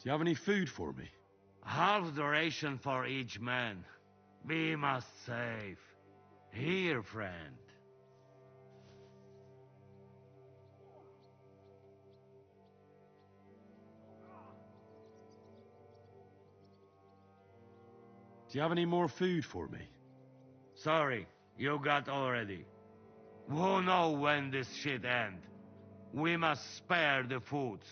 Do you have any food for me? Half the ration for each man. We must save. Here, friend. Do you have any more food for me? Sorry, you got already. Who know when this shit end? We must spare the foods.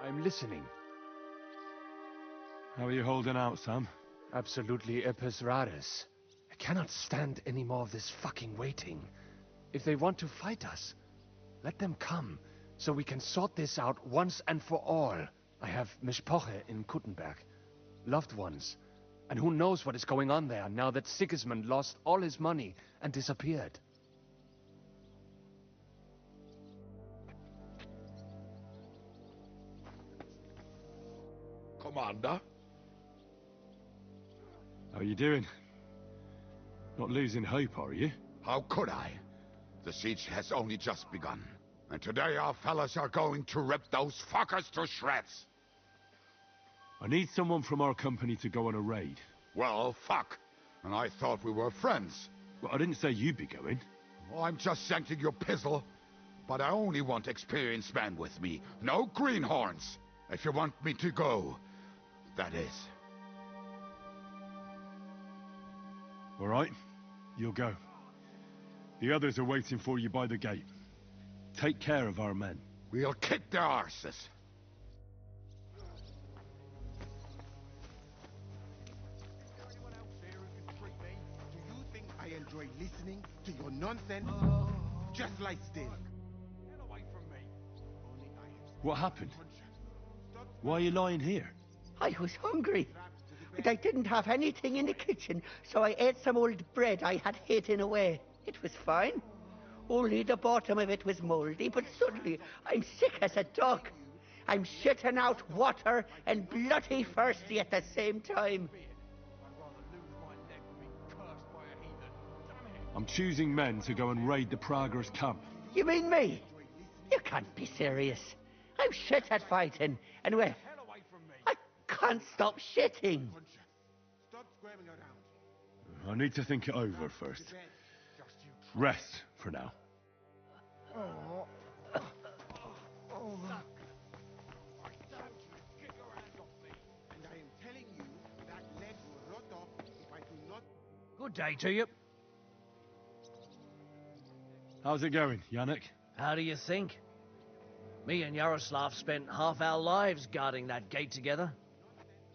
I'm listening. How are you holding out, Sam? Absolutely epis raris. I cannot stand any more of this fucking waiting. If they want to fight us, let them come, so we can sort this out once and for all. I have Mishpoche in Kuttenberg, loved ones, and who knows what is going on there now that Sigismund lost all his money and disappeared. Commander? How are you doing? Not losing hope, are you? How could I? The siege has only just begun. And today our fellas are going to rip those fuckers to shreds. I need someone from our company to go on a raid. Well, fuck. And I thought we were friends. Well, I didn't say you'd be going. Oh, I'm just sending you pizzle. But I only want experienced men with me. No greenhorns. If you want me to go, that is. All right, you'll go. The others are waiting for you by the gate. Take care of our men. We'll kick their arses. I enjoy listening to your nonsense. Just lie still. Get away from me. Only I have What happened? Why are you lying here? I was hungry, but I didn't have anything in the kitchen, so I ate some old bread I had hidden away. It was fine. Only the bottom of it was moldy, but suddenly I'm sick as a dog. I'm shitting out water and bloody thirsty at the same time. I'm choosing men to go and raid the Prager's camp. You mean me? You can't be serious. I'm shit at fighting, and well, I can't stop shitting. Stop squirming around. I need to think it over first. Rest for now. And I am telling you, that leg will rot off if I do not... Good day to you. How's it going, Yannick? How do you think? Me and Yaroslav spent half our lives guarding that gate together.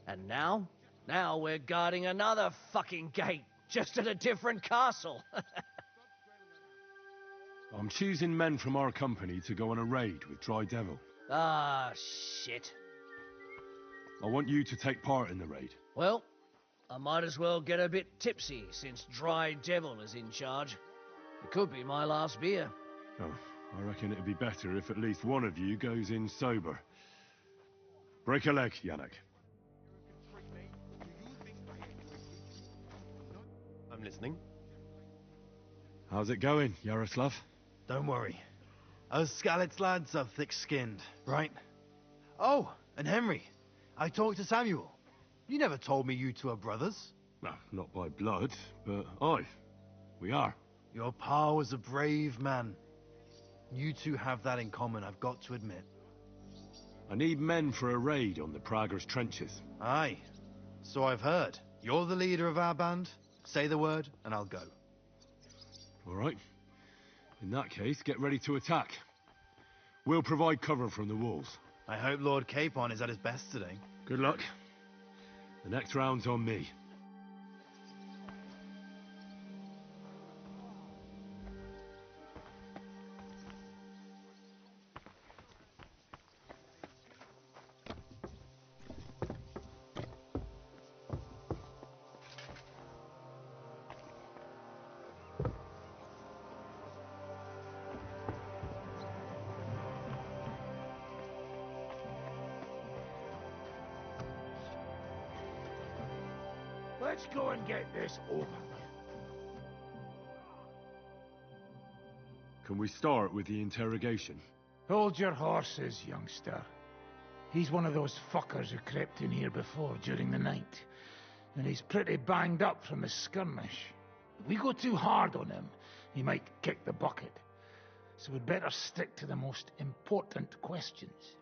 And now? Now we're guarding another fucking gate, just at a different castle. I'm choosing men from our company to go on a raid with Dry Devil. Ah, shit. I want you to take part in the raid. Well, I might as well get a bit tipsy since Dry Devil is in charge. It could be my last beer. Oh, I reckon it'd be better if at least one of you goes in sober. Break a leg, Yannick. I'm listening. How's it going, Yaroslav? Don't worry. Us Skalitz lads are thick-skinned, right? Oh, and Henry. I talked to Samuel. You never told me you two are brothers. Well, not by blood, but aye, we are. Your pa was a brave man. You two have that in common, I've got to admit. I need men for a raid on the Prager's trenches. Aye, so I've heard. You're the leader of our band. Say the word, and I'll go. All right. In that case, get ready to attack. We'll provide cover from the walls. I hope Lord Capon is at his best today. Good luck. The next round's on me. Let's go and get this over with. Can we start with the interrogation? Hold your horses, youngster. He's one of those fuckers who crept in here before during the night. And he's pretty banged up from the skirmish. If we go too hard on him, he might kick the bucket. So we'd better stick to the most important questions.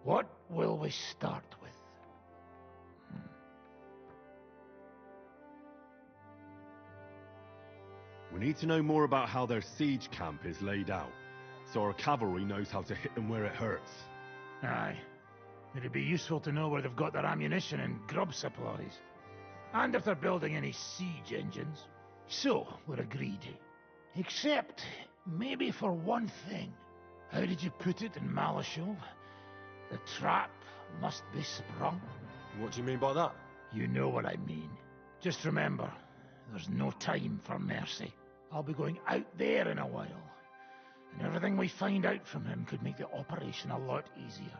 What will we start with? We need to know more about how their siege camp is laid out, so our cavalry knows how to hit them where it hurts. Aye. It'd be useful to know where they've got their ammunition and grub supplies. And if they're building any siege engines. So, we're agreed. Except, maybe for one thing. How did you put it in Malashov? The trap must be sprung. What do you mean by that? You know what I mean. Just remember, there's no time for mercy. I'll be going out there in a while. And everything we find out from him could make the operation a lot easier.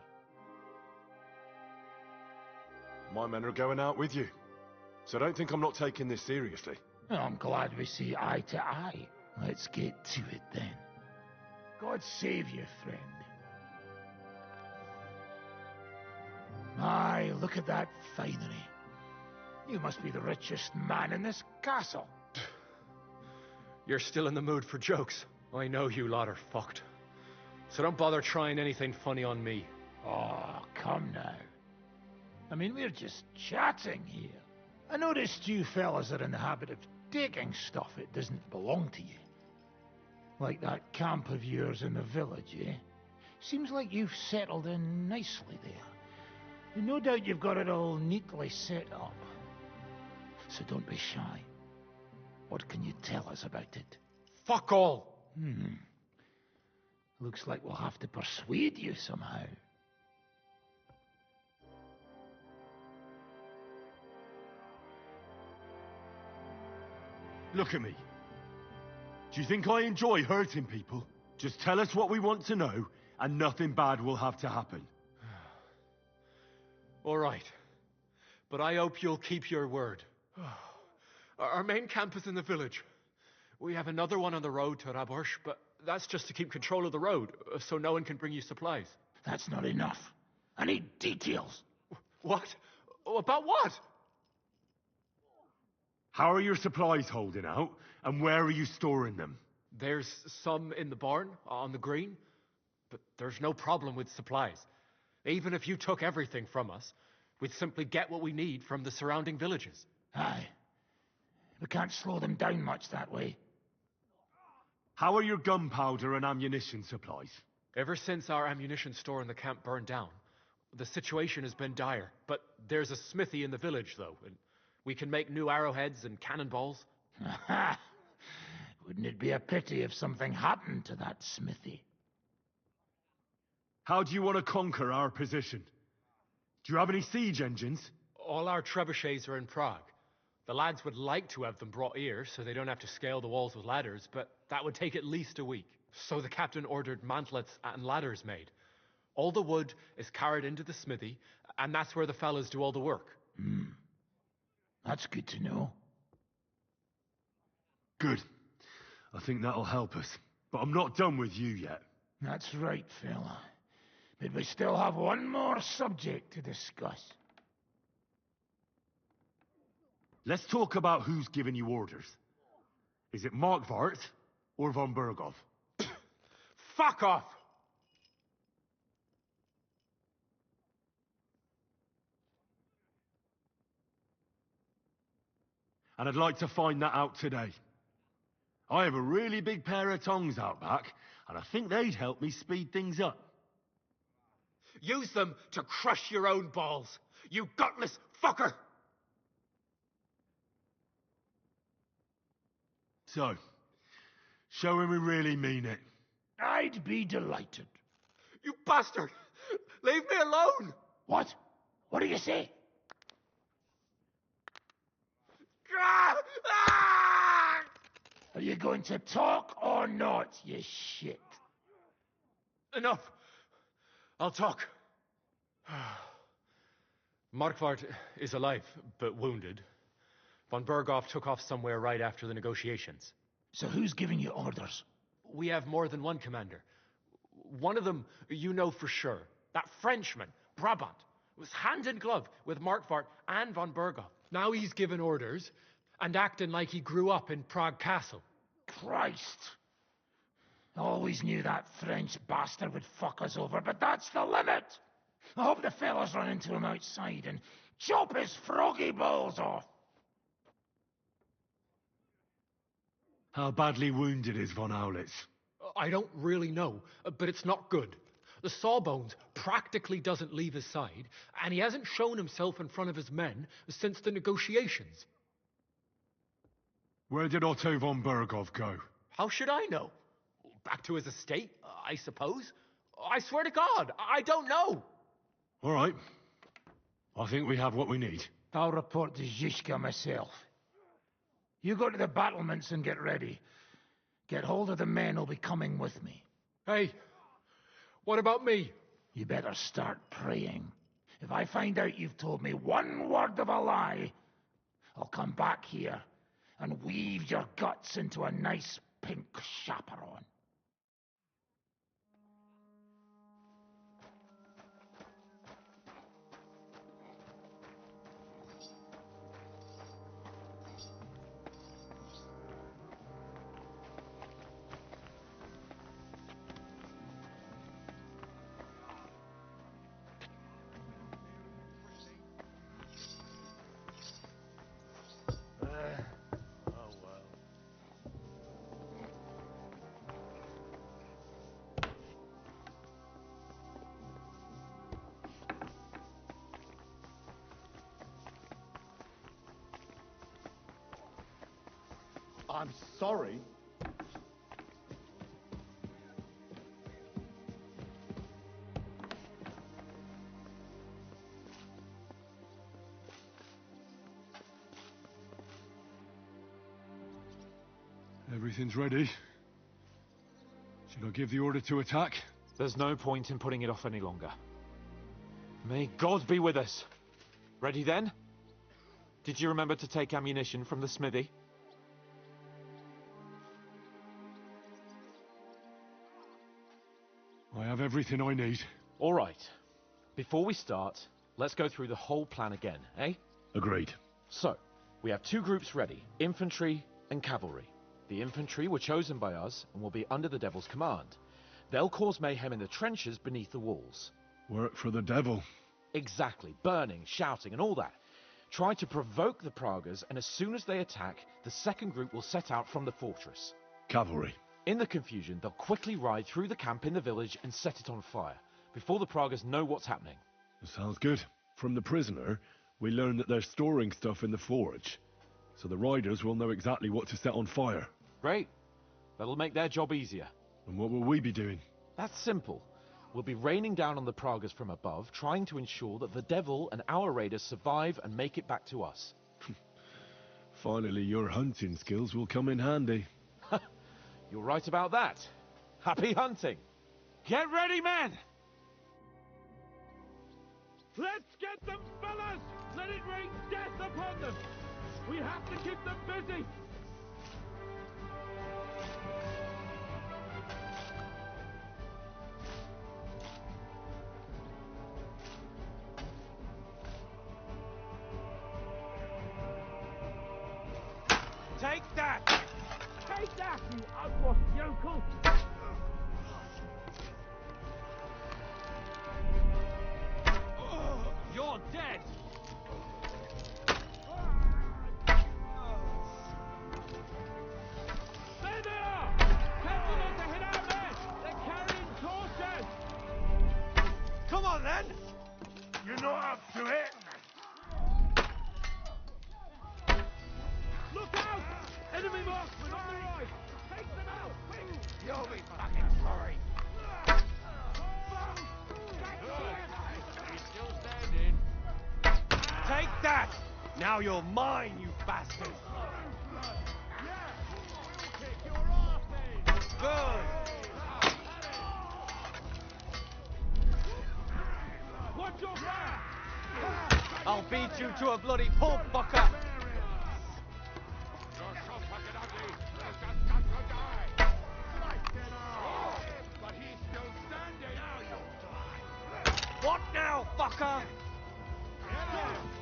My men are going out with you. So don't think I'm not taking this seriously. Well, I'm glad we see eye to eye. Let's get to it then. God save you, friend. My, look at that finery. You must be the richest man in this castle. You're still in the mood for jokes. I know you lot are fucked. So don't bother trying anything funny on me. Oh, come now. I mean, we're just chatting here. I noticed you fellas are in the habit of taking stuff that doesn't belong to you. Like that camp of yours in the village, eh? Seems like you've settled in nicely there. And no doubt you've got it all neatly set up. So don't be shy. What can you tell us about it? Fuck all! Looks like we'll have to persuade you somehow. Look at me. Do you think I enjoy hurting people? Just tell us what we want to know, and nothing bad will have to happen. All right. But I hope you'll keep your word. Our main camp is in the village. We have another one on the road to Raborsh, but that's just to keep control of the road, so no one can bring you supplies. That's not enough. I need details. What? About what? How are your supplies holding out, and where are you storing them? There's some in the barn, on the green, but there's no problem with supplies. Even if you took everything from us, we'd simply get what we need from the surrounding villages. Aye. We can't slow them down much that way. How are your gunpowder and ammunition supplies? Ever since our ammunition store in the camp burned down, the situation has been dire. But there's a smithy in the village, though, and we can make new arrowheads and cannonballs. Aha! Wouldn't it be a pity if something happened to that smithy? How do you want to conquer our position? Do you have any siege engines? All our trebuchets are in Prague. The lads would like to have them brought here so they don't have to scale the walls with ladders, but that would take at least a week. So the captain ordered mantlets and ladders made. All the wood is carried into the smithy, and that's where the fellas do all the work. That's good to know. Good. I think that'll help us. But I'm not done with you yet. That's right, fella. But we still have one more subject to discuss. Let's talk about who's giving you orders. Is it Markvart or von Bergov? Fuck off! And I'd like to find that out today. I have a really big pair of tongs out back, and I think they'd help me speed things up. Use them to crush your own balls, you gutless fucker! So, show him we really mean it. I'd be delighted. You bastard! Leave me alone! What? What do you say? Ah! Ah! Are you going to talk or not, you shit? Enough! I'll talk. Markvart is alive, but wounded. Von Berghoff took off somewhere right after the negotiations. So who's giving you orders? We have more than one commander. One of them you know for sure. That Frenchman, Brabant, was hand in glove with Marquardt and von Berghoff. Now he's given orders and acting like he grew up in Prague Castle. Christ! I always knew that French bastard would fuck us over, but that's the limit! I hope the fellas run into him outside and chop his froggy balls off! How badly wounded is von Aulitz? I don't really know, but it's not good. The Sawbones practically doesn't leave his side, and he hasn't shown himself in front of his men since the negotiations. Where did Otto von Berghoff go? How should I know? Back to his estate, I suppose? I swear to God, I don't know. All right. I think we have what we need. I'll report to Zizka myself. You go to the battlements and get ready. Get hold of the men who'll be coming with me. Hey, what about me? You better start praying. If I find out you've told me one word of a lie, I'll come back here and weave your guts into a nice pink chaperon. I'm sorry. Everything's ready. Should I give the order to attack? There's no point in putting it off any longer. May God be with us. Ready then? Did you remember to take ammunition from the smithy? I have everything I need. All right. Before we start, let's go through the whole plan again, eh? Agreed. So, we have two groups ready, infantry and cavalry. The infantry were chosen by us and will be under the Devil's command. They'll cause mayhem in the trenches beneath the walls. Work for the devil. Exactly, burning, shouting and all that. Try to provoke the Pragas, and as soon as they attack, the second group will set out from the fortress. Cavalry. In the confusion, they'll quickly ride through the camp in the village and set it on fire, before the Pragas know what's happening. Sounds good. From the prisoner, we learned that they're storing stuff in the forge, so the riders will know exactly what to set on fire. Great. That'll make their job easier. And what will we be doing? That's simple. We'll be raining down on the Pragas from above, trying to ensure that the devil and our raiders survive and make it back to us. Finally, your hunting skills will come in handy. You're right about that. Happy hunting. Get ready, men! Let's get them, fellas! Let it rain death upon them! We have to keep them busy! Take that! Take that, you unwashed yokel! You're dead! There they are! Careful not to hit our men! They're carrying torches! Come on, then! You're not up to it! Look out! Enemy marksmen on the right! Take them out! Quick! You'll be fucking sorry. He's still standing. Take that! Now you're mine, you bastard! Kick your asses! Good! Watch your back! I'll beat you to a bloody pulp, fucker! now, fucker!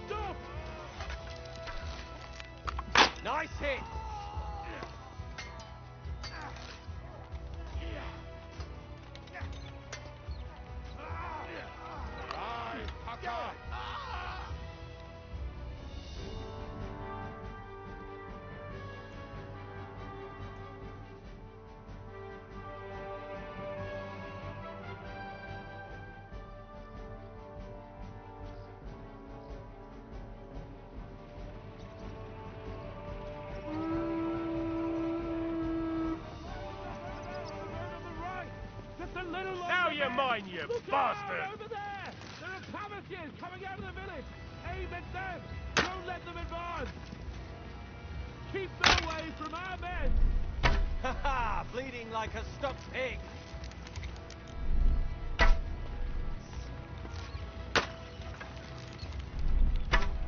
Stop! Nice hit! Right, Pucker! Now you're mine, you bastard! Over there! There are palaces coming out of the village! Aim at them! Don't let them advance! Keep them away from our men! Haha! Bleeding like a stuck pig!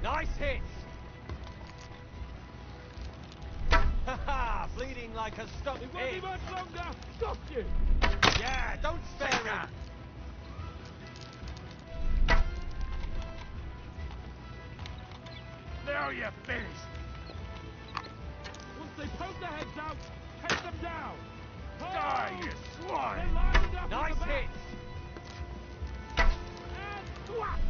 Nice hit! Haha! Bleeding like a stuck It won't be pig! much longer! Stop you! Yeah, don't spare him! Now you're finished! Once they poke their heads out, take them down! Die, you They're swine! lining up Nice in the back. hit! And whack!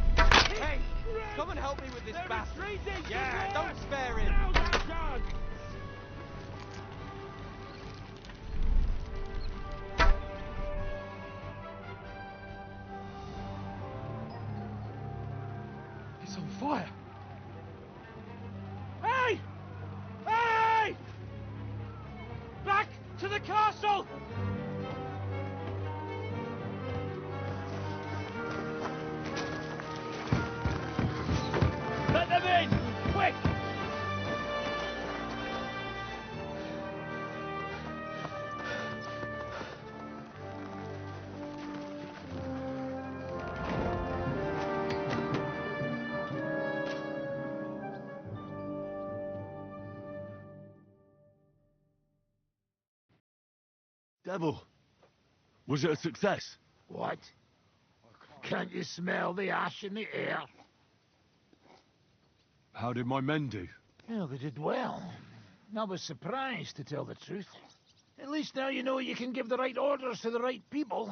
Hey! Great! Come and help me with this They're bastard! retreating! Yeah, Good don't work! spare him! Now that charge! It's on fire! Hey! Hey! Back to the castle! Let them in! Quick! Devil, was it a success? What? Can't you smell the ash in the air? How did my men do? Well, they did well. I was surprised, to tell the truth. At least now you know you can give the right orders to the right people,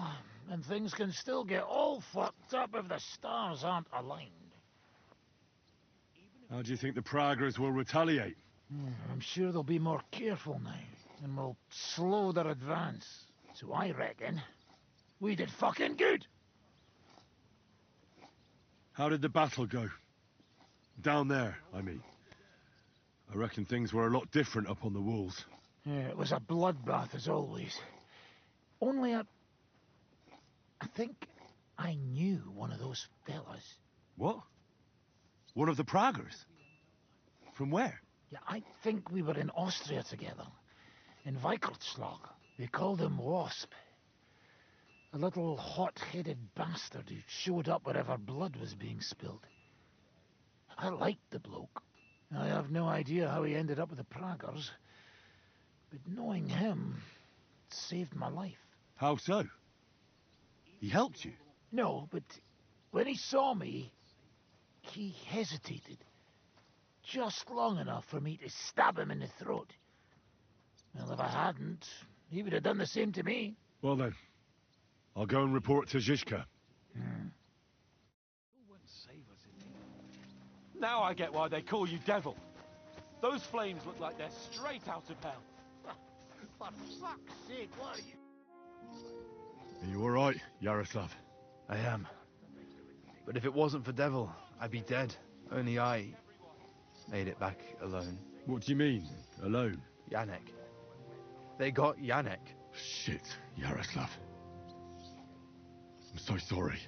and things can still get all fucked up if the stars aren't aligned. How do you think the Praggers will retaliate? I'm sure they'll be more careful now, and will slow their advance. So I reckon we did fucking good. How did the battle go? Down there, I mean. I reckon things were a lot different up on the walls. Yeah, it was a bloodbath as always. Only I think I knew one of those fellas. What? One of the Praggers? From where? Yeah, I think we were in Austria together. In Weikertslag. They called him Wasp. A little hot-headed bastard who showed up wherever blood was being spilled. I liked the bloke. I have no idea how he ended up with the Praggers, but knowing him saved my life. How so? He helped you? No, but when he saw me, he hesitated. Just long enough for me to stab him in the throat. Well, if I hadn't, he would have done the same to me. Well then, I'll go and report to Zizka. Now I get why they call you Devil. Those flames look like they're straight out of hell. For fuck's sake, what are you... Are you alright, Yaroslav? I am. But if it wasn't for Devil, I'd be dead. Only I made it back alone. What do you mean, alone? Yannick. They got Yannick. Shit, Yaroslav. I'm so sorry.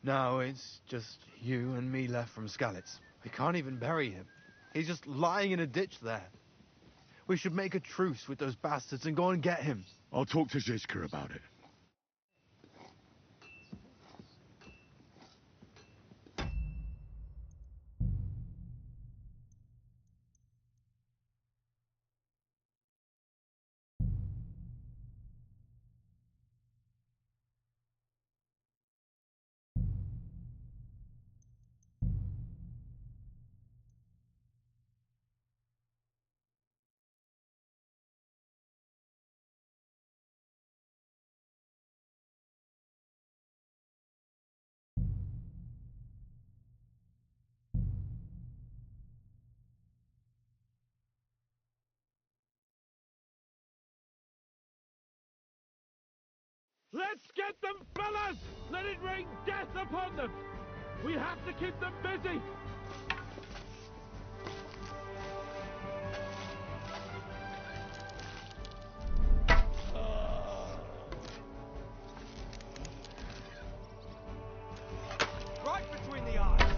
Now it's just you and me left from Skalitz. We can't even bury him. He's just lying in a ditch there. We should make a truce with those bastards and go and get him. I'll talk to Zizka about it. Let's get them, fellas! Let it rain death upon them! We have to keep them busy! Right between the eyes!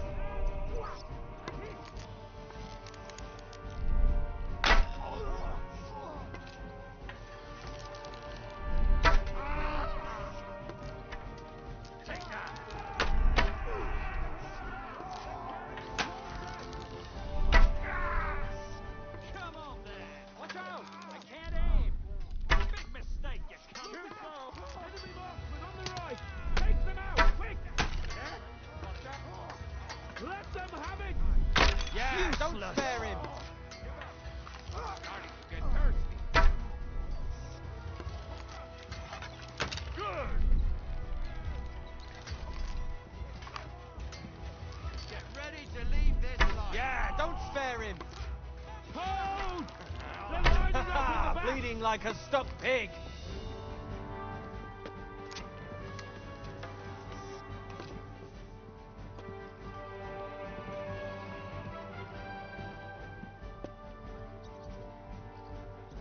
Let them have it! Yeah, don't spare him! Starting to get thirsty. Good! Get ready to leave this life. Yeah, don't spare him! Hold! They're lining up in the back! Bleeding like a stuck pig!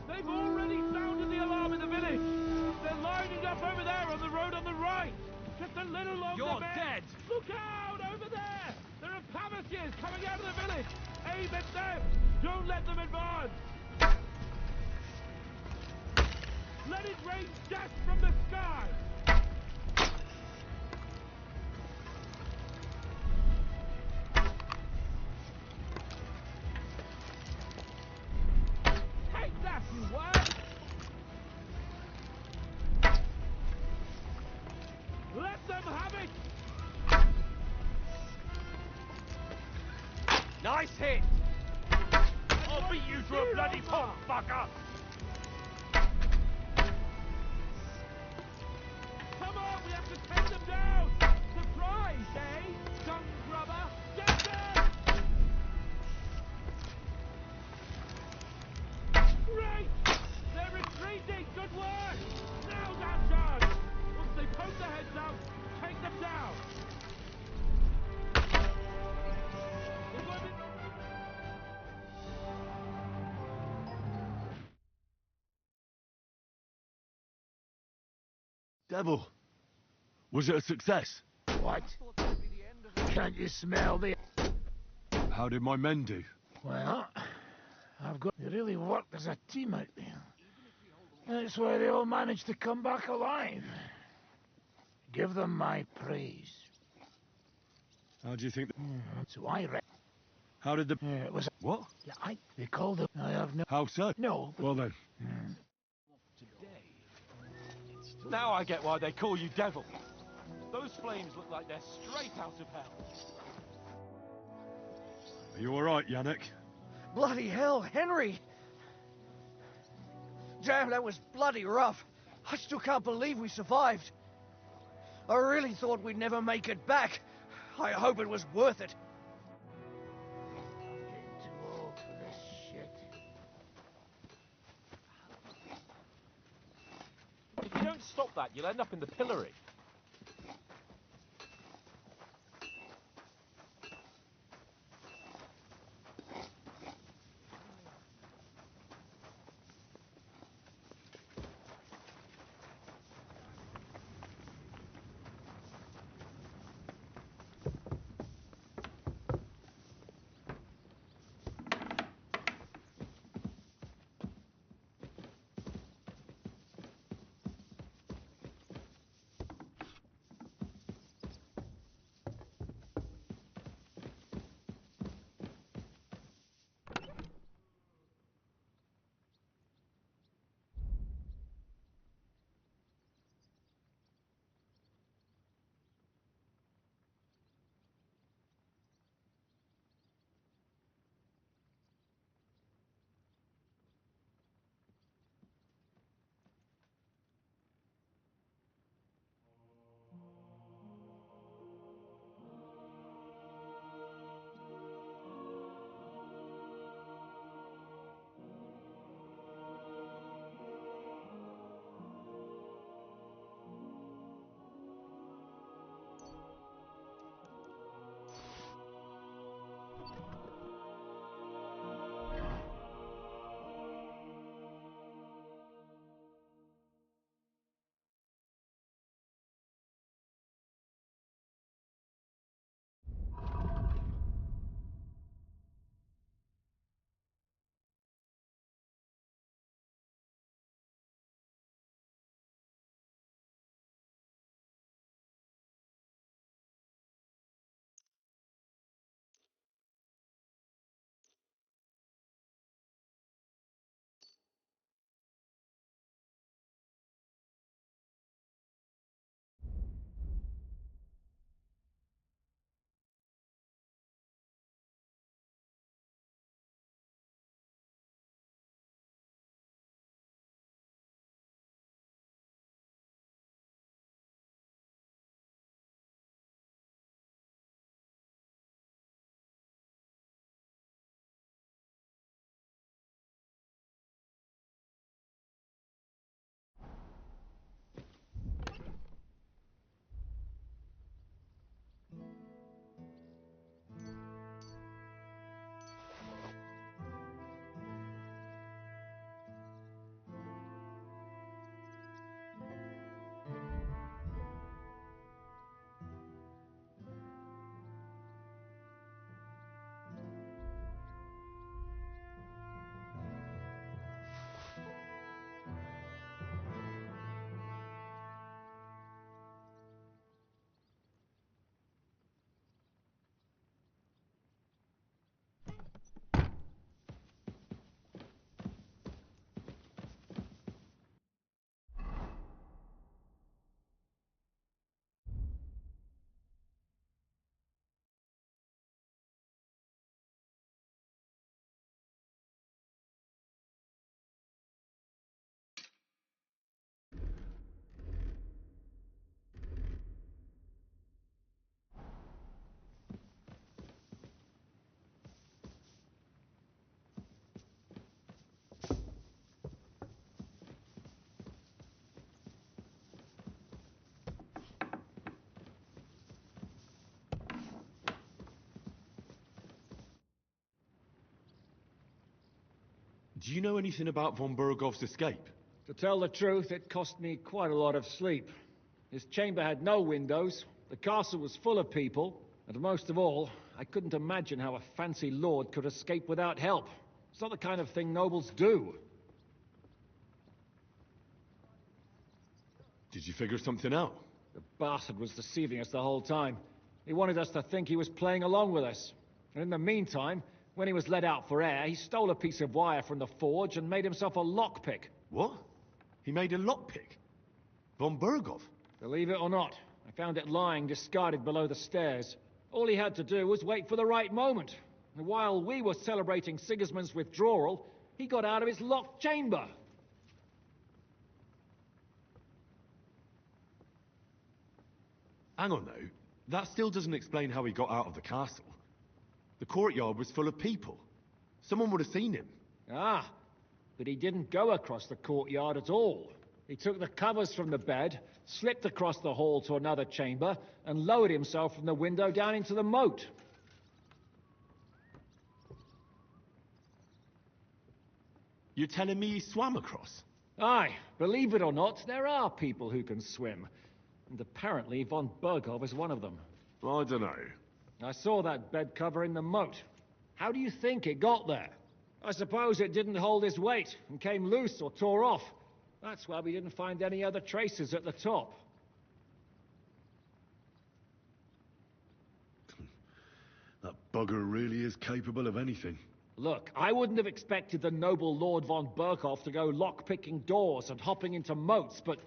They've already sounded the alarm in the village! They're lining up over there on the road on the right! Just a little longer You're back. dead! Look out! Over there! There are Pavasiers coming out of the village! Aim at them! Don't let them advance! Let it rain death from the sky! Take that, you worm! Let them have it! Nice hit! I'll beat you to a bloody pulp, fucker! Come on, we have to take them down! Surprise, eh? Dung grubber! Get them! Great! They're retreating! Good work! Now's our chance! Once they poke their heads out, take them down! It won't be- Devil, was it a success? What? Can't you smell the... How did my men do? Well, they really worked as a team out there. That's why they all managed to come back alive. Give them my praise. How do you think... So I reckon... How did the... it was... What? Yeah, they called it... I have no... How so? No, but... Well then, Now I get why they call you Devil. Those flames look like they're straight out of hell. are you alright, Yannick? Bloody hell, Henry! Damn, that was bloody rough. I still can't believe we survived. I really thought we'd never make it back. I hope it was worth it. I'm getting too old for this shit. If you don't stop that, you'll end up in the pillory. Do you know anything about von Bergov's escape? To tell the truth, it cost me quite a lot of sleep. His chamber had no windows, the castle was full of people, and most of all, I couldn't imagine how a fancy lord could escape without help. It's not the kind of thing nobles do. Did you figure something out? The bastard was deceiving us the whole time. He wanted us to think he was playing along with us. And in the meantime, when he was let out for air, he stole a piece of wire from the forge and made himself a lockpick. What? He made a lockpick? Von Bergov? Believe it or not, I found it lying discarded below the stairs. All he had to do was wait for the right moment. And while we were celebrating Sigismund's withdrawal, he got out of his locked chamber. Hang on though, that still doesn't explain how he got out of the castle. The courtyard was full of people. Someone would have seen him. Ah, but he didn't go across the courtyard at all. He took the covers from the bed, slipped across the hall to another chamber, and lowered himself from the window down into the moat. You're telling me he swam across? Aye, believe it or not, there are people who can swim. And apparently von Bergov is one of them. I don't know. I saw that bed cover in the moat. How do you think it got there? I suppose it didn't hold his weight and came loose or tore off. That's why we didn't find any other traces at the top. That bugger really is capable of anything. Look, I wouldn't have expected the noble Lord von Berghoff to go lock-picking doors and hopping into moats, but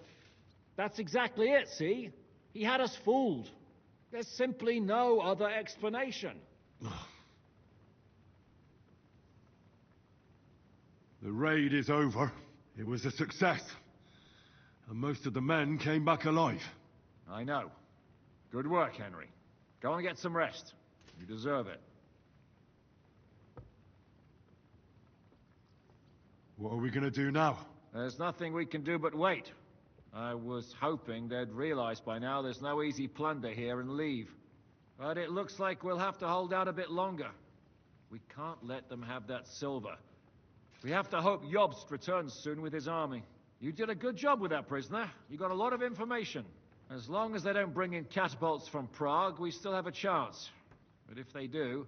that's exactly it, see? He had us fooled. There's simply no other explanation. The raid is over. It was a success. And most of the men came back alive. I know. Good work, Henry. Go and get some rest. You deserve it. What are we gonna do now? There's nothing we can do but wait. I was hoping they'd realize by now there's no easy plunder here and leave. But it looks like we'll have to hold out a bit longer. We can't let them have that silver. We have to hope Jobst returns soon with his army. You did a good job with that prisoner. You got a lot of information. As long as they don't bring in catapults from Prague, we still have a chance. But if they do,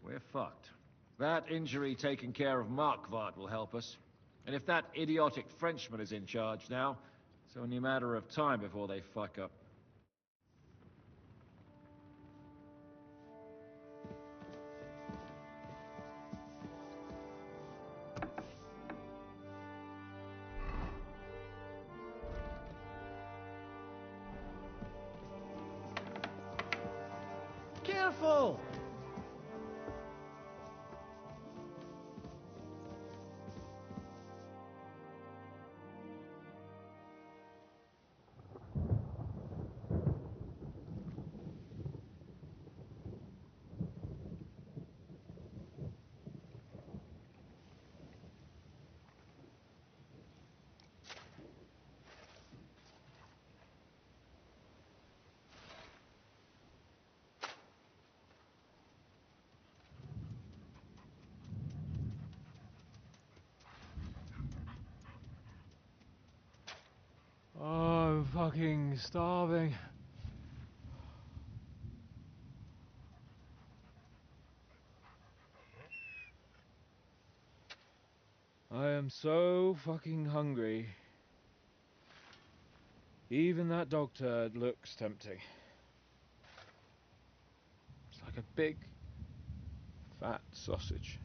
we're fucked. That injury taken care of Markvart will help us. And if that idiotic Frenchman is in charge now, it's only a matter of time before they fuck up. Careful! Oh, I'm fucking starving. I am so fucking hungry. Even that dog turd looks tempting. It's like a big, fat sausage.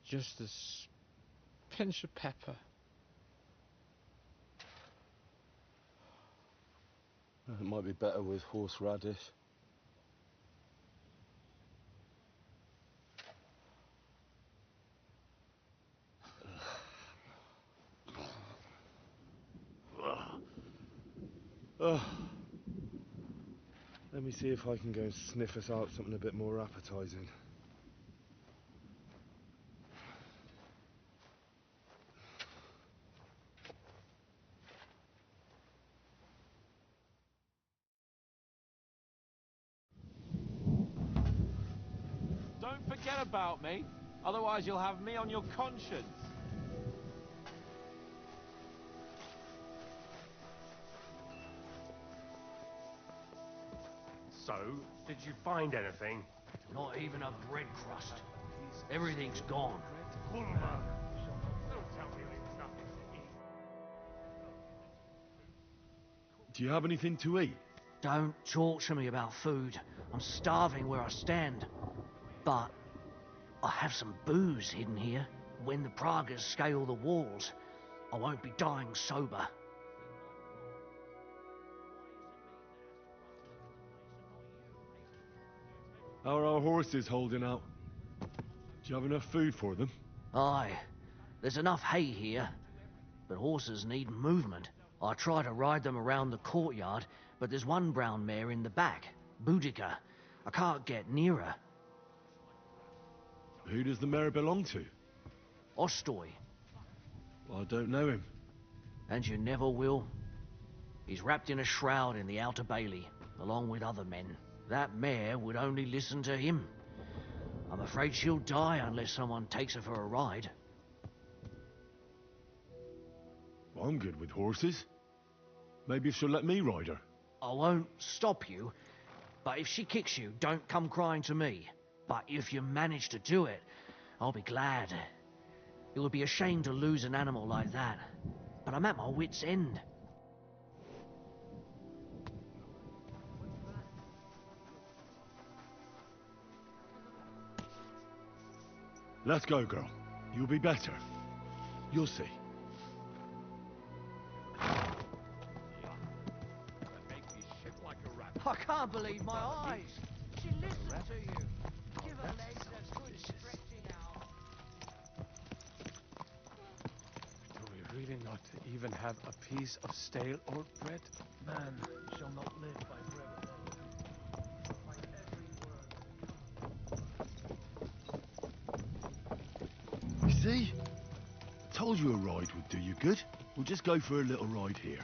Just a pinch of pepper. It might be better with horseradish. Let me see if I can go and sniff us out something a bit more appetizing. Don't forget about me. Otherwise you'll have me on your conscience. So, did you find anything? Not even a bread crust. Everything's gone. Don't tell me there's nothing to eat. Do you have anything to eat? Don't talk to me about food. I'm starving where I stand. But I have some booze hidden here. When the Pragas scale the walls, I won't be dying sober. How are our horses holding out? Do you have enough food for them? Aye, there's enough hay here, but horses need movement. I try to ride them around the courtyard, but there's one brown mare in the back, Boudica. I can't get near her. Who does the mare belong to? Ostoy. Well, I don't know him. And you never will. He's wrapped in a shroud in the Outer Bailey, along with other men. That mare would only listen to him. I'm afraid she'll die unless someone takes her for a ride. Well, I'm good with horses. Maybe if she'll let me ride her. I won't stop you, but if she kicks you, don't come crying to me. But if you manage to do it, I'll be glad. It would be a shame to lose an animal like that, but I'm at my wit's end. Let's go, girl. You'll be better. You'll see. I can't believe my eyes. She listened to you. Give her legs a good stretching out. Do we really not even have a piece of stale old bread? Man shall not live by bread alone. You see? I told you a ride would do you good. We'll just go for a little ride here.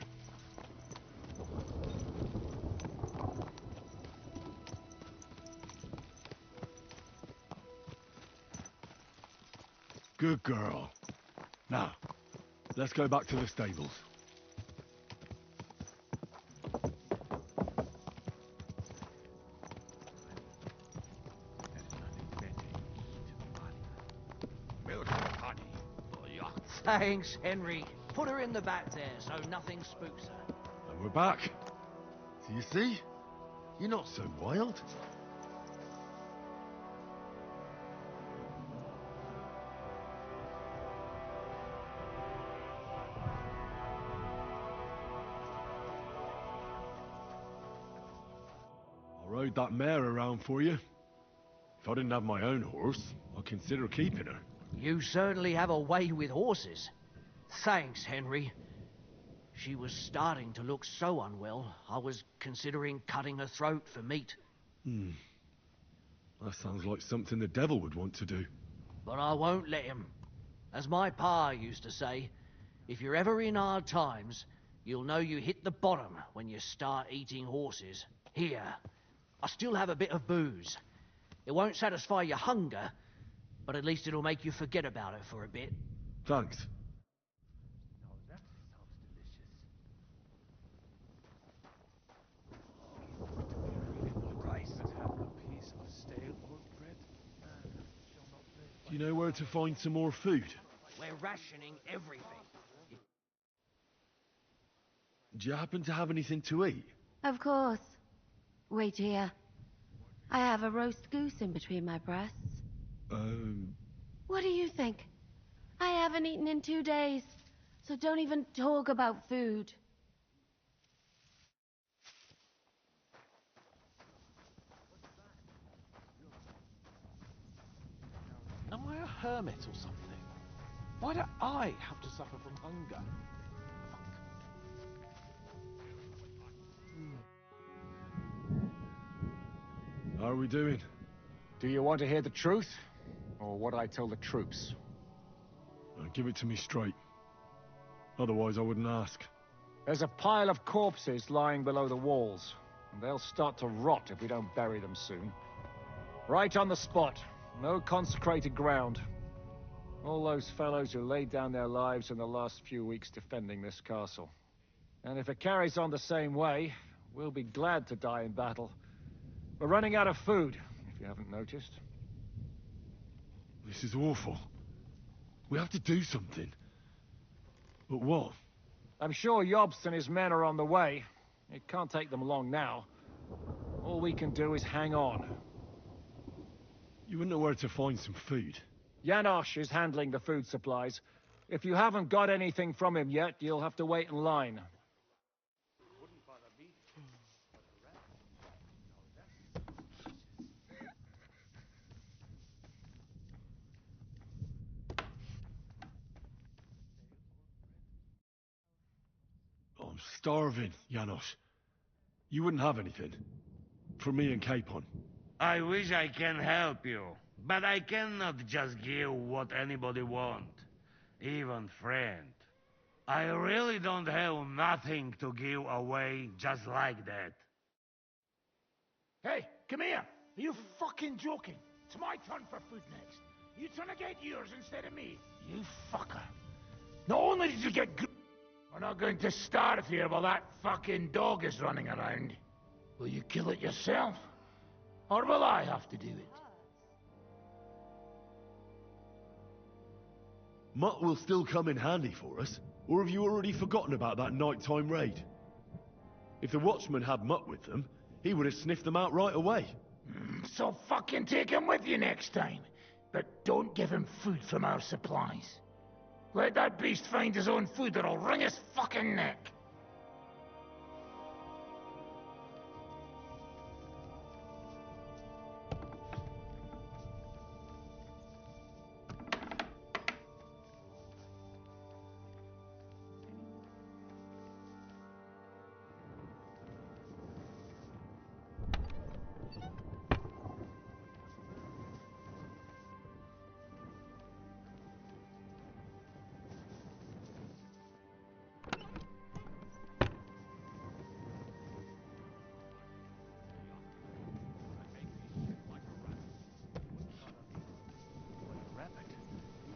Good girl. Now, let's go back to the stables. Milk and honey. Oh, yeah. Thanks, Henry. Put her in the back there so nothing spooks her. And we're back. So you see? You're not so wild. I rode that mare around for you. If I didn't have my own horse, I'd consider keeping her. You certainly have a way with horses. Thanks, Henry. She was starting to look so unwell, I was considering cutting her throat for meat. That sounds like something the devil would want to do. But I won't let him. As my pa used to say, if you're ever in hard times, you'll know you hit the bottom when you start eating horses. Here, I still have a bit of booze. It won't satisfy your hunger, but at least it'll make you forget about it for a bit. Thanks. Now that sounds delicious. Do we really not even have a piece of stale old bread? Man shall not live. Do you know where to find some more food? We're rationing everything. Do you happen to have anything to eat? Of course. Wait here. I have a roast goose in between my breasts. What do you think? I haven't eaten in 2 days, so don't even talk about food. Am I a hermit or something? Why do I have to suffer from hunger? How are we doing? Do you want to hear the truth? Or what I tell the troops? Give it to me straight. Otherwise I wouldn't ask. There's a pile of corpses lying below the walls, and they'll start to rot if we don't bury them soon. Right on the spot, No consecrated ground. All those fellows who laid down their lives in the last few weeks defending this castle. And if it carries on the same way, we'll be glad to die in battle. We're running out of food, if you haven't noticed. This is awful. We have to do something. But what? I'm sure Jobst and his men are on the way. It can't take them long now. All we can do is hang on. You wouldn't know where to find some food. Janosch is handling the food supplies. If you haven't got anything from him yet, you'll have to wait in line. Oh, I'm starving, Janosch. You wouldn't have anything? For me and Capon. I wish I can help you, but I cannot just give what anybody want, even friend. I really don't have nothing to give away just like that. Hey, come here. Are you fucking joking? It's my turn for food next. You trying to get yours instead of me? You fucker. Not only did you get good, we're not going to starve here while that fucking dog is running around. Will you kill it yourself? Or will I have to do it? Mutt will still come in handy for us. Or have you already forgotten about that nighttime raid? If the watchmen had Mutt with them, he would have sniffed them out right away. So fucking take him with you next time. But don't give him food from our supplies. Let that beast find his own food or I'll wring his fucking neck.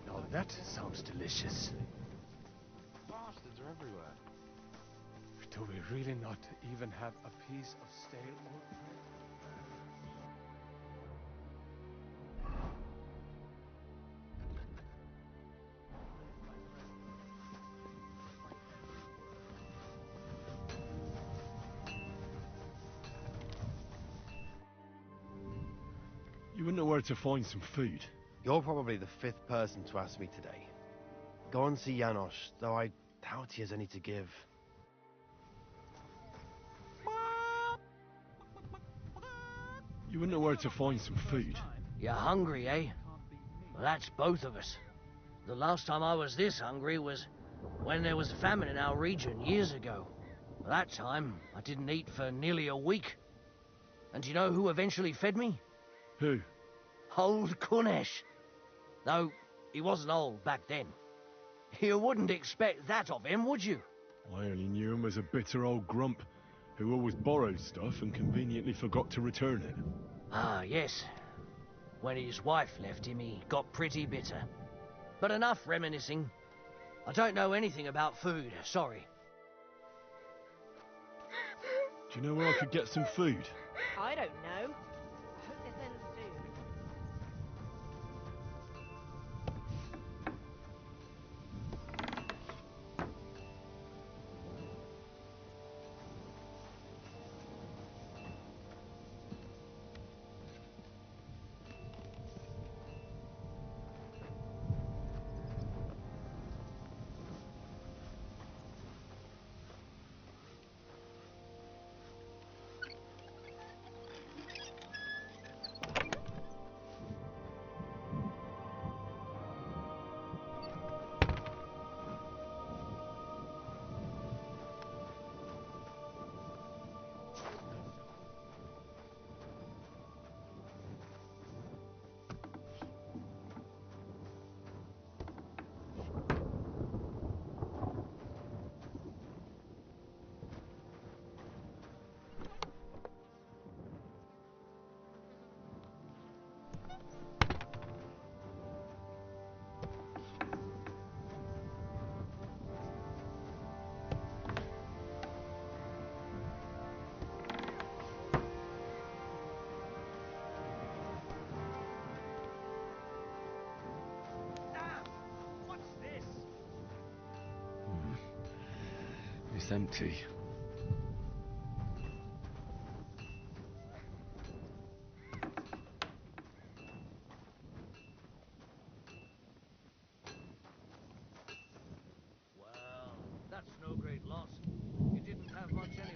Now that sounds delicious. Bastards are everywhere. Do we really not even have a piece of stale old bread? You wouldn't know where to find some food. You're probably the fifth person to ask me today. Go and see Janosch, though I doubt he has any to give. You wouldn't know where to find some food. You're hungry, eh? Well, that's both of us. The last time I was this hungry was when there was famine in our region years ago. That time, I didn't eat for nearly a week. And do you know who eventually fed me? Who? Old Kunesh. Though, he wasn't old back then. You wouldn't expect that of him, would you? I only knew him as a bitter old grump who always borrowed stuff and conveniently forgot to return it. Ah, yes. When his wife left him, he got pretty bitter. But enough reminiscing. I don't know anything about food, sorry. Do you know where I could get some food? I don't know. I hope this ends soon. It's empty. Well, that's no great loss. You didn't have much anyway.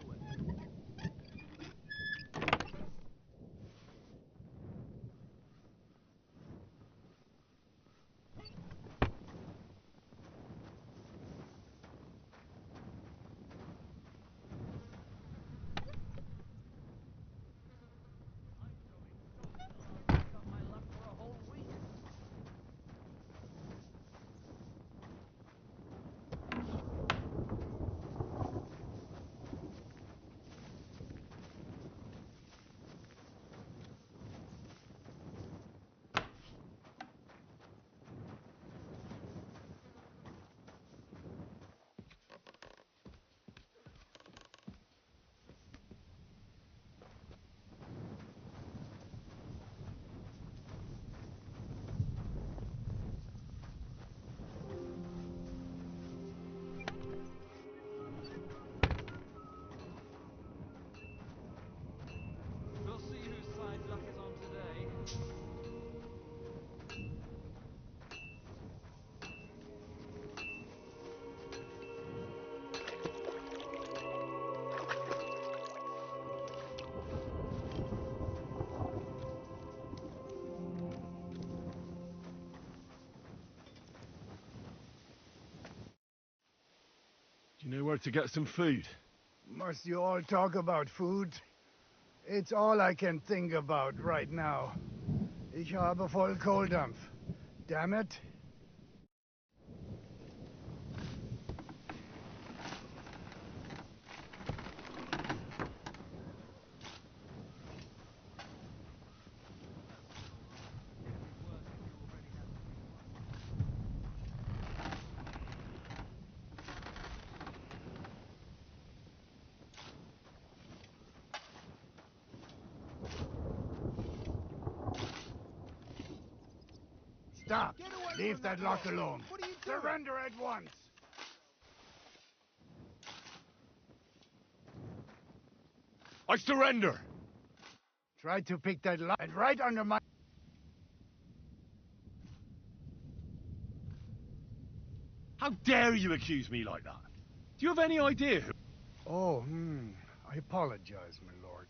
We'll see whose side luck is on today. Do you know where to get some food? Must you all talk about food? It's all I can think about right now. Ich habe voll Kohldampf. Damn it. Stop! Leave that lock alone. What are you doing? Surrender at once! I surrender! Try to pick that lock and right under my... How dare you accuse me like that? Do you have any idea who... Oh, I apologize, my lord.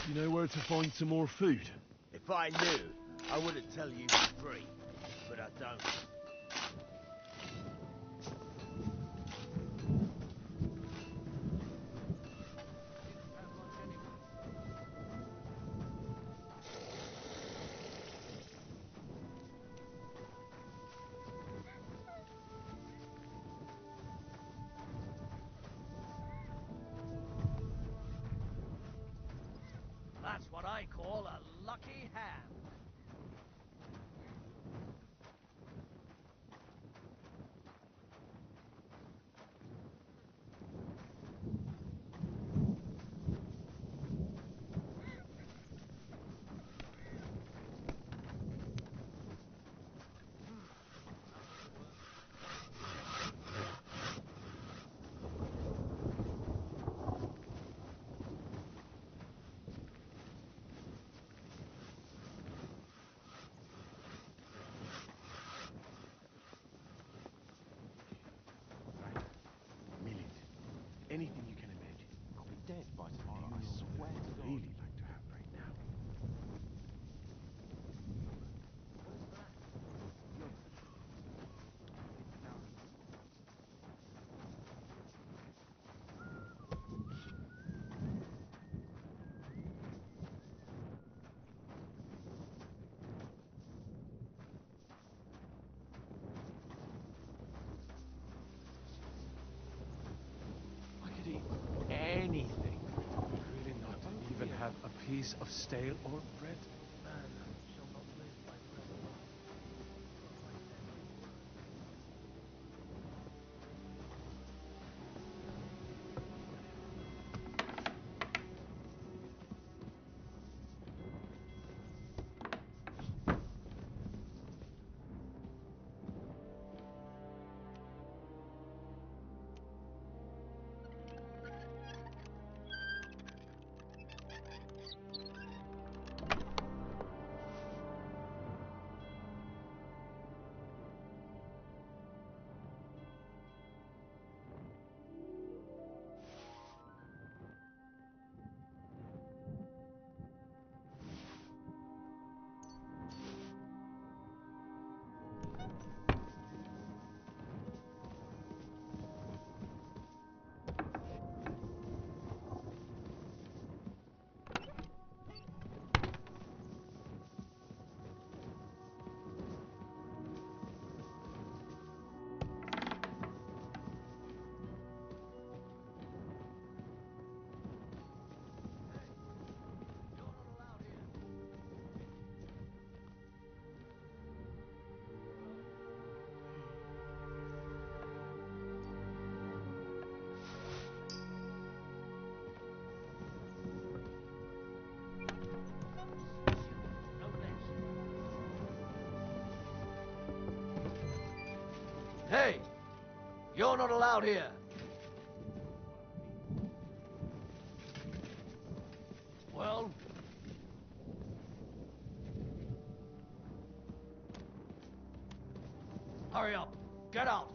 You know where to find some more food? If I knew, I wouldn't tell you for free. But I don't. That's what I call a lucky hand. Anything you can imagine. I'll be dead by tomorrow, I swear to God. Really like to have right now. What is that? I could eat anything. Really not even have a piece of stale or bread. Man shall not live by bread alone. Hey! You're not allowed here! Well... Hurry up! Get out!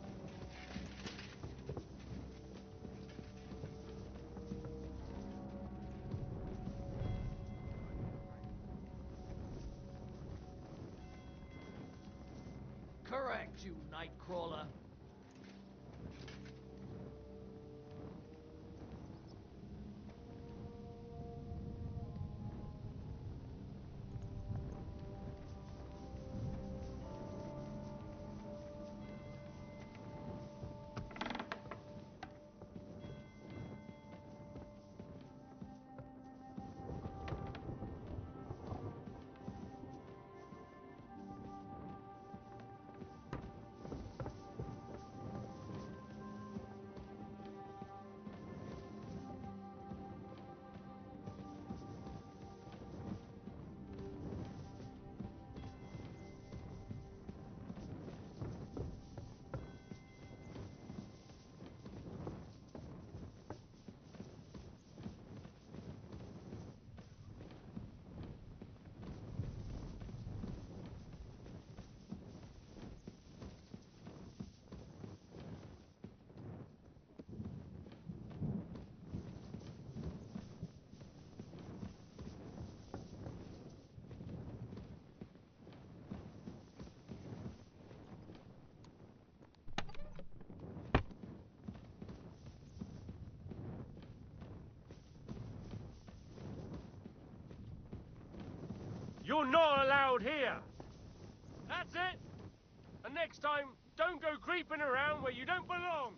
Correct, you nightcrawler. You're not allowed here! That's it! And next time, don't go creeping around where you don't belong!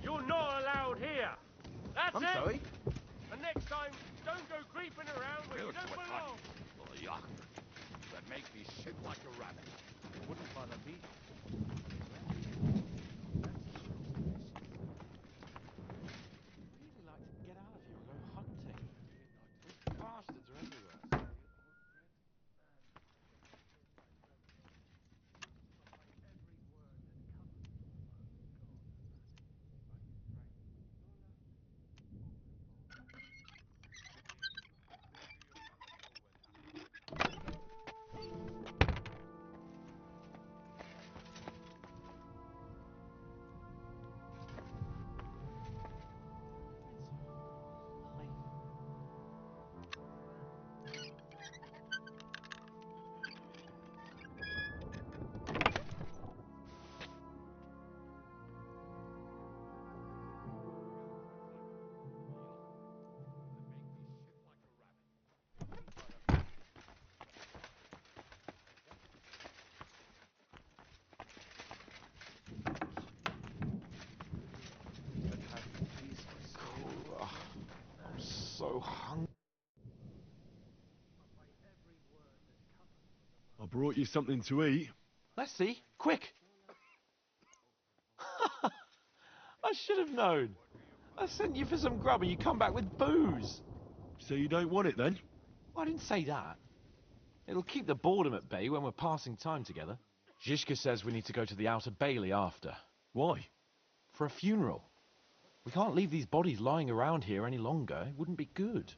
You're not allowed here! That's I'm it! sorry? And next time, don't go creeping around where you don't belong! Oh, yuck. That makes me shit like a rabbit. Wouldn't bother me. Really like to get out of here and go hunting. Those bastards are everywhere. I brought you something to eat. Let's see. Quick! I should have known. I sent you for some grub and you come back with booze. So you don't want it then? I didn't say that. It'll keep the boredom at bay when we're passing time together. Zizka says we need to go to the Outer Bailey after. Why? For a funeral. We can't leave these bodies lying around here any longer. It wouldn't be good.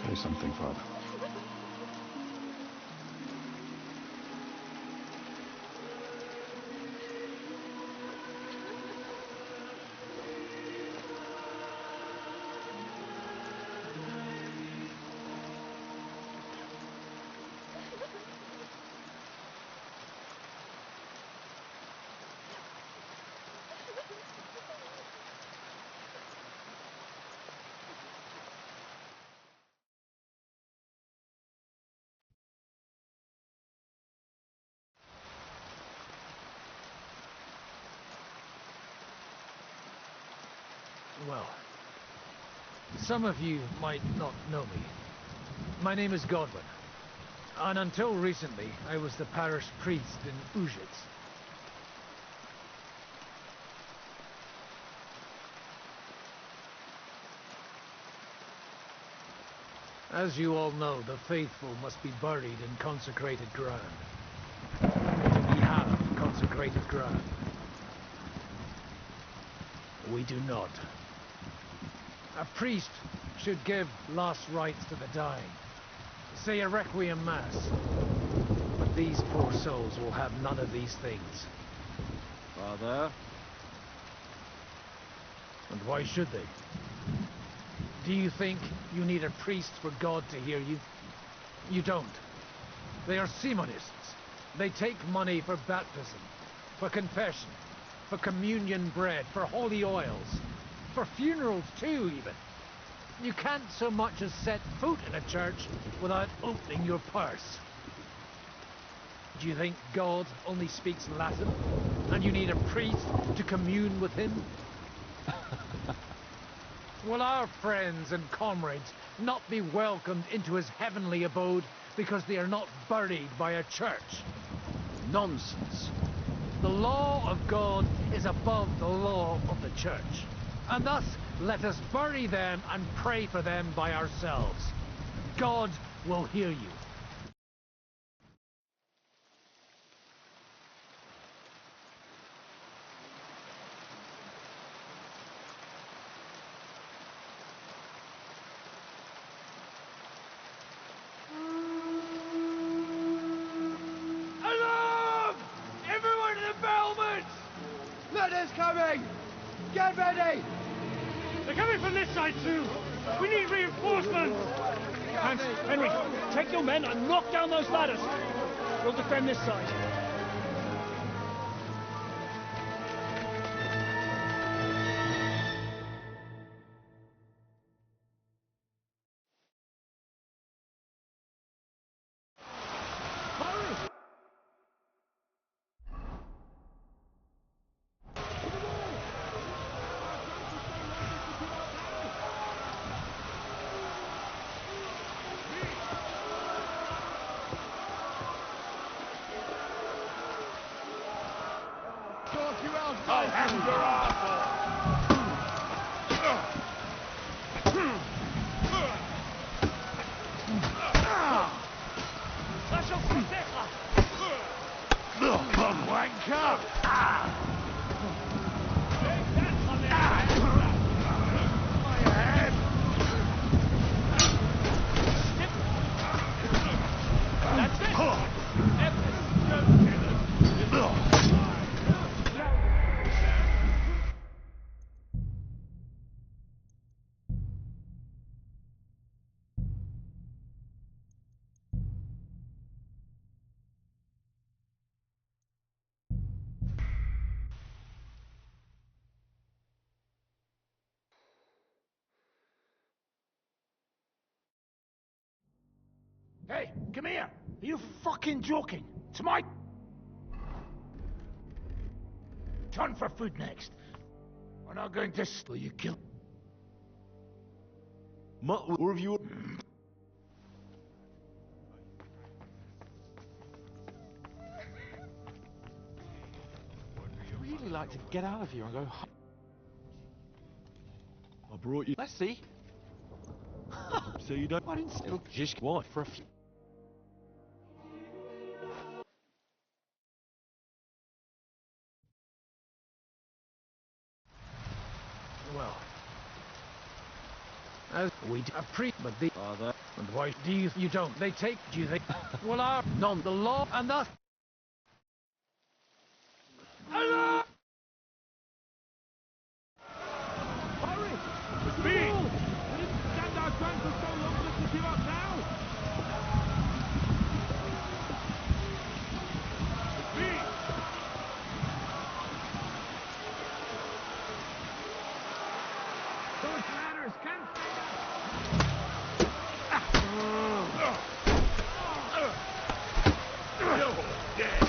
Say something, Father. Well, some of you might not know me. My name is Godwin, and until recently, I was the parish priest in Ujitz. As you all know, the faithful must be buried in consecrated ground. We have consecrated ground. We do not. A priest should give last rites to the dying, say a requiem mass. But these poor souls will have none of these things. Father? And why should they? Do you think you need a priest for God to hear you? You don't. They are Simonists. They take money for baptism, for confession, for communion bread, for holy oils, for funerals too, even. You can't so much as set foot in a church without opening your purse. Do you think God only speaks Latin, and you need a priest to commune with him? Will our friends and comrades not be welcomed into his heavenly abode because they are not buried by a church? Nonsense. The law of God is above the law of the church. And thus, let us bury them and pray for them by ourselves. God will hear you. Alarm! Everyone to the battlements! Letters coming! Get ready! They're coming from this side too. We need reinforcements. Hans, Henry, take your men and knock down those ladders. We'll defend this side. I'll have your Come, wanker! That's it! Hey, come here! Are you fucking joking? It's my turn for food next. We're not going to steal you kill. Mutt, or have you... I'd really like to get out of here and go home. I brought you... Let's see. So you don't... I didn't still just what for a few... Well, as we but the other, and why do you don't? They take you, they well are none the law and the. Hurry! It's me! We didn't stand our ground for so long, let's give up now! It's me! Those ladders can't stay You're dead!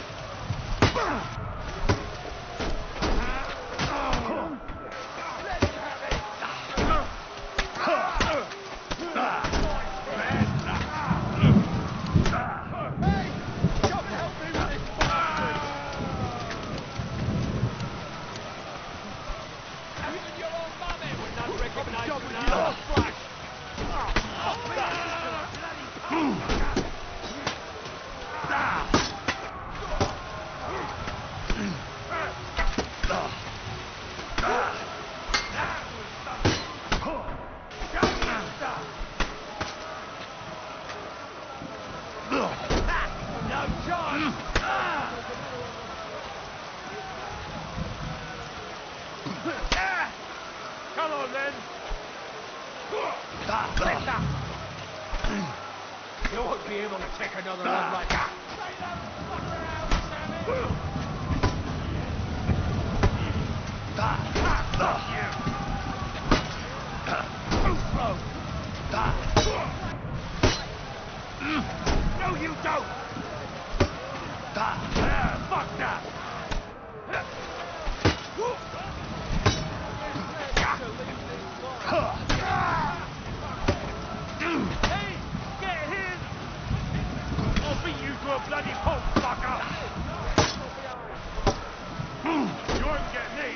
Come on then! You won't be able to take another one like that. No, you don't! Fuck that! Hey, get him! I'll beat you to a bloody pulp, fucker! You won't get me!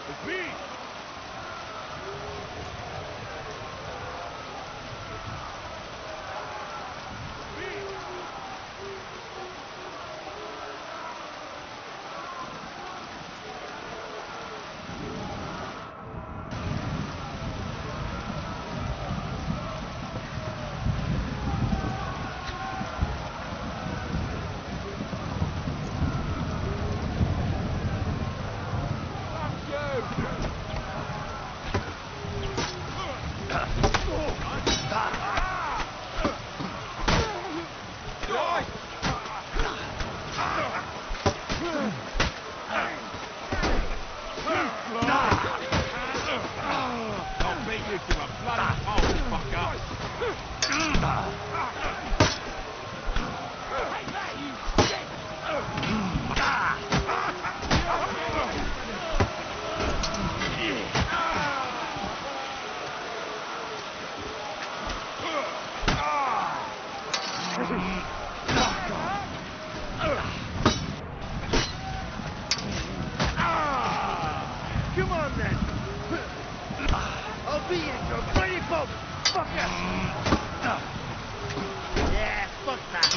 It's me! Ready, Bob! Fucker! Yeah, fuck that!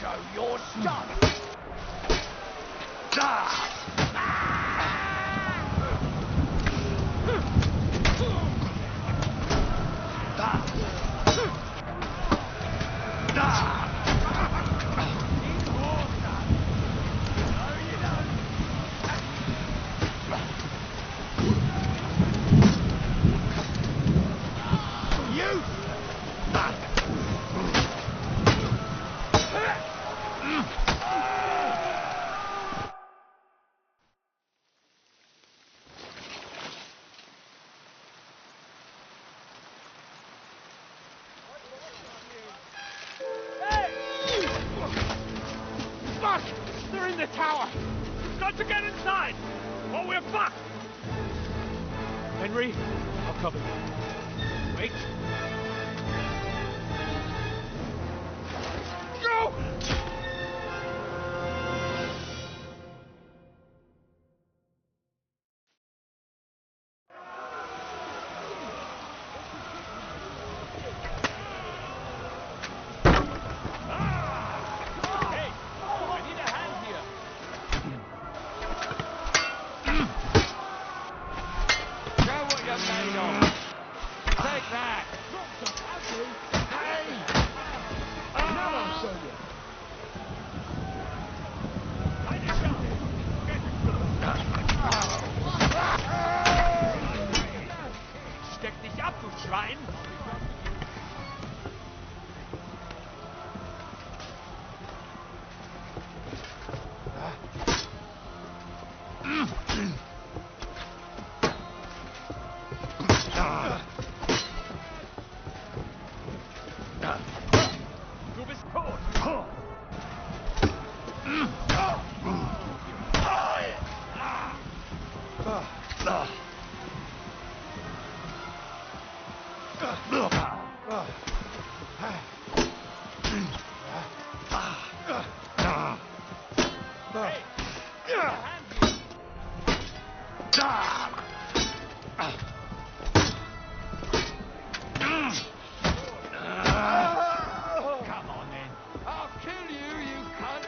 Show your stuff! Fuck! They're in the tower! We've got to get inside! Or we're fucked! Henry, I'll cover you. Wait! Go! Steck dich ab, du Schwein! Du bist tot! Come on, then. I'll kill you, you cunt!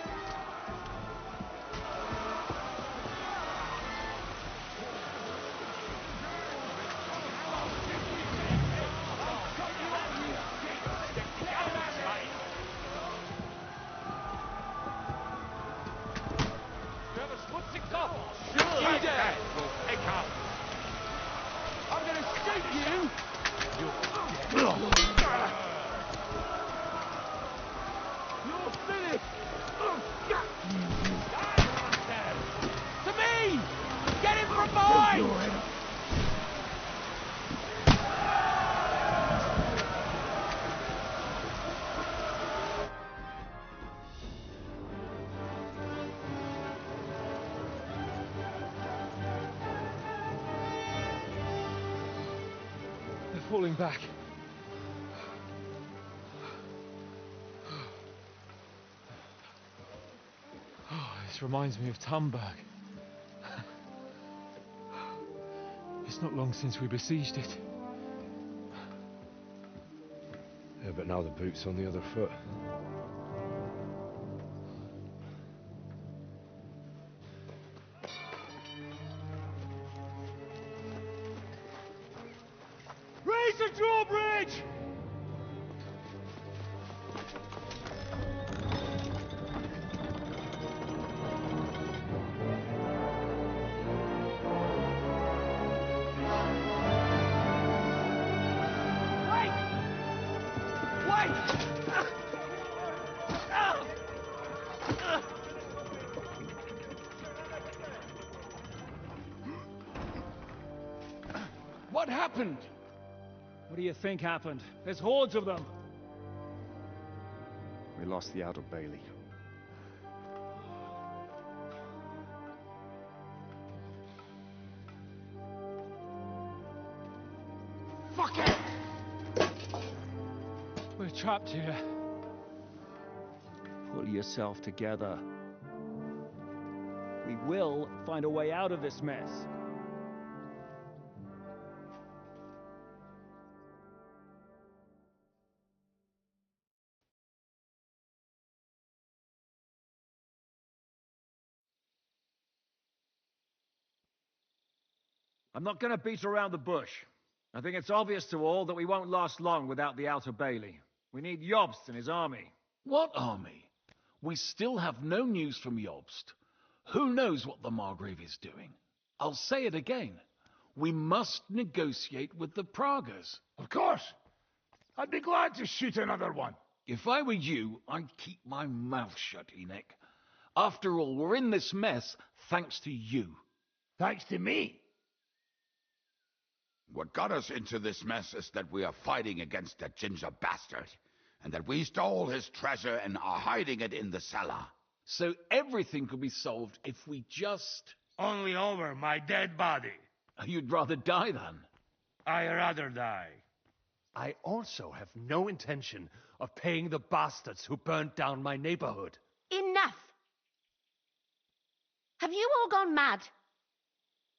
You have a schmutzig Kopf! Sure! You dead! Pick up! I'm gonna shoot you! You're finished! To me! Get him from behind! They're falling back. Oh, this reminds me of Tumberg. It's not long since we besieged it. Yeah, but now the boot's on the other foot. Raise the drawbridge! What happened? What do you think happened? There's hordes of them. We lost the outer bailey. Fuck it! We're trapped here. Pull yourself together. We will find a way out of this mess. I'm not going to beat around the bush. I think it's obvious to all that we won't last long without the Outer Bailey. We need Jobst and his army. What army? We still have no news from Jobst. Who knows what the Margrave is doing? I'll say it again. We must negotiate with the Pragas. Of course. I'd be glad to shoot another one. If I were you, I'd keep my mouth shut, Enoch. After all, we're in this mess thanks to you. Thanks to me? What got us into this mess is that we are fighting against that ginger bastard, and that we stole his treasure and are hiding it in the cellar. So everything could be solved if we just... Only over my dead body. You'd rather die then? I'd rather die. I also have no intention of paying the bastards who burnt down my neighborhood. Enough! Have you all gone mad?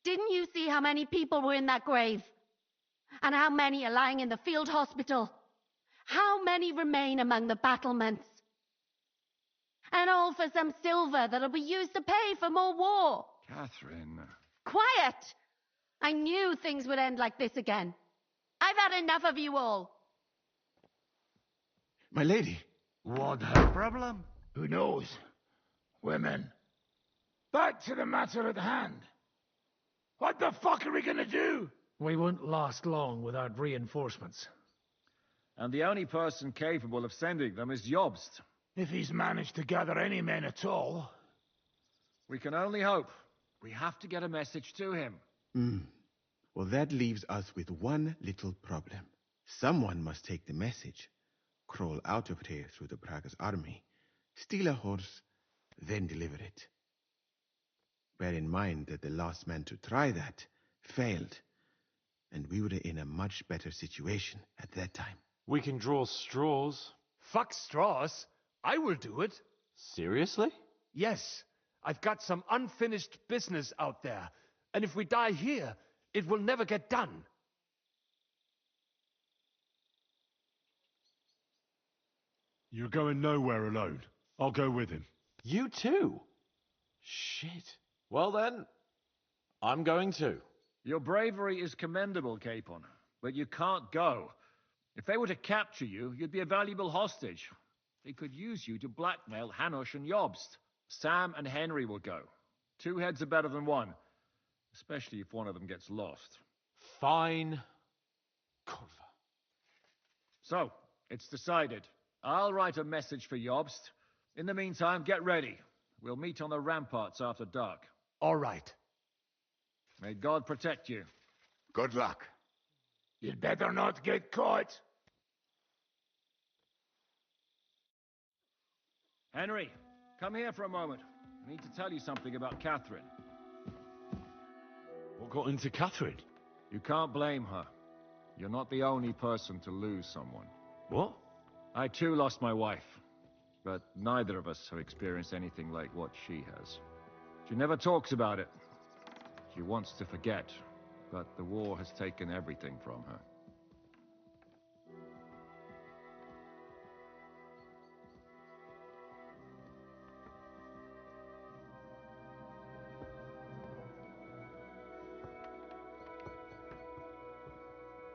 Didn't you see how many people were in that grave? And how many are lying in the field hospital? How many remain among the battlements? And all for some silver that'll be used to pay for more war. Catherine. Quiet! I knew things would end like this again. I've had enough of you all. My lady. What her problem? Who knows? Women. Back to the matter at hand. What the fuck are we gonna do? We won't last long without reinforcements. And the only person capable of sending them is Jobst. If he's managed to gather any men at all. We can only hope. We have to get a message to him. Well, that leaves us with one little problem. Someone must take the message, crawl out of here through the Pragas army, steal a horse, then deliver it. Bear in mind that the last man to try that failed, and we were in a much better situation at that time. We can draw straws. Fuck straws. I will do it. Seriously? Yes. I've got some unfinished business out there, and if we die here, it will never get done. You're going nowhere alone. I'll go with him. You too? Shit. Well then, I'm going too. Your bravery is commendable, Capon, but you can't go. If they were to capture you, you'd be a valuable hostage. They could use you to blackmail Hanush and Jobst. Sam and Henry will go. 2 heads are better than 1, especially if one of them gets lost. Fine. Kurva. So, it's decided. I'll write a message for Jobst. In the meantime, get ready. We'll meet on the ramparts after dark. All right. May God protect you. Good luck. You'd better not get caught. Henry, come here for a moment. I need to tell you something about Catherine. What got into Catherine? You can't blame her. You're not the only person to lose someone. What? I too lost my wife. But neither of us have experienced anything like what she has. She never talks about it. She wants to forget, but the war has taken everything from her.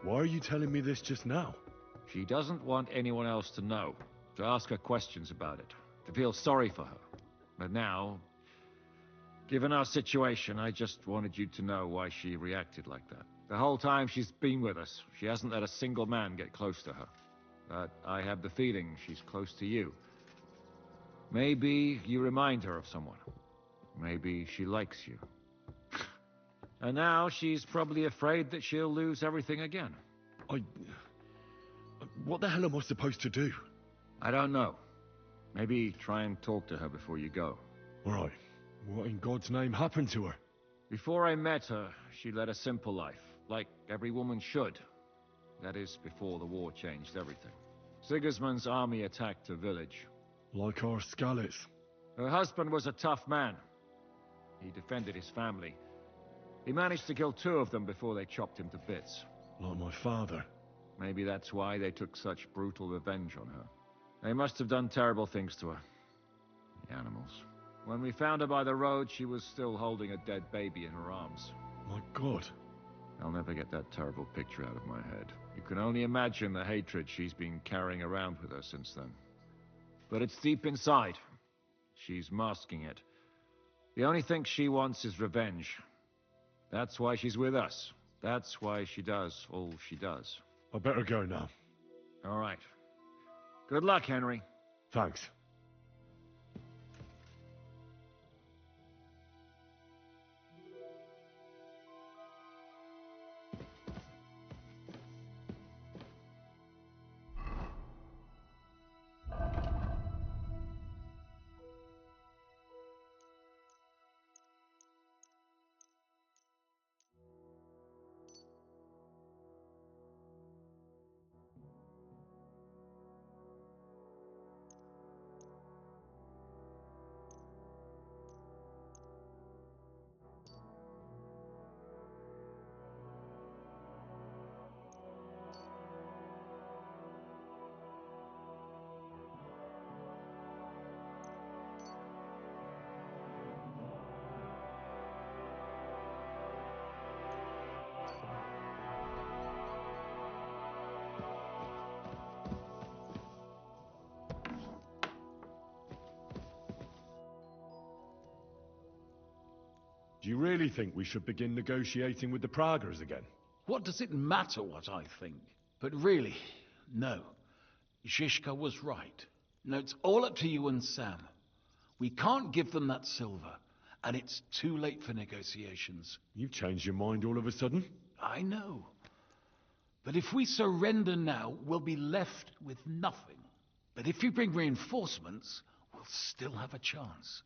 Why are you telling me this just now? She doesn't want anyone else to know, to ask her questions about it, to feel sorry for her. But now, given our situation, I just wanted you to know why she reacted like that. The whole time she's been with us, she hasn't let a single man get close to her. But I have the feeling she's close to you. Maybe you remind her of someone. Maybe she likes you. And now she's probably afraid that she'll lose everything again. What the hell am I supposed to do? I don't know. Maybe try and talk to her before you go. Right. What in God's name happened to her? Before I met her, she led a simple life, like every woman should. That is, before the war changed everything. Sigismund's army attacked a village. Like our Skalitz. Her husband was a tough man. He defended his family. He managed to kill 2 of them before they chopped him to bits. Like my father. Maybe that's why they took such brutal revenge on her. They must have done terrible things to her. The animals. When we found her by the road, she was still holding a dead baby in her arms. My God. I'll never get that terrible picture out of my head. You can only imagine the hatred she's been carrying around with her since then. But it's deep inside. She's masking it. The only thing she wants is revenge. That's why she's with us. That's why she does all she does. I better go now. All right. Good luck, Henry. Thanks. Do you really think we should begin negotiating with the Pragas again? What does it matter what I think? But really, no. Zizka was right. No, it's all up to you and Sam. We can't give them that silver, and it's too late for negotiations. You've changed your mind all of a sudden? I know. But if we surrender now, we'll be left with nothing. But if you bring reinforcements, we'll still have a chance.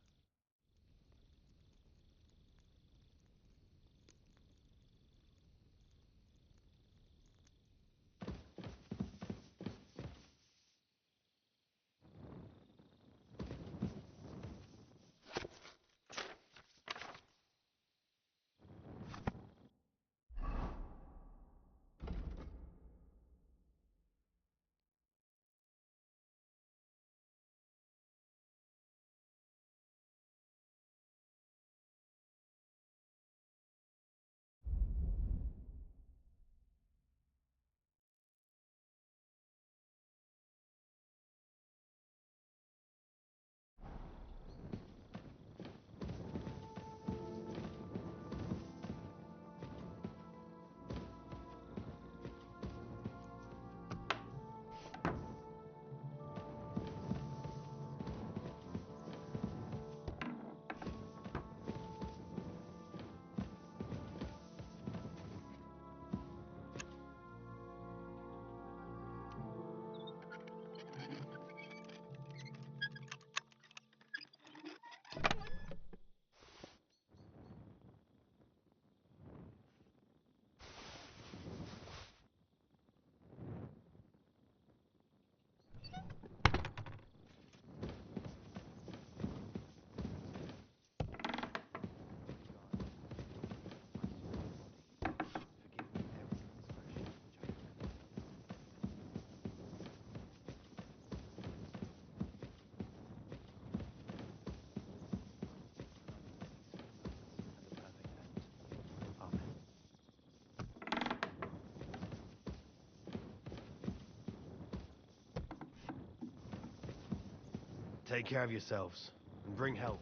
Take care of yourselves, and bring help.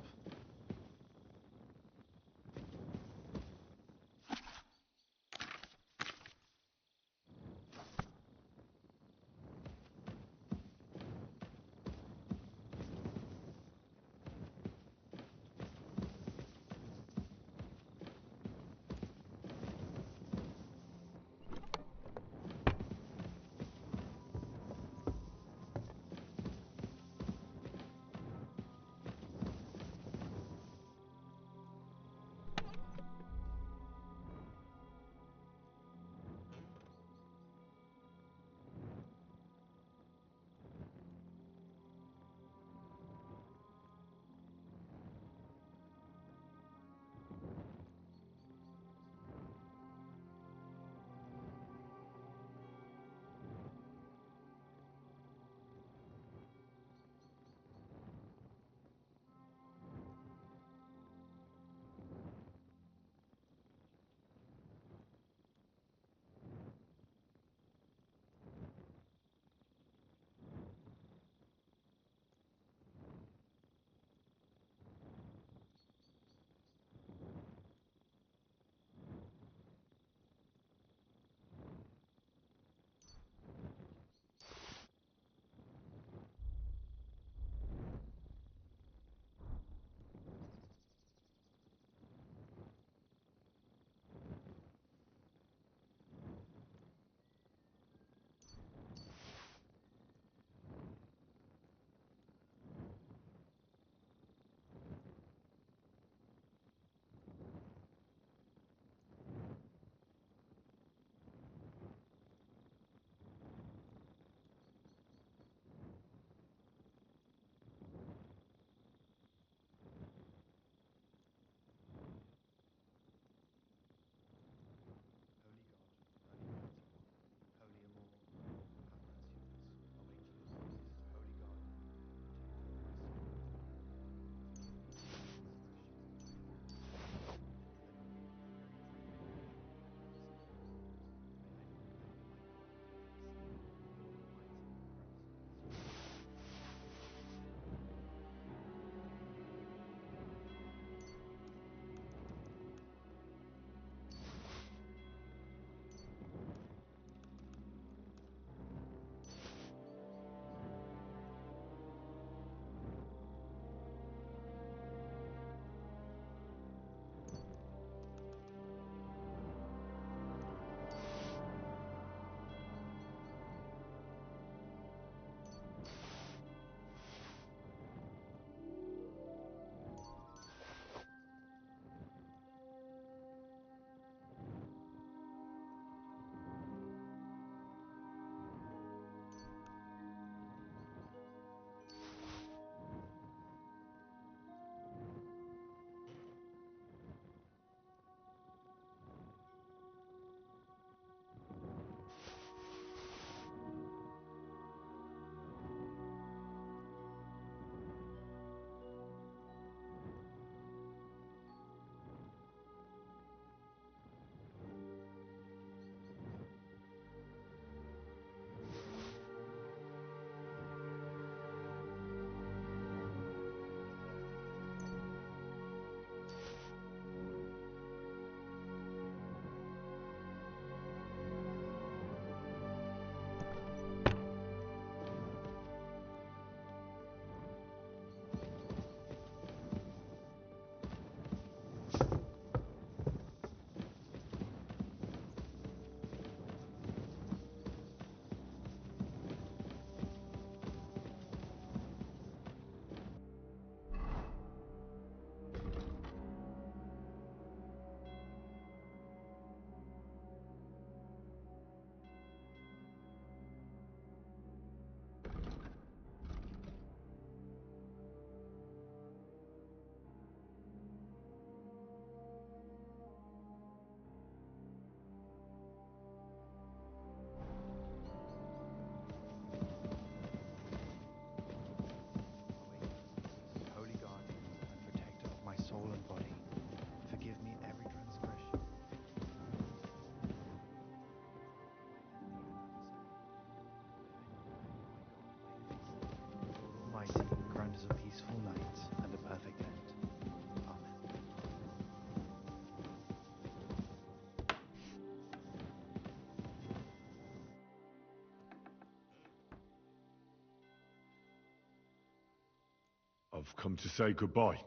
I've come to say goodbye.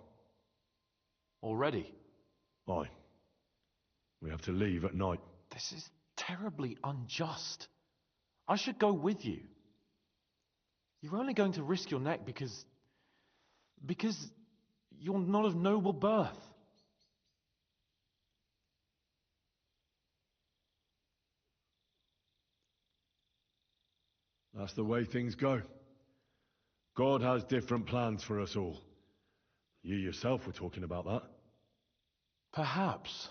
Already? Aye. We have to leave at night. This is terribly unjust. I should go with you. You're only going to risk your neck because you're not of noble birth. That's the way things go. God has different plans for us all. You yourself were talking about that. Perhaps.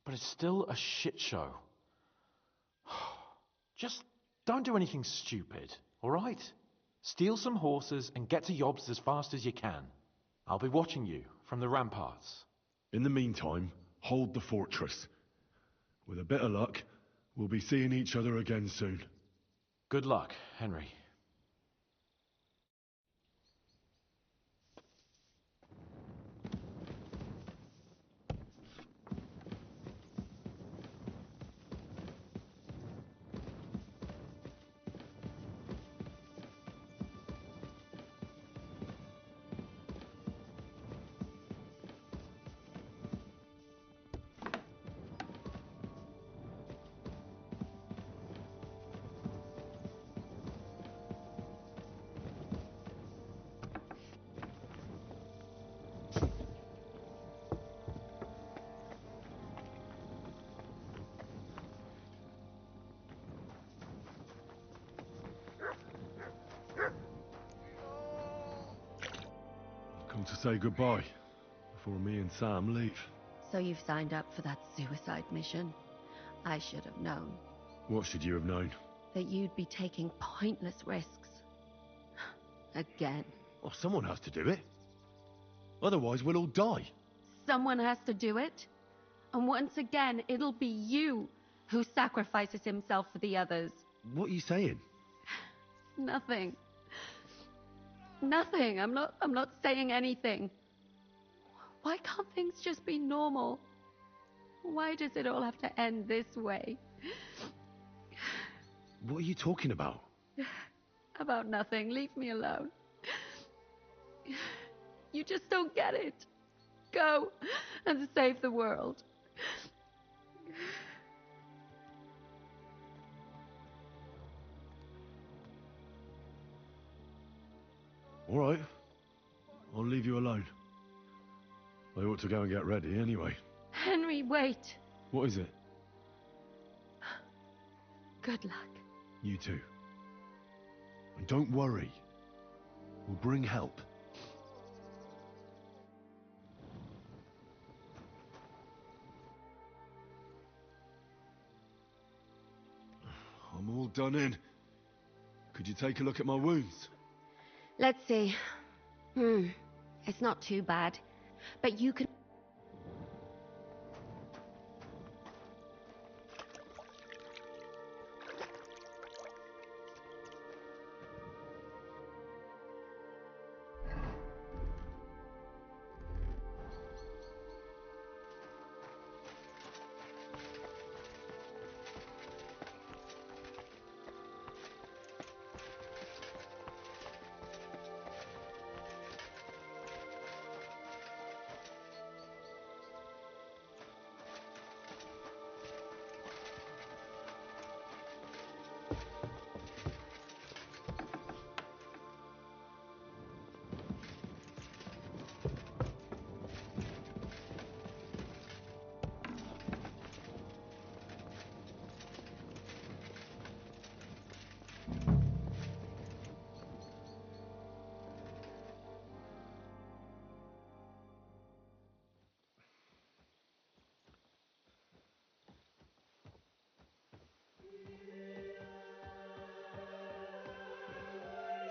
But it's still a shit show. Just don't do anything stupid, all right? Steal some horses and get to Yobs as fast as you can. I'll be watching you from the ramparts. In the meantime, hold the fortress. With a bit of luck, we'll be seeing each other again soon. Good luck, Henry. Come to say goodbye before me and Sam leave. So you've signed up for that suicide mission? I should have known. What should you have known? That you'd be taking pointless risks. Again. Well, someone has to do it. Otherwise, we'll all die. Someone has to do it. And once again, it'll be you who sacrifices himself for the others. What are you saying? Nothing. Nothing. I'm not saying anything. Why can't things just be normal? Why does it all have to end this way? What are you talking about? About nothing. Leave me alone. You just don't get it. Go and save the world. All right. I'll leave you alone. I ought to go and get ready anyway. Henry, wait. What is it? Good luck. You too. And don't worry. We'll bring help. I'm all done in. Could you take a look at my wounds? Let's see. It's not too bad. But you can...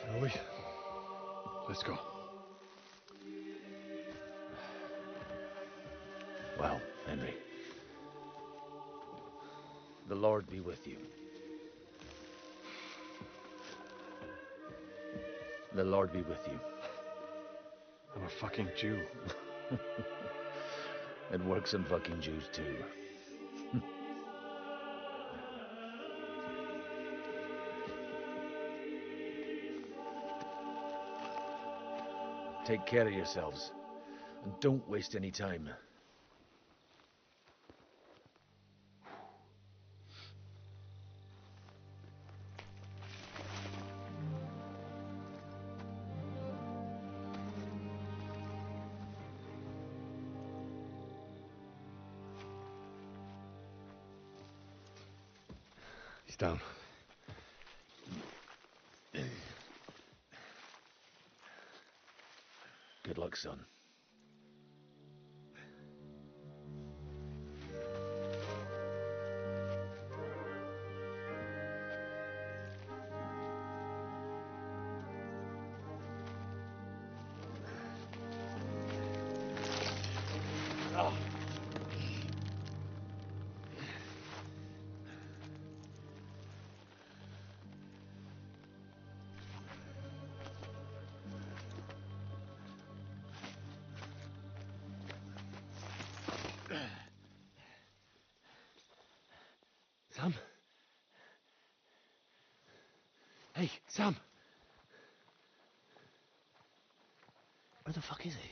Shall we? Let's go. Well, Henry. The Lord be with you. The Lord be with you. I'm a fucking Jew. It works in fucking Jews too. Take care of yourselves. And don't waste any time. He's down. Good luck, son. Sam? Hey, Sam! Where the fuck is he?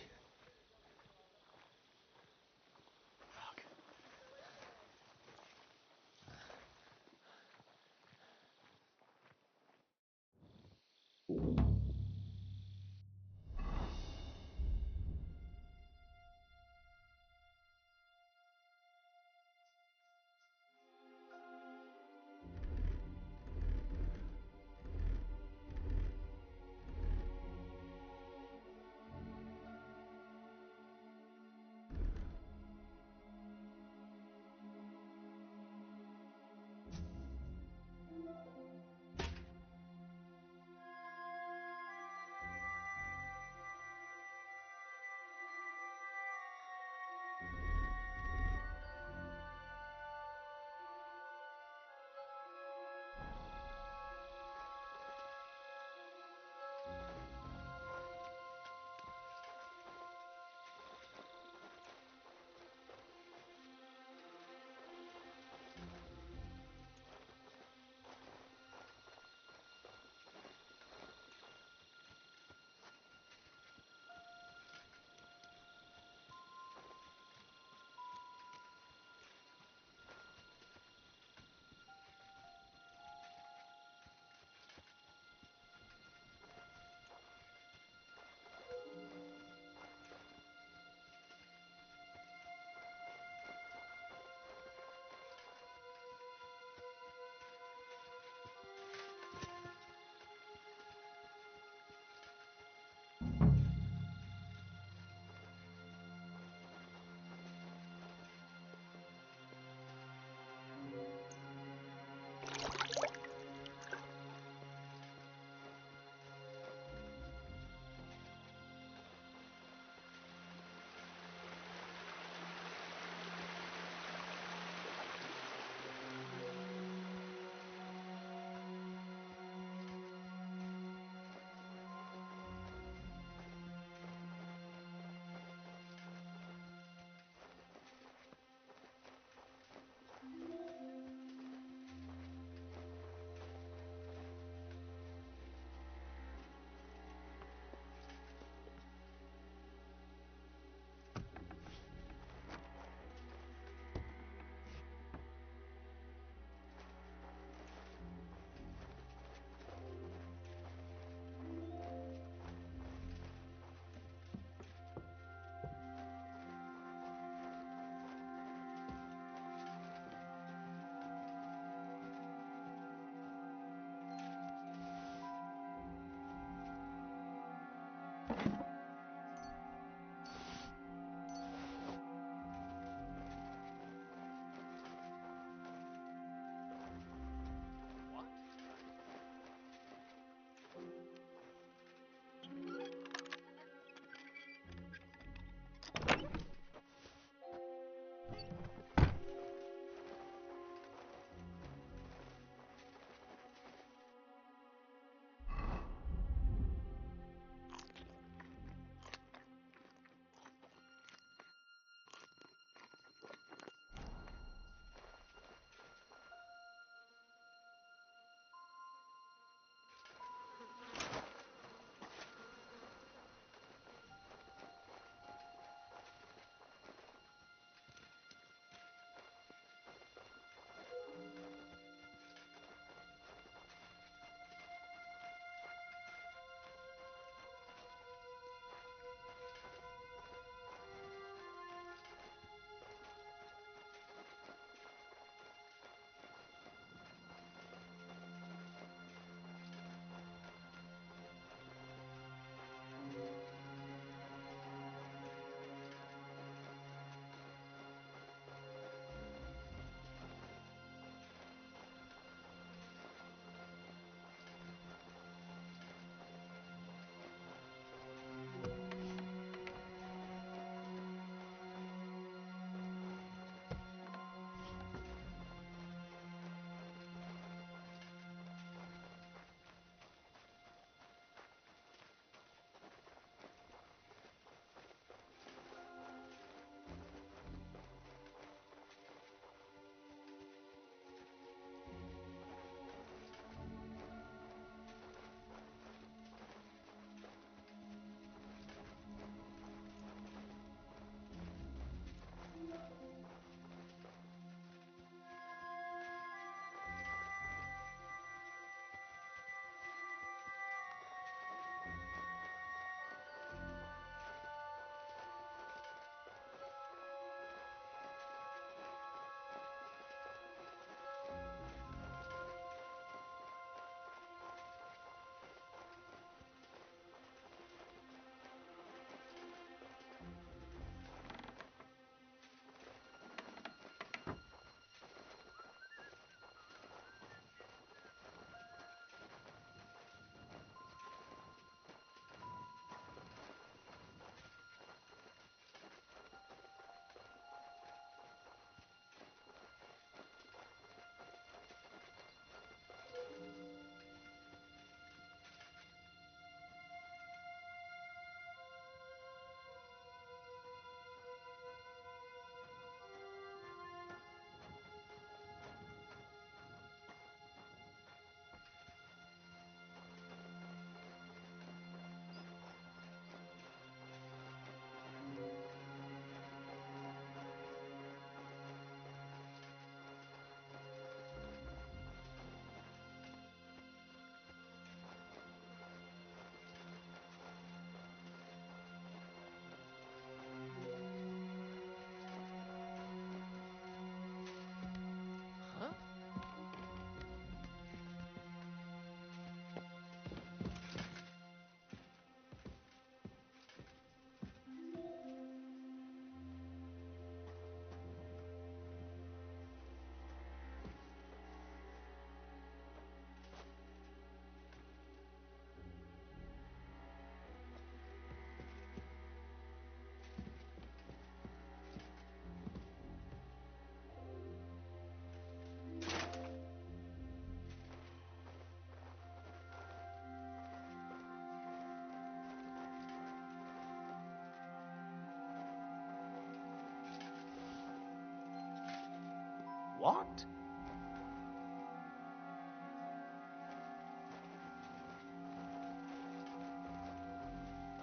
What?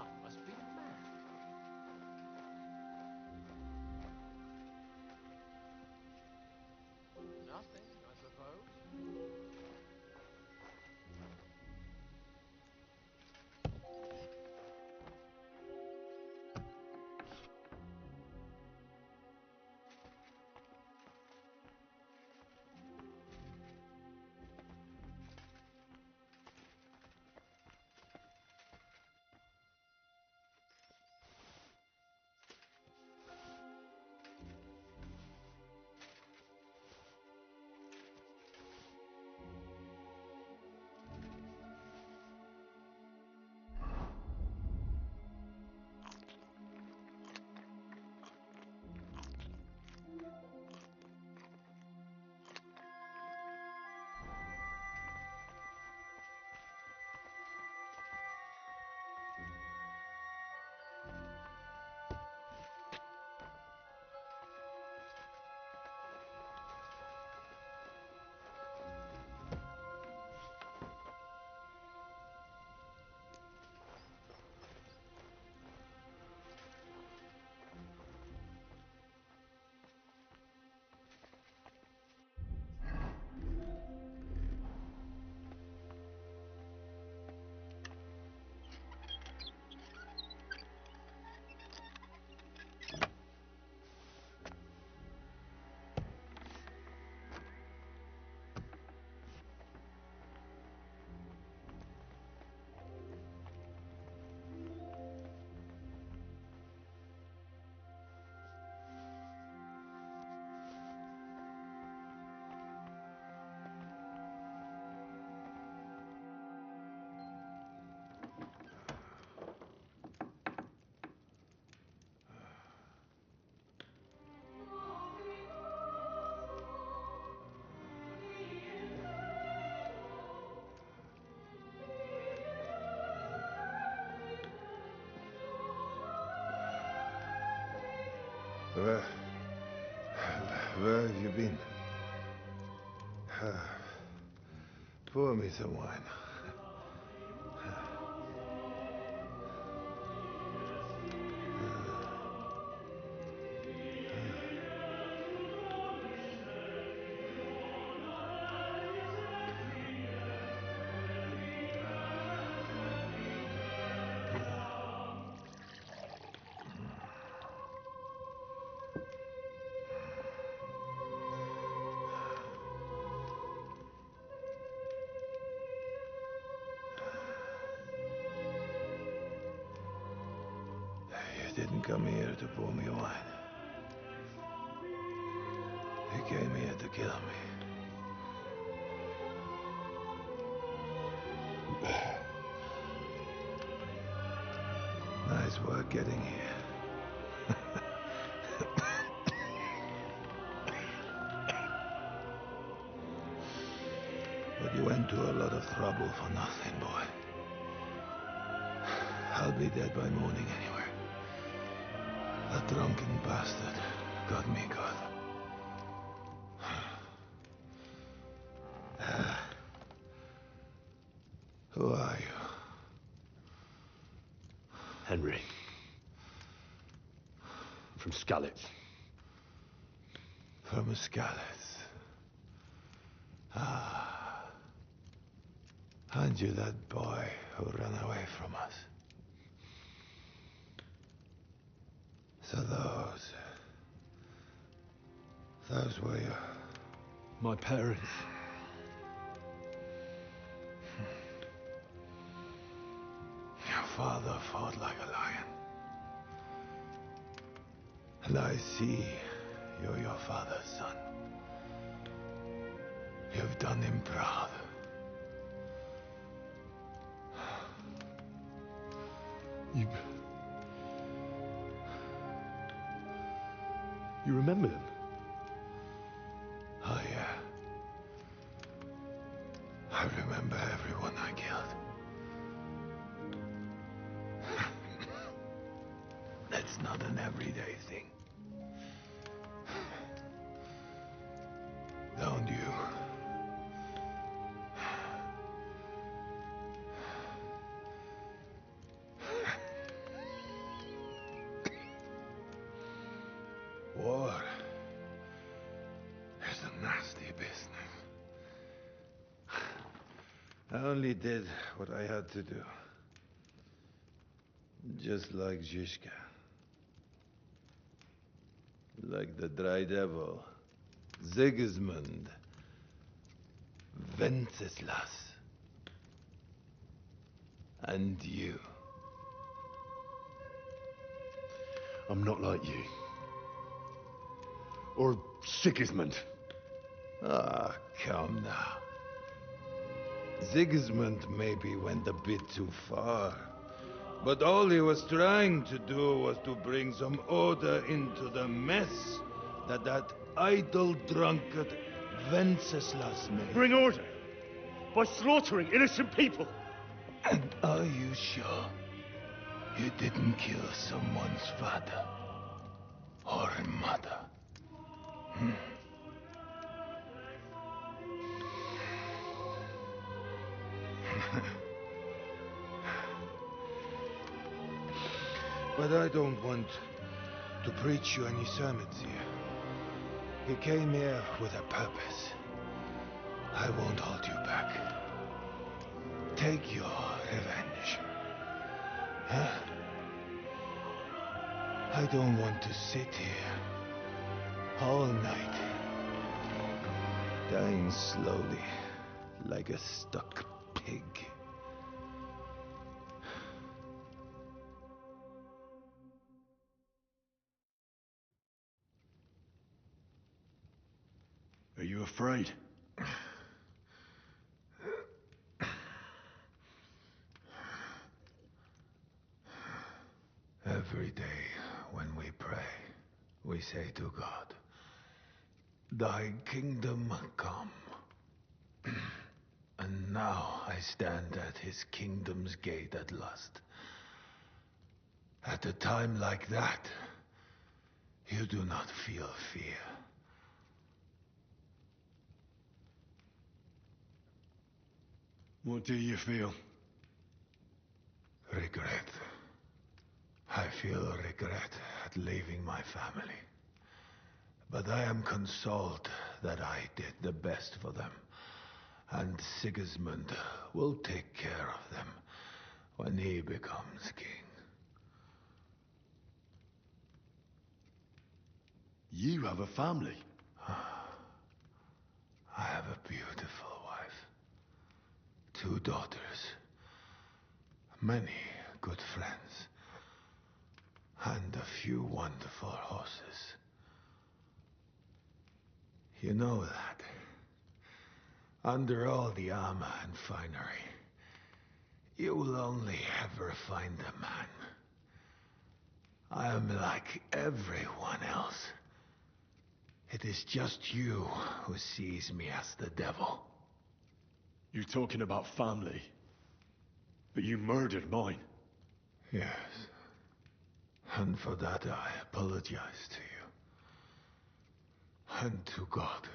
I must be mad. Nothing, I suppose. Where have you been? Pour me some wine. You didn't come here to pour me wine. You came here to kill me. Nice work getting here. But you went to a lot of trouble for nothing, boy. I'll be dead by morning anyway. That drunken bastard got me good. Who are you? Henry. From Skalitz. From Skalitz. Ah. Aren't you that boy who ran away from us? So those were your... My parents. Your father fought like a lion. And I see you're your father's son. You've done him proud. You remember them? Oh, yeah. I remember everyone I killed. That's not an everyday thing. business. I only did what I had to do. Just like Zizka. Like the Dry Devil. Sigismund. Wenceslas. And you. I'm not like you. Or Sigismund. Ah, come now. Sigismund maybe went a bit too far. But all he was trying to do was to bring some order into the mess that idle drunkard Wenceslas made. Bring order? By slaughtering innocent people? And are you sure you didn't kill someone's father or mother? But I don't want to preach you any sermons here. You came here with a purpose. I won't hold you back. Take your revenge. Huh? I don't want to sit here all night, dying slowly like a stuck pig. Are you afraid? Every day when we pray, we say to God, Thy kingdom come. And now I stand at his kingdom's gate at last. At a time like that, you do not feel fear. What do you feel? Regret. I feel regret at leaving my family. But I am consoled that I did the best for them. And Sigismund will take care of them when he becomes king. You have a family. I have a beautiful wife. 2 daughters. Many good friends. And a few wonderful horses. You know that. Under all the armor and finery, you will only ever find a man. I am like everyone else. It is just you who sees me as the devil. You're talking about family. But you murdered mine. Yes. And for that I apologize to you. And to God.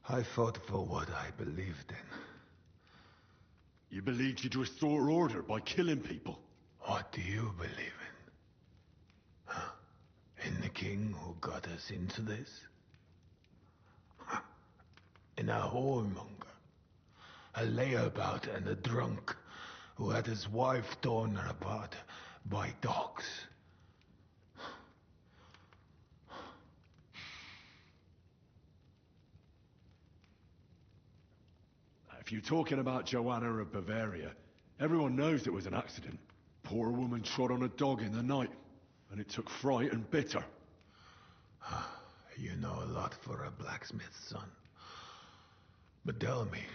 I fought for what I believed in. You believed you'd restore order by killing people? What do you believe in? Huh? In the king who got us into this? Huh? In a whoremonger? A layabout and a drunk who had his wife torn apart by dogs? If you're talking about Joanna of Bavaria, everyone knows it was an accident. Poor woman trod on a dog in the night, and it took fright and bitter. You know a lot for a blacksmith's son. But tell me,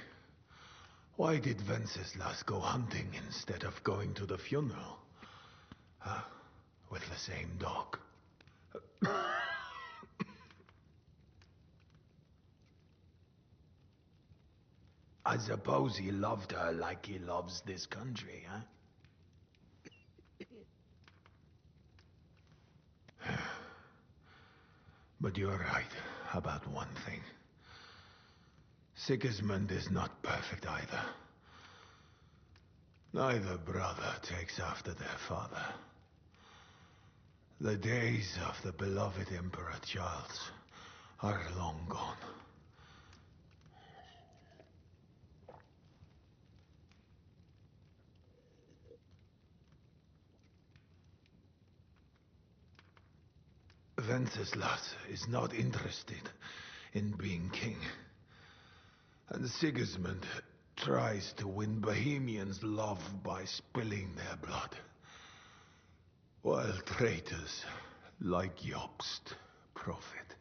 why did Wenceslas go hunting instead of going to the funeral? Huh? With the same dog. I suppose he loved her like he loves this country, huh? But you're right about one thing. Sigismund is not perfect either. Neither brother takes after their father. The days of the beloved Emperor Charles are long gone. Wenceslas is not interested in being king. And Sigismund tries to win Bohemians' love by spilling their blood. While traitors like Jobst profit.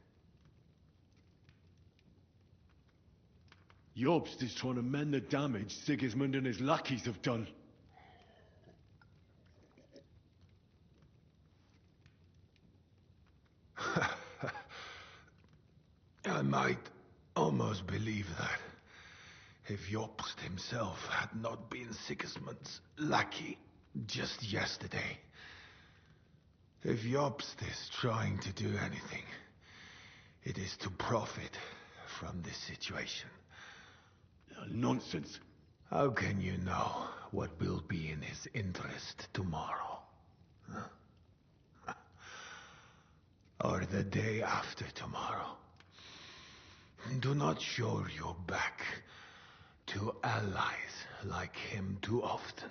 Jobst is trying to mend the damage Sigismund and his lackeys have done. I might almost believe that, if Jobst himself had not been Sigismund's lackey just yesterday. If Jobst is trying to do anything, it is to profit from this situation. Nonsense. How can you know what will be in his interest tomorrow? Huh? Or the day after tomorrow? Do not show your back to allies like him too often,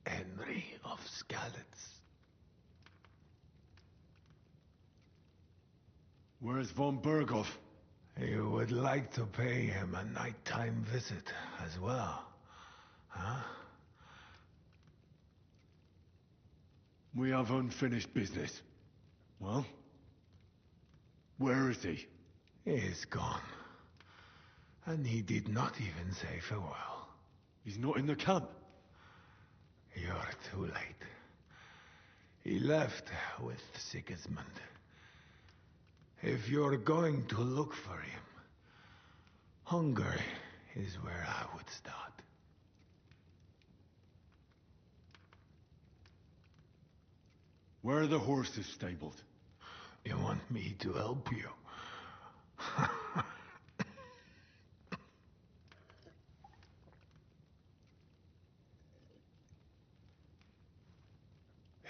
Henry of Skalitz. Where's von Berghoff? You would like to pay him a nighttime visit as well, huh? We have unfinished business. Well? Where is he? He is gone. And he did not even say farewell. He's not in the camp. You're too late. He left with Sigismund. If you're going to look for him, Hungary is where I would start. Where are the horses stabled? You want me to help you?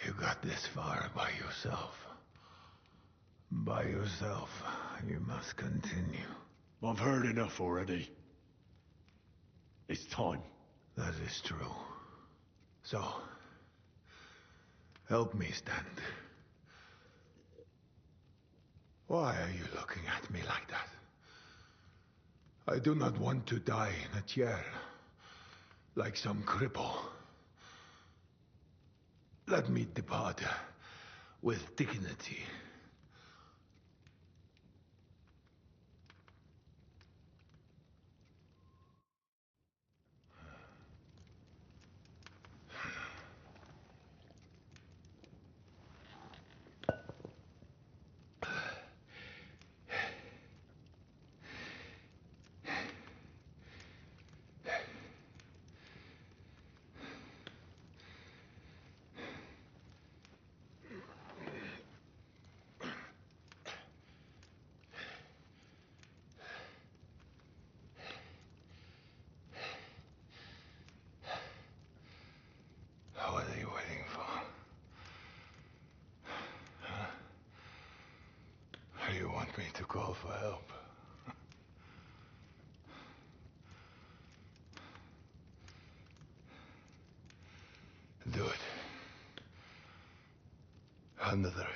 You got this far by yourself. By yourself, you must continue. I've heard enough already. It's time. That is true. So, help me stand. Why are you looking at me like that? I do not want to die in a chair, like some cripple. Let me depart with dignity. What are you waiting for? Huh? Or you want me to call for help? Do it. Under the ribs.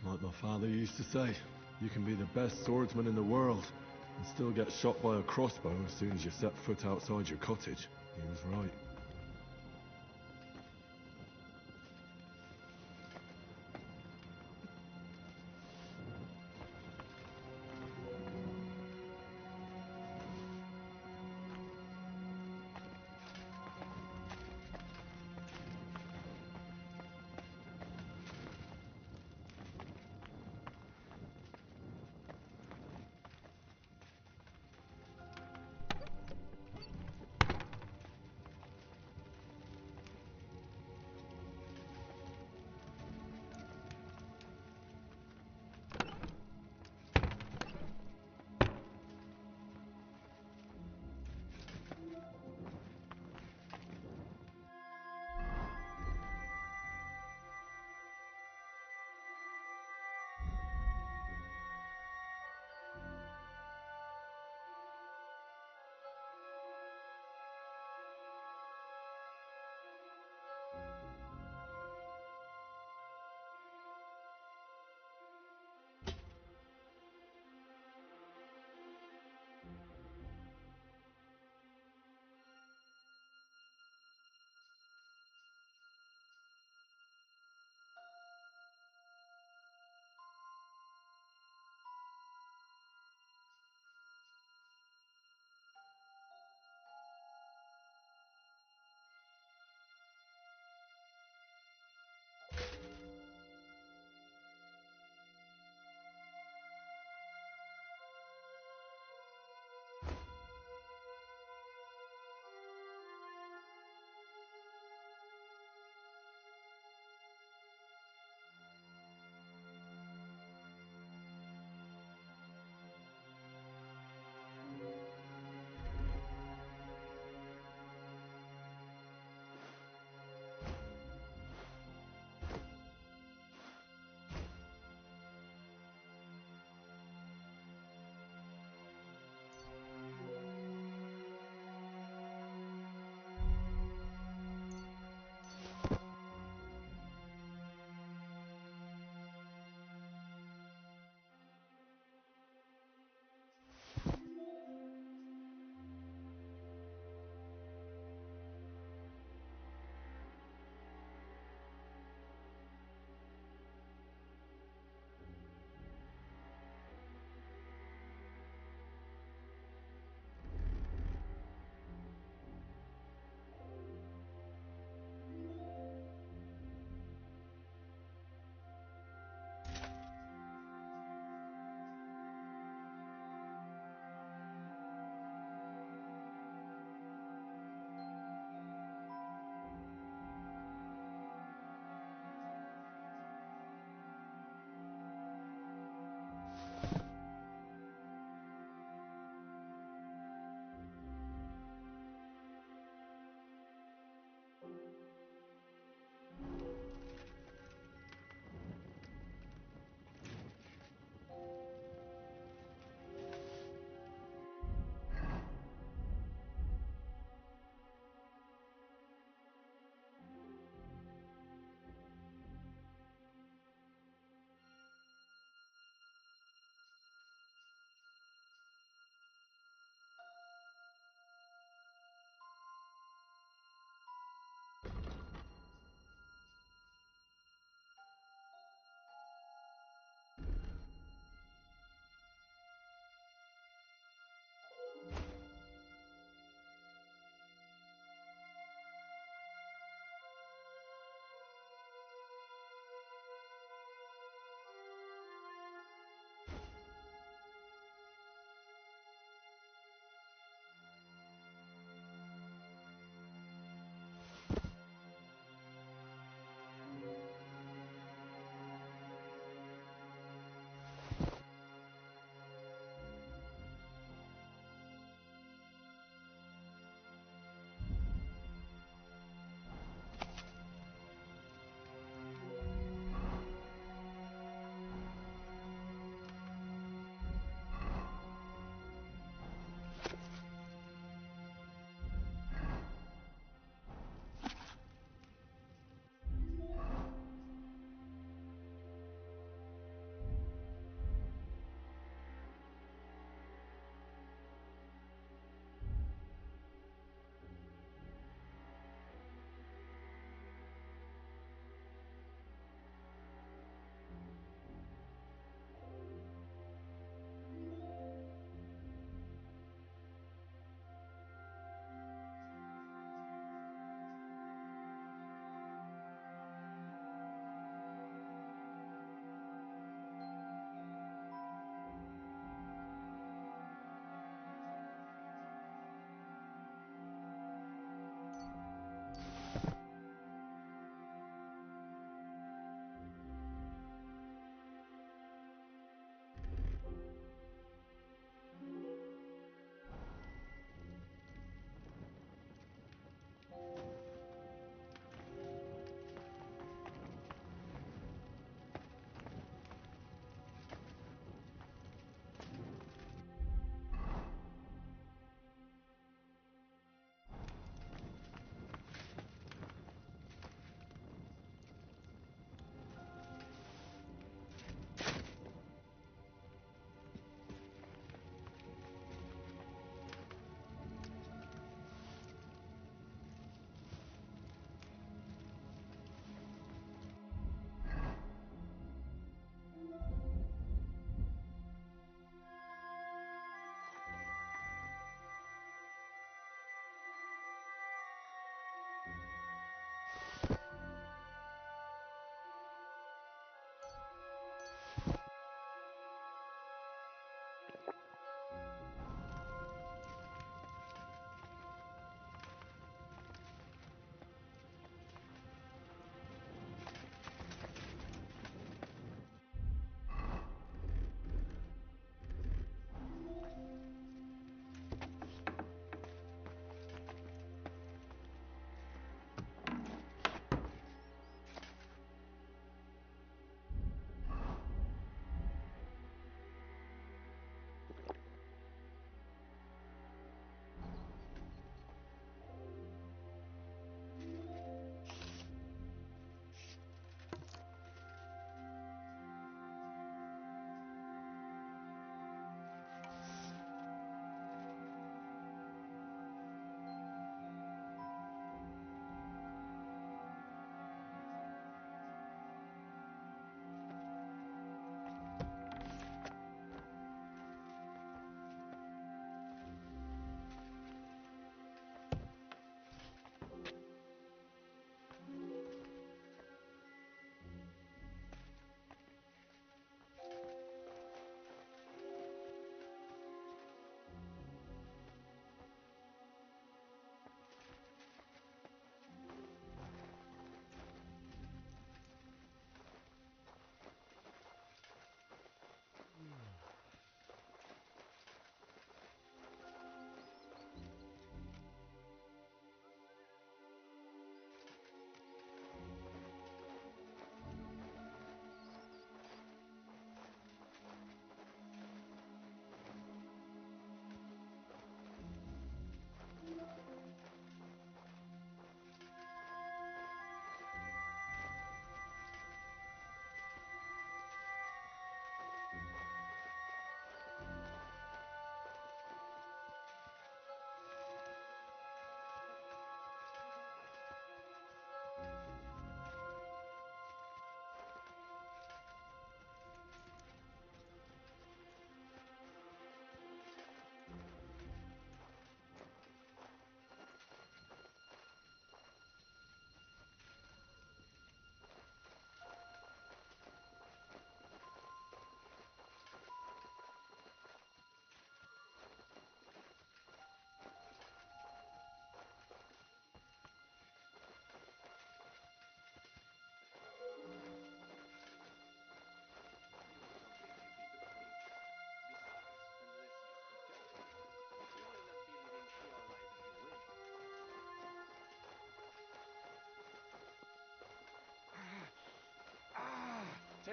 Like my father used to say, you can be the best swordsman in the world and still get shot by a crossbow as soon as you set foot outside your cottage. He was right.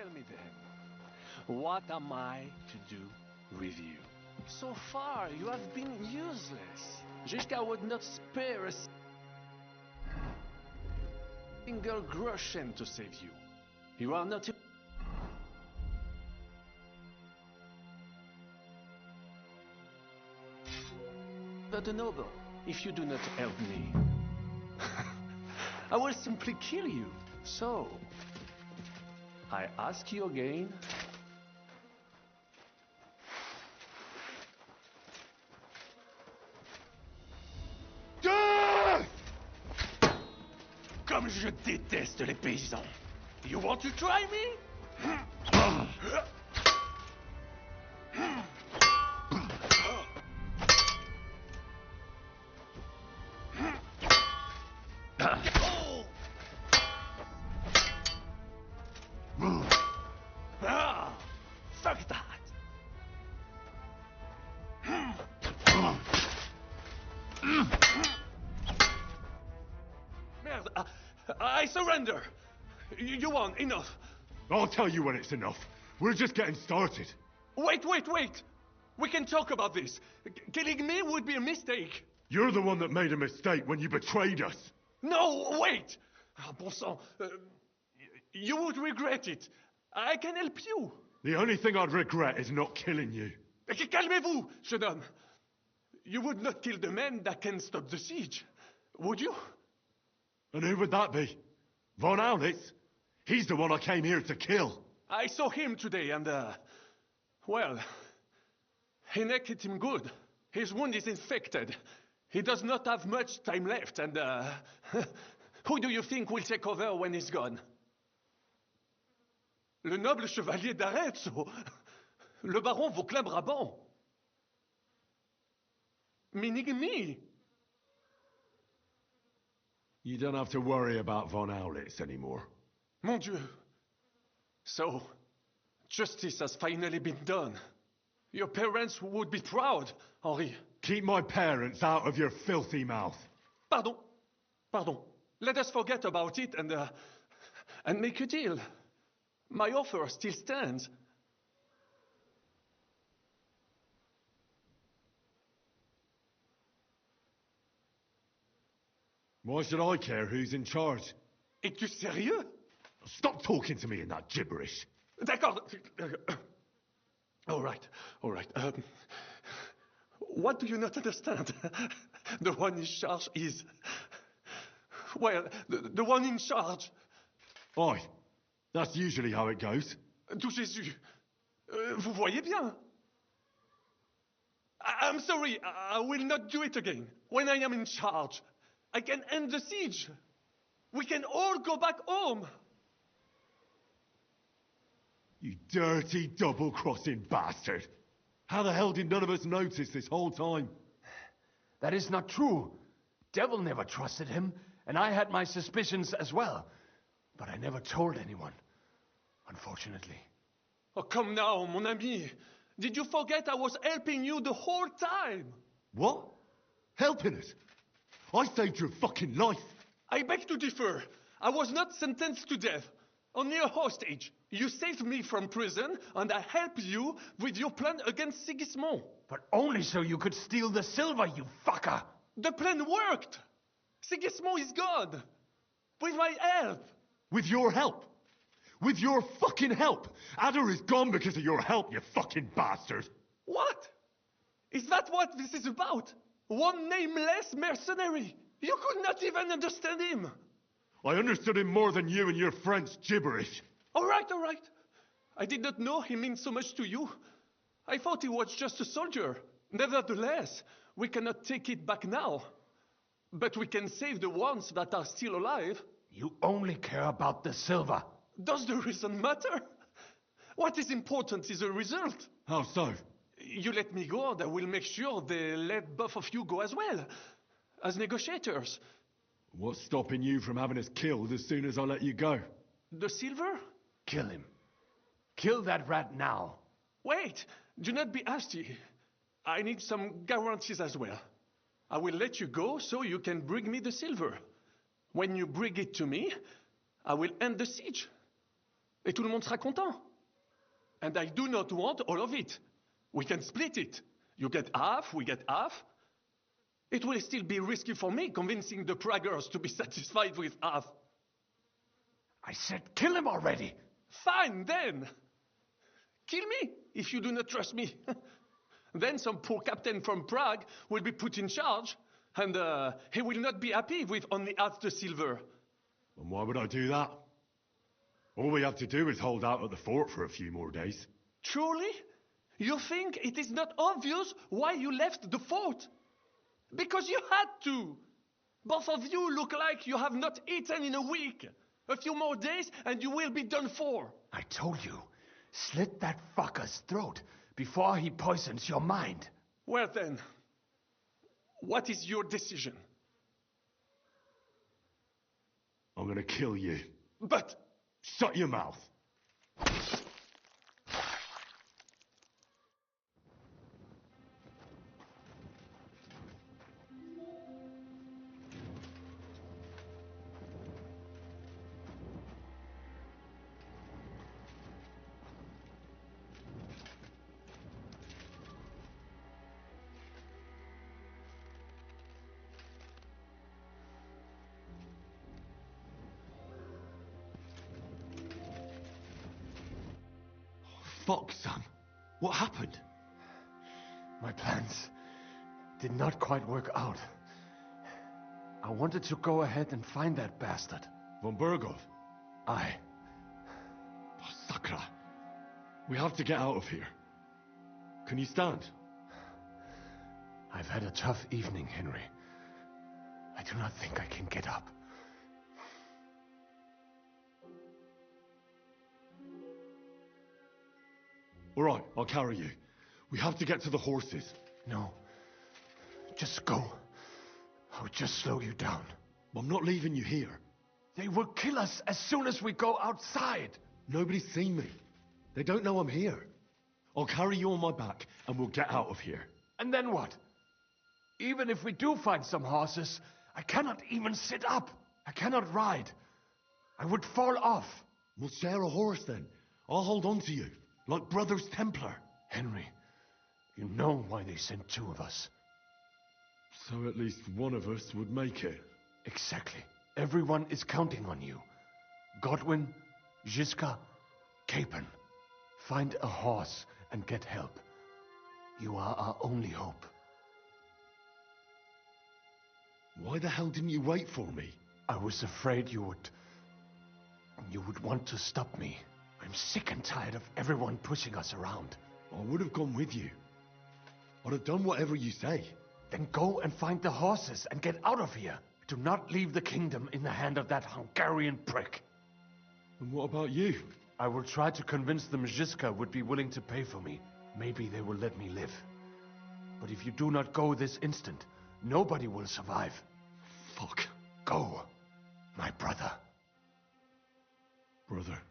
Tell me then, what am I to do with you? So far, you have been useless. Zizka would not spare a single groschen to save you. You are not... But a noble, if you do not help me, I will simply kill you. So, I ask you again. Comme je déteste les paysans. You want to try me? Fuck that. Merde, I surrender. You won, enough. I'll tell you when it's enough. We're just getting started. Wait. We can talk about this. Killing me would be a mistake. You're the one that made a mistake when you betrayed us. No, wait! Bon sang, you would regret it. I can help you. The only thing I'd regret is not killing you. Calmez-vous, jeune homme. You would not kill the man that can stop the siege, would you? And who would that be? Von Aulitz? He's the one I came here to kill. I saw him today and, well, he naked him good. His wound is infected. He does not have much time left and, who do you think will take over when he's gone? Le noble chevalier d'Arezzo. Le baron Vauclin-Brabant. Meaning me. You don't have to worry about Von Aulitz anymore. Mon Dieu. So, justice has finally been done. Your parents would be proud, Henri. Keep my parents out of your filthy mouth. Pardon. Let us forget about it and make a deal. My offer still stands. Why should I care who's in charge? Es-tu sérieux? Stop talking to me in that gibberish. D'accord. All right. What do you not understand? The one in charge is... Well, the one in charge. Aye. That's usually how it goes. Tout Jésus. Vous voyez bien. I'm sorry, I will not do it again. When I am in charge, I can end the siege. We can all go back home. You dirty, double-crossing bastard. How the hell did none of us notice this whole time? That is not true. Devil never trusted him, and I had my suspicions as well. But I never told anyone, unfortunately. Oh, come now, mon ami. Did you forget I was helping you the whole time? What? Helping us? I saved your fucking life. I beg to differ. I was not sentenced to death. Only a hostage. You saved me from prison, and I helped you with your plan against Sigismund. But only so you could steal the silver, you fucker! The plan worked! Sigismund is gone! With my help! With your help? With your fucking help! Adder is gone because of your help, you fucking bastard! What? Is that what this is about? One nameless mercenary! You could not even understand him! I understood him more than you and your French gibberish. All right. I did not know he meant so much to you. I thought he was just a soldier. Nevertheless, we cannot take it back now. But we can save the ones that are still alive. You only care about the silver. Does the reason matter? What is important is the result. How so? You let me go, and I will make sure they let both of you go as well. As negotiators. What's stopping you from having us killed as soon as I let you go? The silver? Kill him. Kill that rat now. Wait! Do not be hasty. I need some guarantees as well. I will let you go so you can bring me the silver. When you bring it to me, I will end the siege. Et tout le monde sera content. And I do not want all of it. We can split it. You get half, we get half. It will still be risky for me convincing the Praggers to be satisfied with half. I said kill him already! Fine, then! Kill me, if you do not trust me. Then some poor captain from Prague will be put in charge, and he will not be happy with only half the silver. And why would I do that? All we have to do is hold out at the fort for a few more days. Truly? You think it is not obvious why you left the fort? Because you had to. Both of you look like you have not eaten in a week. A few more days and you will be done for. I told you, slit that fucker's throat before he poisons your mind. Well then, what is your decision? I'm gonna kill you. But... Shut your mouth. Fuck, Sam. What happened? My plans did not quite work out. I wanted to go ahead and find that bastard. Von Burgov? Aye. Oh, Sakra. We have to get out of here. Can you stand? I've had a tough evening, Henry. I do not think I can get up. All right, I'll carry you. We have to get to the horses. No. Just go. I'll just slow you down. I'm not leaving you here. They will kill us as soon as we go outside. Nobody's seen me. They don't know I'm here. I'll carry you on my back and we'll get out of here. And then what? Even if we do find some horses, I cannot even sit up. I cannot ride. I would fall off. We'll share a horse then. I'll hold on to you. Like Brothers Templar. Henry, you know why they sent two of us. So at least one of us would make it. Exactly. Everyone is counting on you. Godwin, Žižka, Capon. Find a horse and get help. You are our only hope. Why the hell didn't you wait for me? I was afraid you would want to stop me. I'm sick and tired of everyone pushing us around. I would have gone with you. I'd have done whatever you say. Then go and find the horses and get out of here. Do not leave the kingdom in the hand of that Hungarian prick. And what about you? I will try to convince them Žižka would be willing to pay for me. Maybe they will let me live. But if you do not go this instant, nobody will survive. Fuck. Go, my brother. Brother.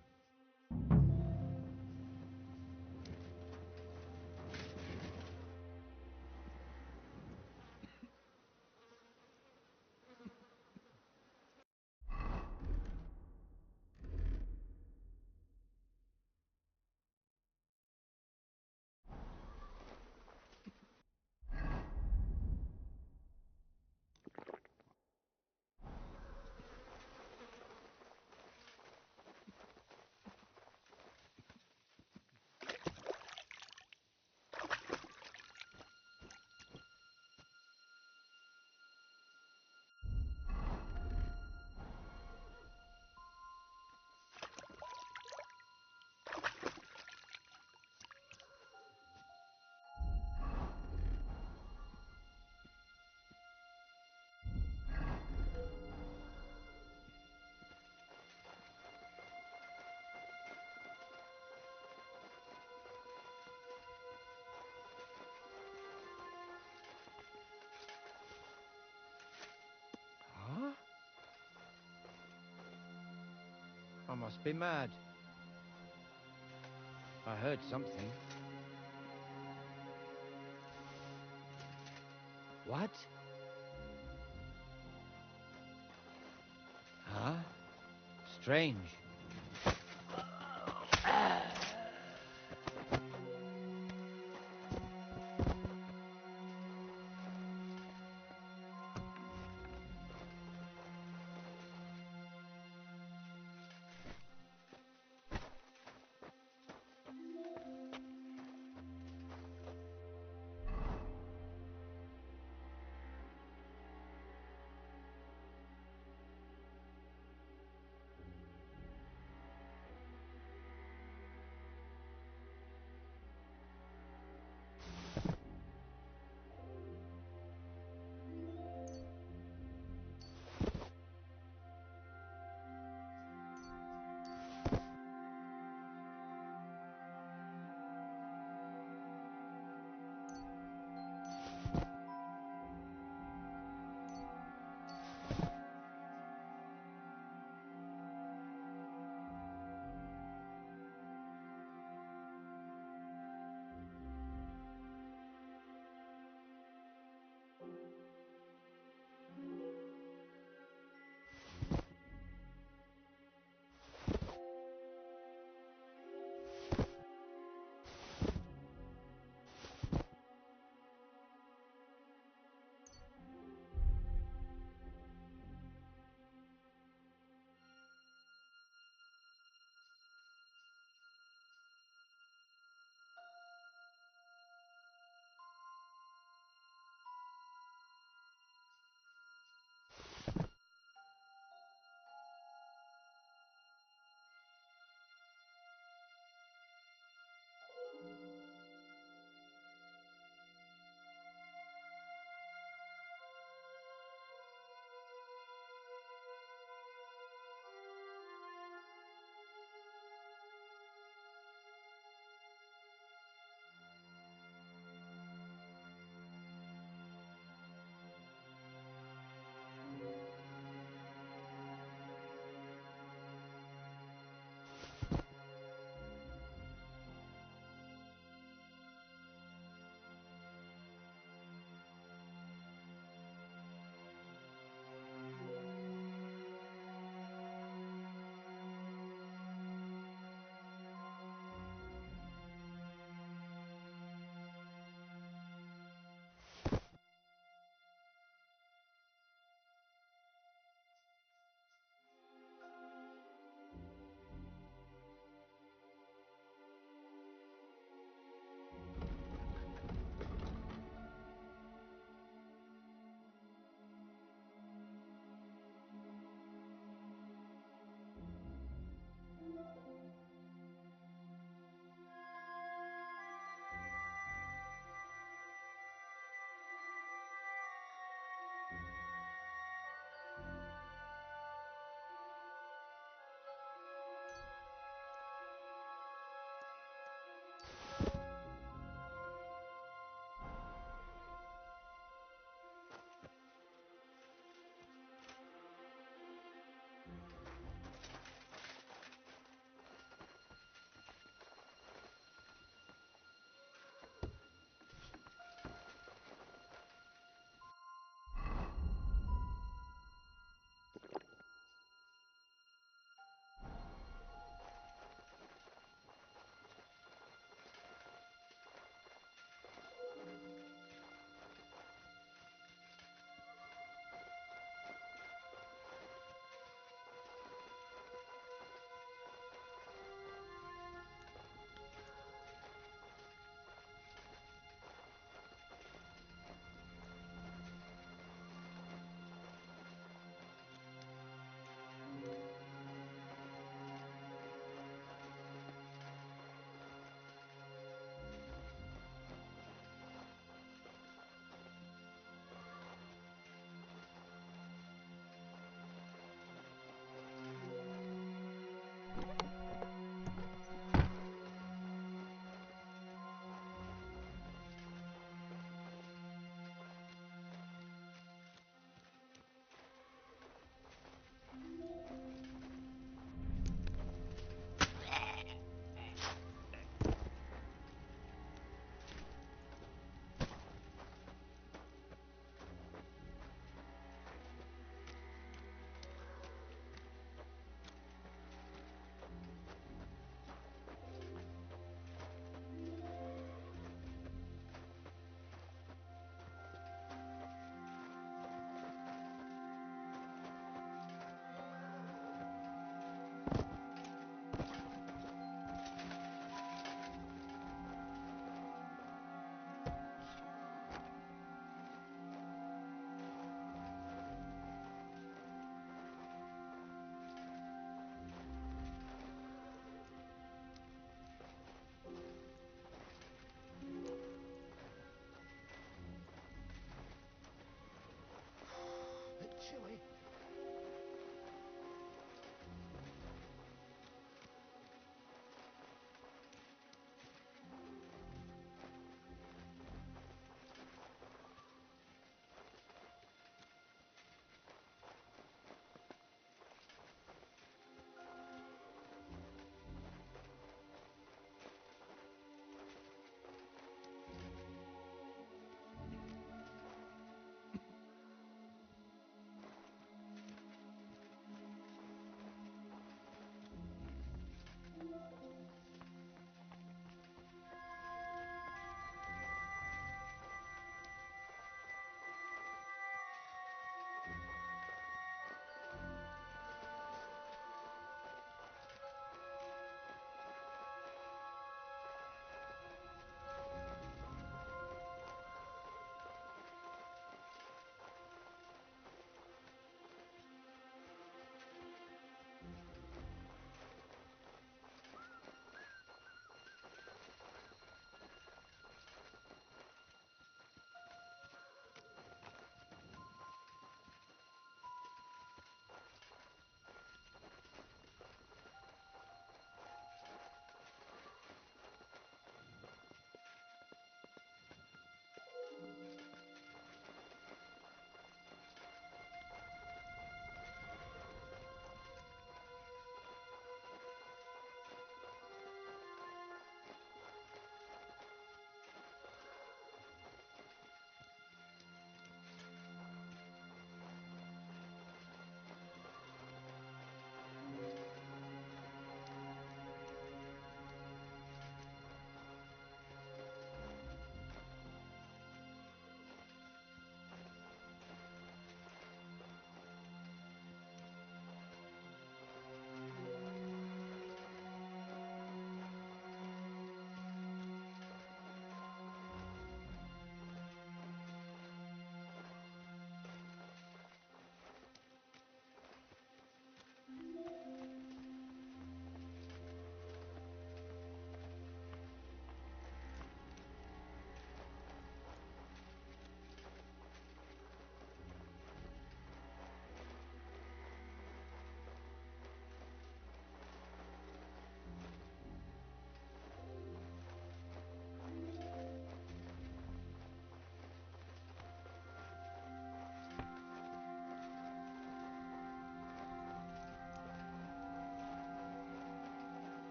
I must be mad. I heard something. What? Huh? Strange.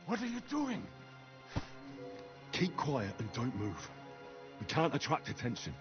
What are you doing? Keep quiet and don't move. We can't attract attention.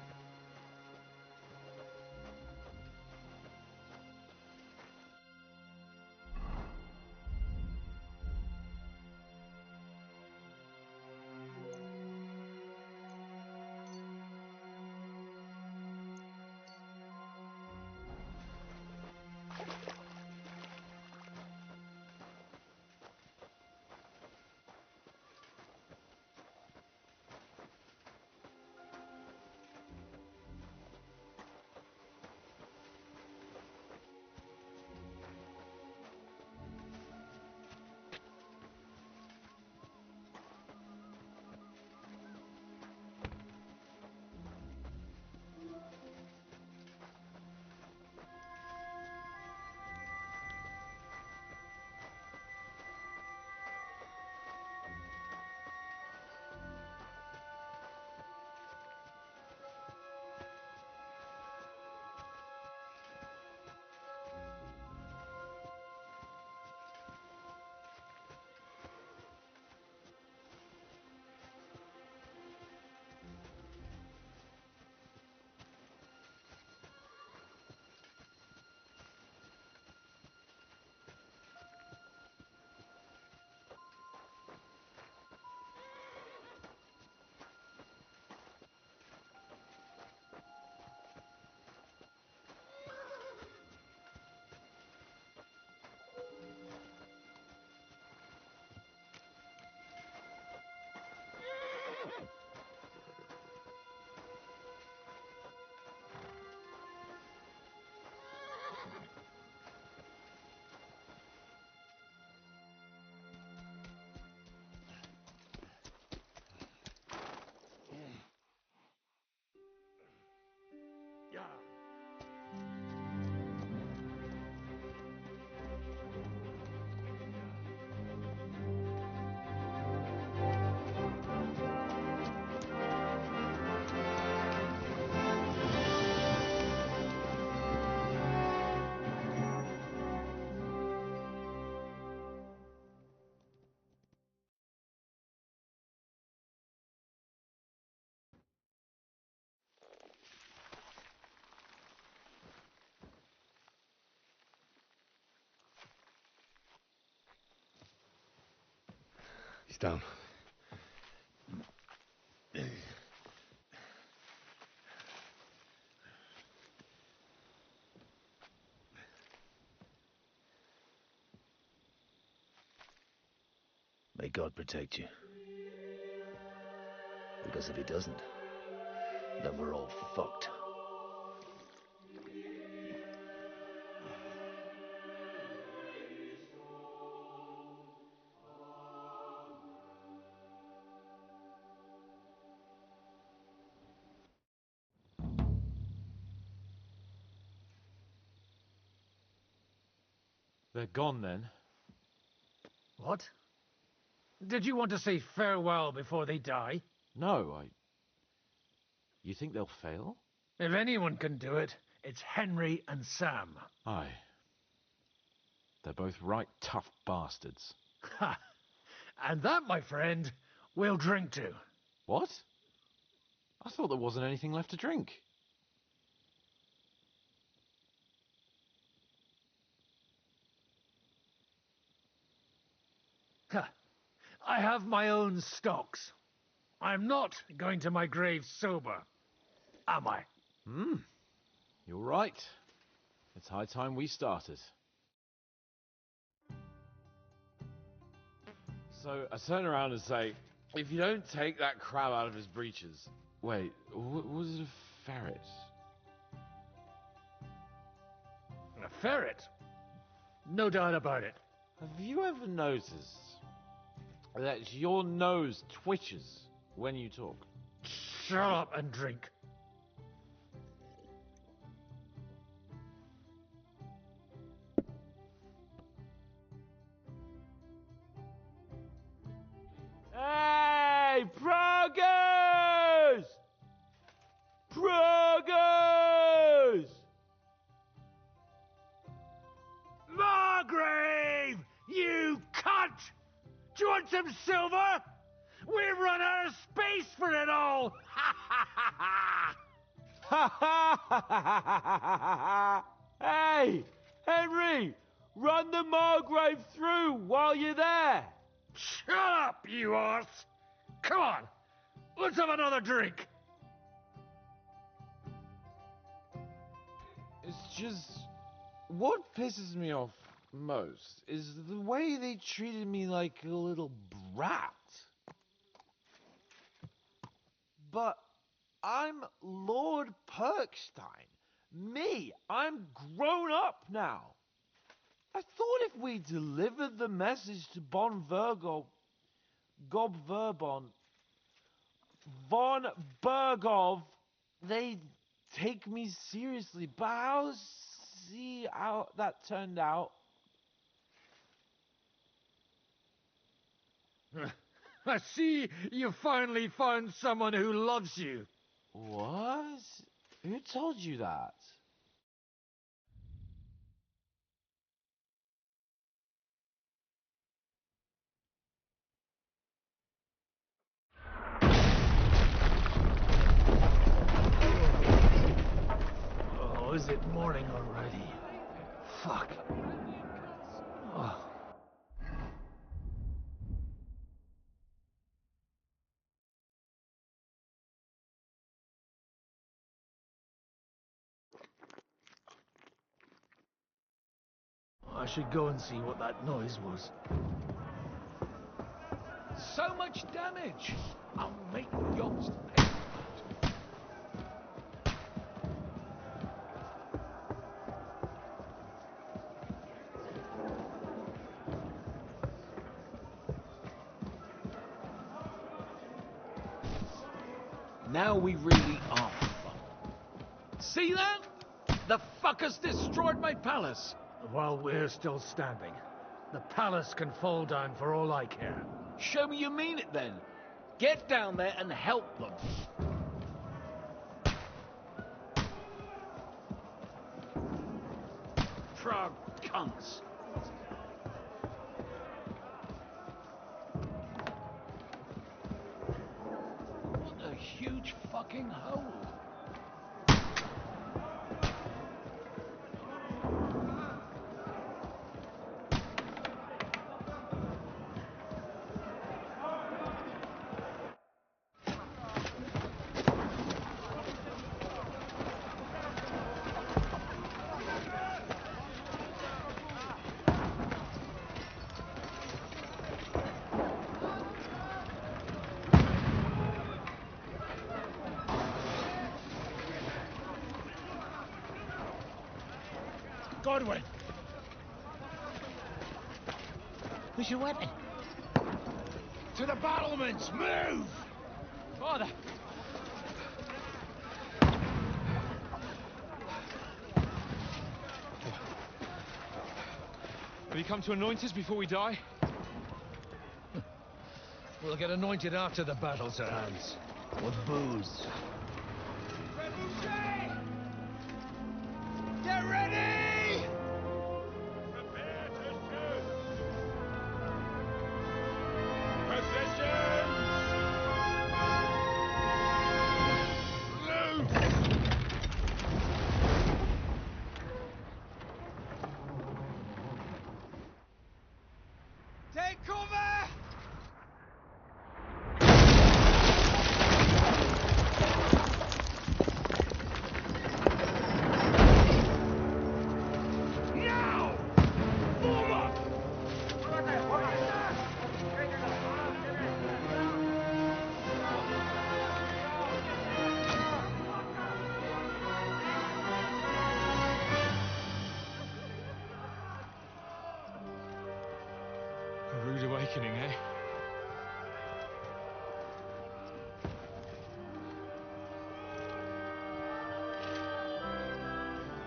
He's down. May God protect you. Because if he doesn't, then we're all fucked. They're gone then. What? Did you want to say farewell before they die? No, You think they'll fail? If anyone can do it, it's Henry and Sam. Aye. They're both right tough bastards. Ha! And that, my friend, we'll drink to. What? I thought there wasn't anything left to drink. Ha! I have my own stocks. I'm not going to my grave sober, am I? You're right. It's high time we started. So I turn around and say, if you don't take that crab out of his breeches... Wait, was it a ferret? A ferret? No doubt about it. Have you ever noticed that your nose twitches when you talk? Shut up and drink. Hey, progress! Progress! Margrave! You cunt! Do you want some silver? We've run out of space for it all! Hey! Henry! Run the Margrave through while you're there! Shut up, you arse! Come on, let's have another drink! It's just... What pisses me off most is the way they treated me like a little brat. But I'm Lord Perkstein. Me, I'm grown up now. I thought if we delivered the message to Von Vergov, Gob Verbon, Von Bergov, they'd take me seriously. But I'll see how that turned out. I see you finally found someone who loves you. What? Who told you that? Oh, is it morning already? Fuck. Oh. I should go and see what that noise was. So much damage! I'll make Yost pay. Now we really are fun. See that? The fuckers destroyed my palace. While we're still standing, the palace can fall down for all I care. Show me you mean it then. Get down there and help them. Proud cunts. What a huge fucking hole. Godwin! Where's your weapon? To the battlements! Move! Father! Have you come to anoint us before we die? We'll get anointed after the battle's at hand. With booze. Get ready! Prepare to shoot! Positions! Loose! Take cover! Now! Form up! A rude awakening, eh?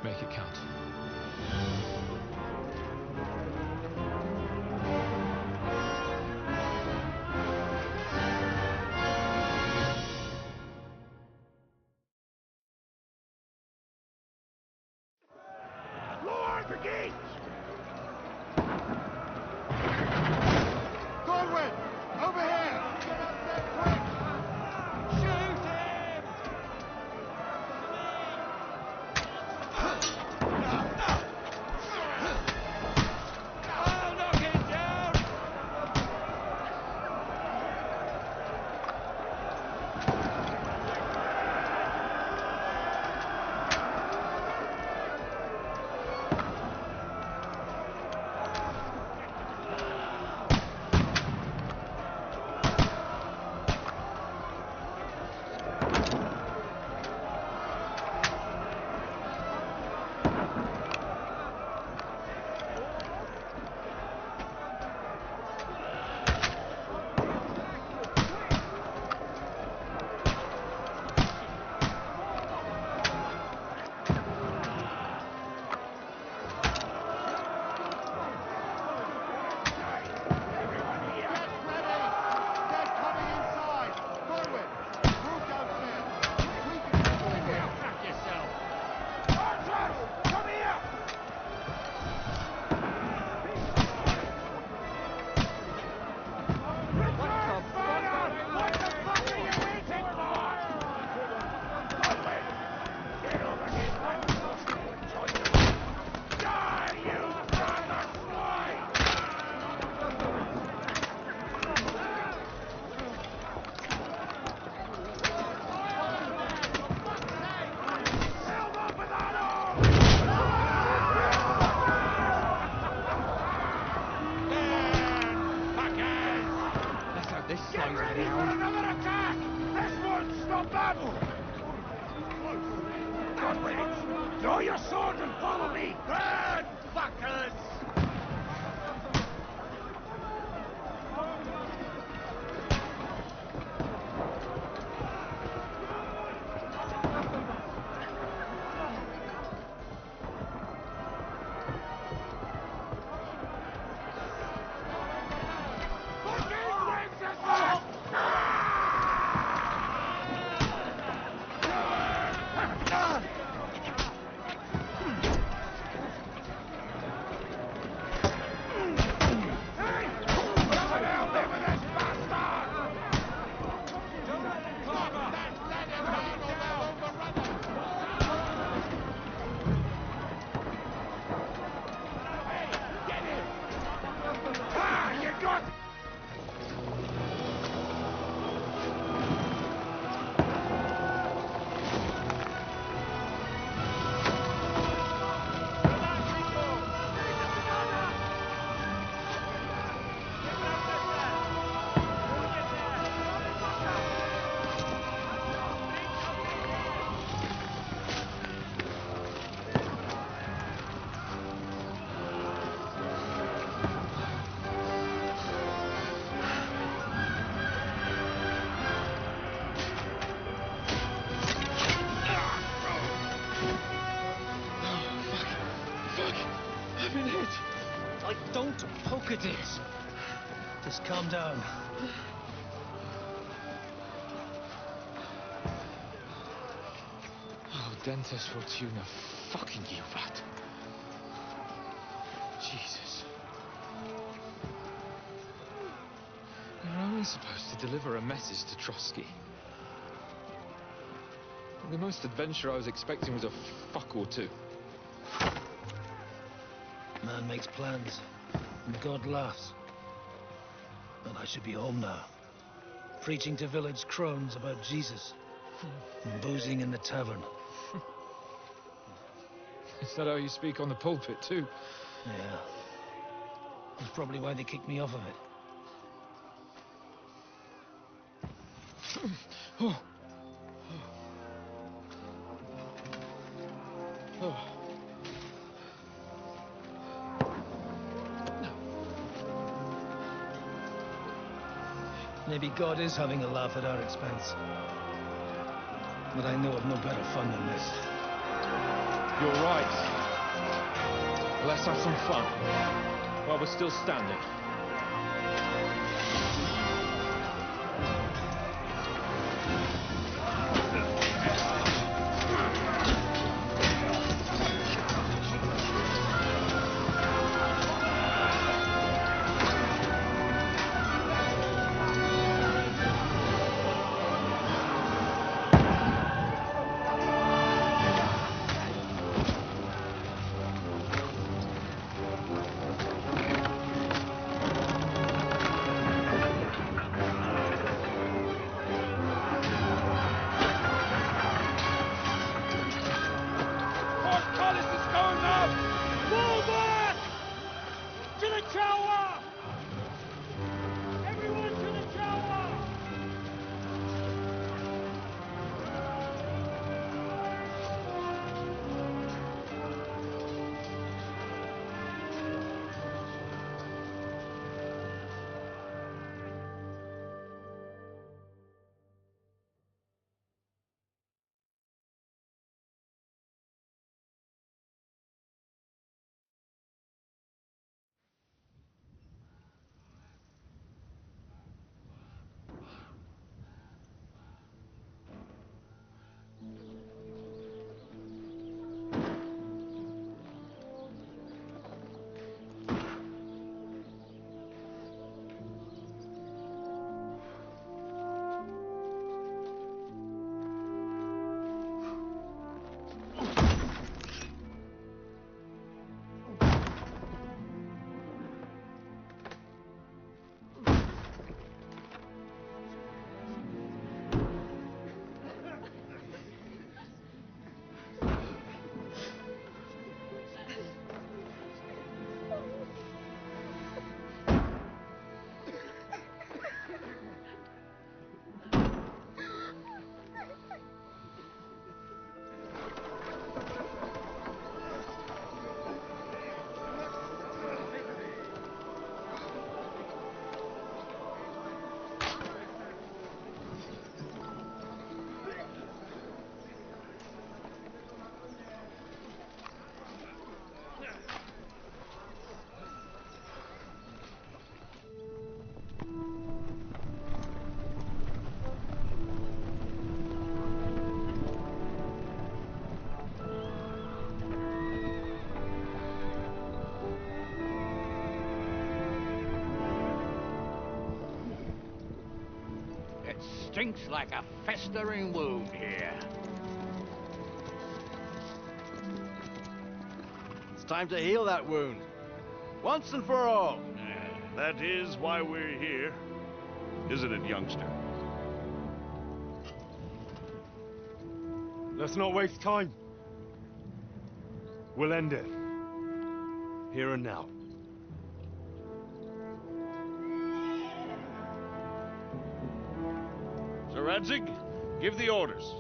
Make it count. Lower the gate! Godwin! ready for another attack! This won't stop battle! God, wait! Draw your sword and follow me! Burn, fuckers! Don't poke at it. Just calm down. Oh, Dentes Fortuna, fucking you rat. Jesus. You're only supposed to deliver a message to Trotsky. The most adventure I was expecting was a fuck or two. Man makes plans, and God laughs. But I should be home now, preaching to village crones about Jesus, and boozing in the tavern. Is that how you speak on the pulpit, too? Yeah. That's probably why they kicked me off of it. Oh. Oh. Maybe God is having a laugh at our expense. But I know of no better fun than this. You're right. Let's have some fun while we're still standing. stinks like a festering wound here. It's time to heal that wound. Once and for all. That is why we're here. Isn't it, youngster? Let's not waste time. We'll end it. Here and now. Sir Radzig, give the orders.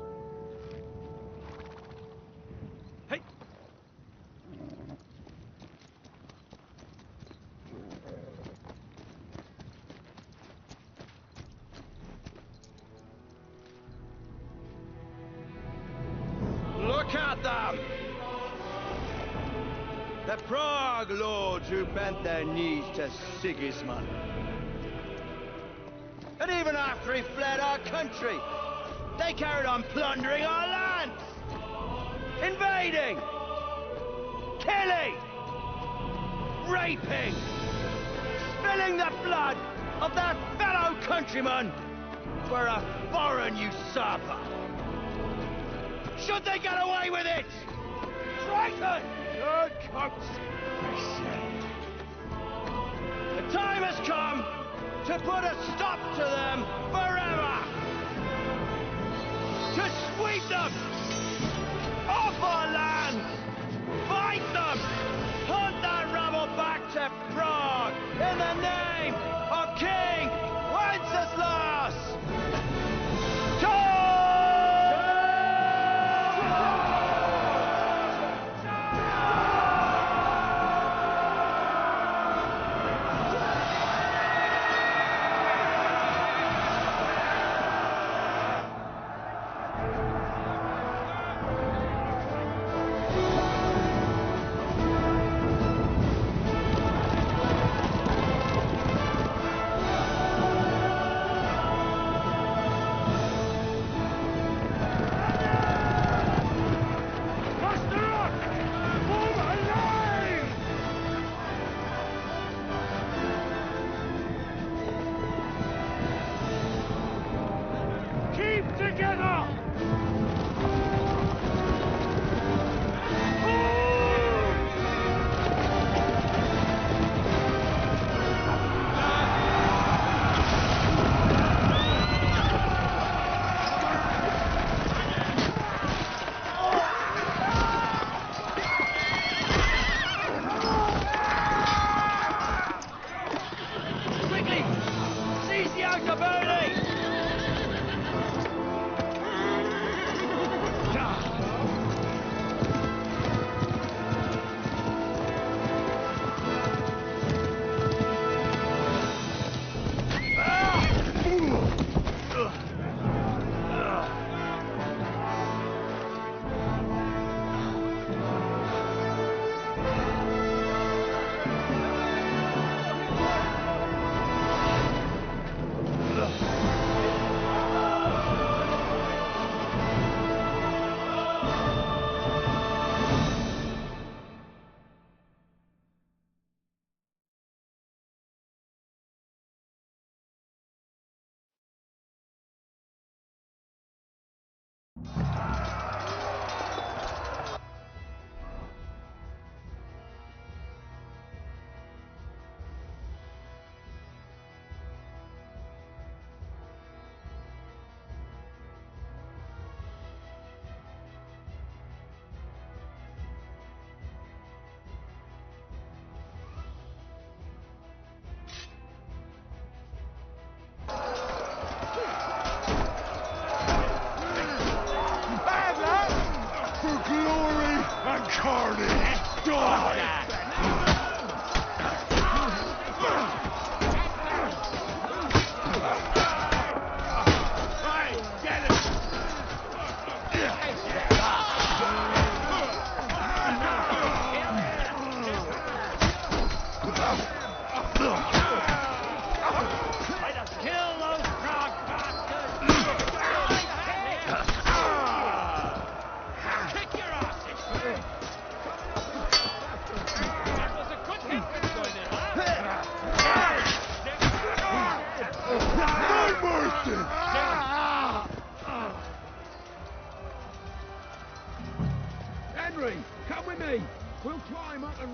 Hey! Look at them! The Prague lords who bent their knees to Sigismund. And even after he fled our country, they carried on plundering our lands, invading, killing, raping, spilling the blood of their fellow countrymen for a foreign usurper. Should they get away with it? Traitor! Good coats, I say. The time has come to put a stop to them forever! To sweep them off our lands! Fight them! Hunt that rabble back to Prague in the name of King Wenceslas!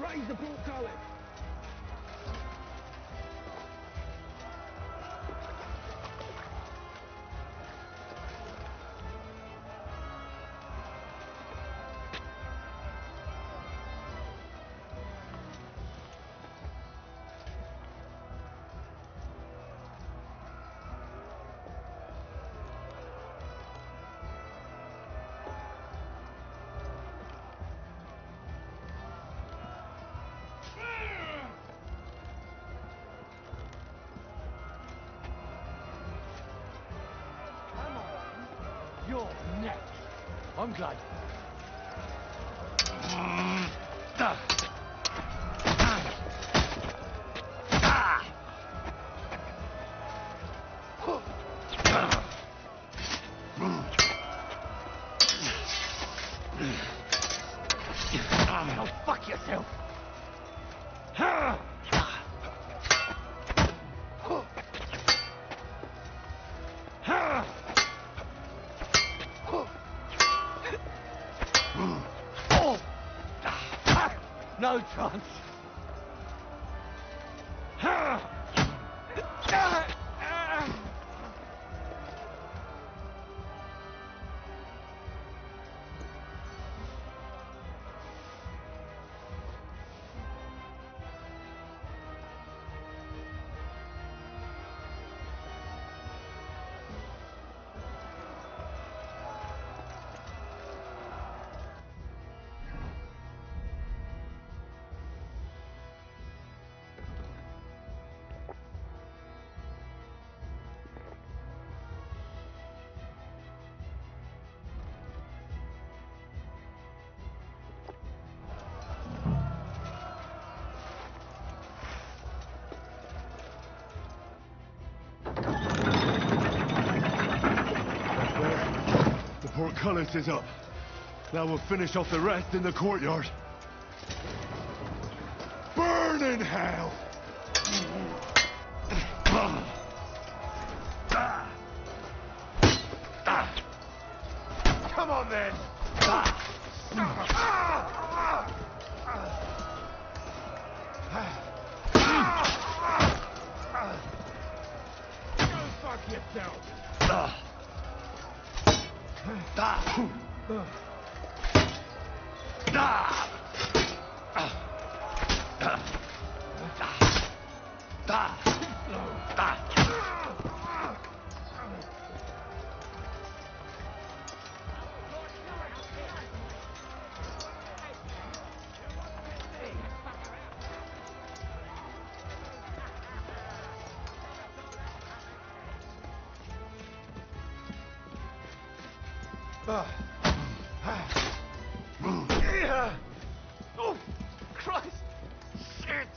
Raise the portcullis! You're next. I'm glad. Now fuck yourself. No chance. The portcullis is up. Now we'll finish off the rest in the courtyard. Burn in hell! Come on then. Go fuck yourself! Oh, Christ! Shit!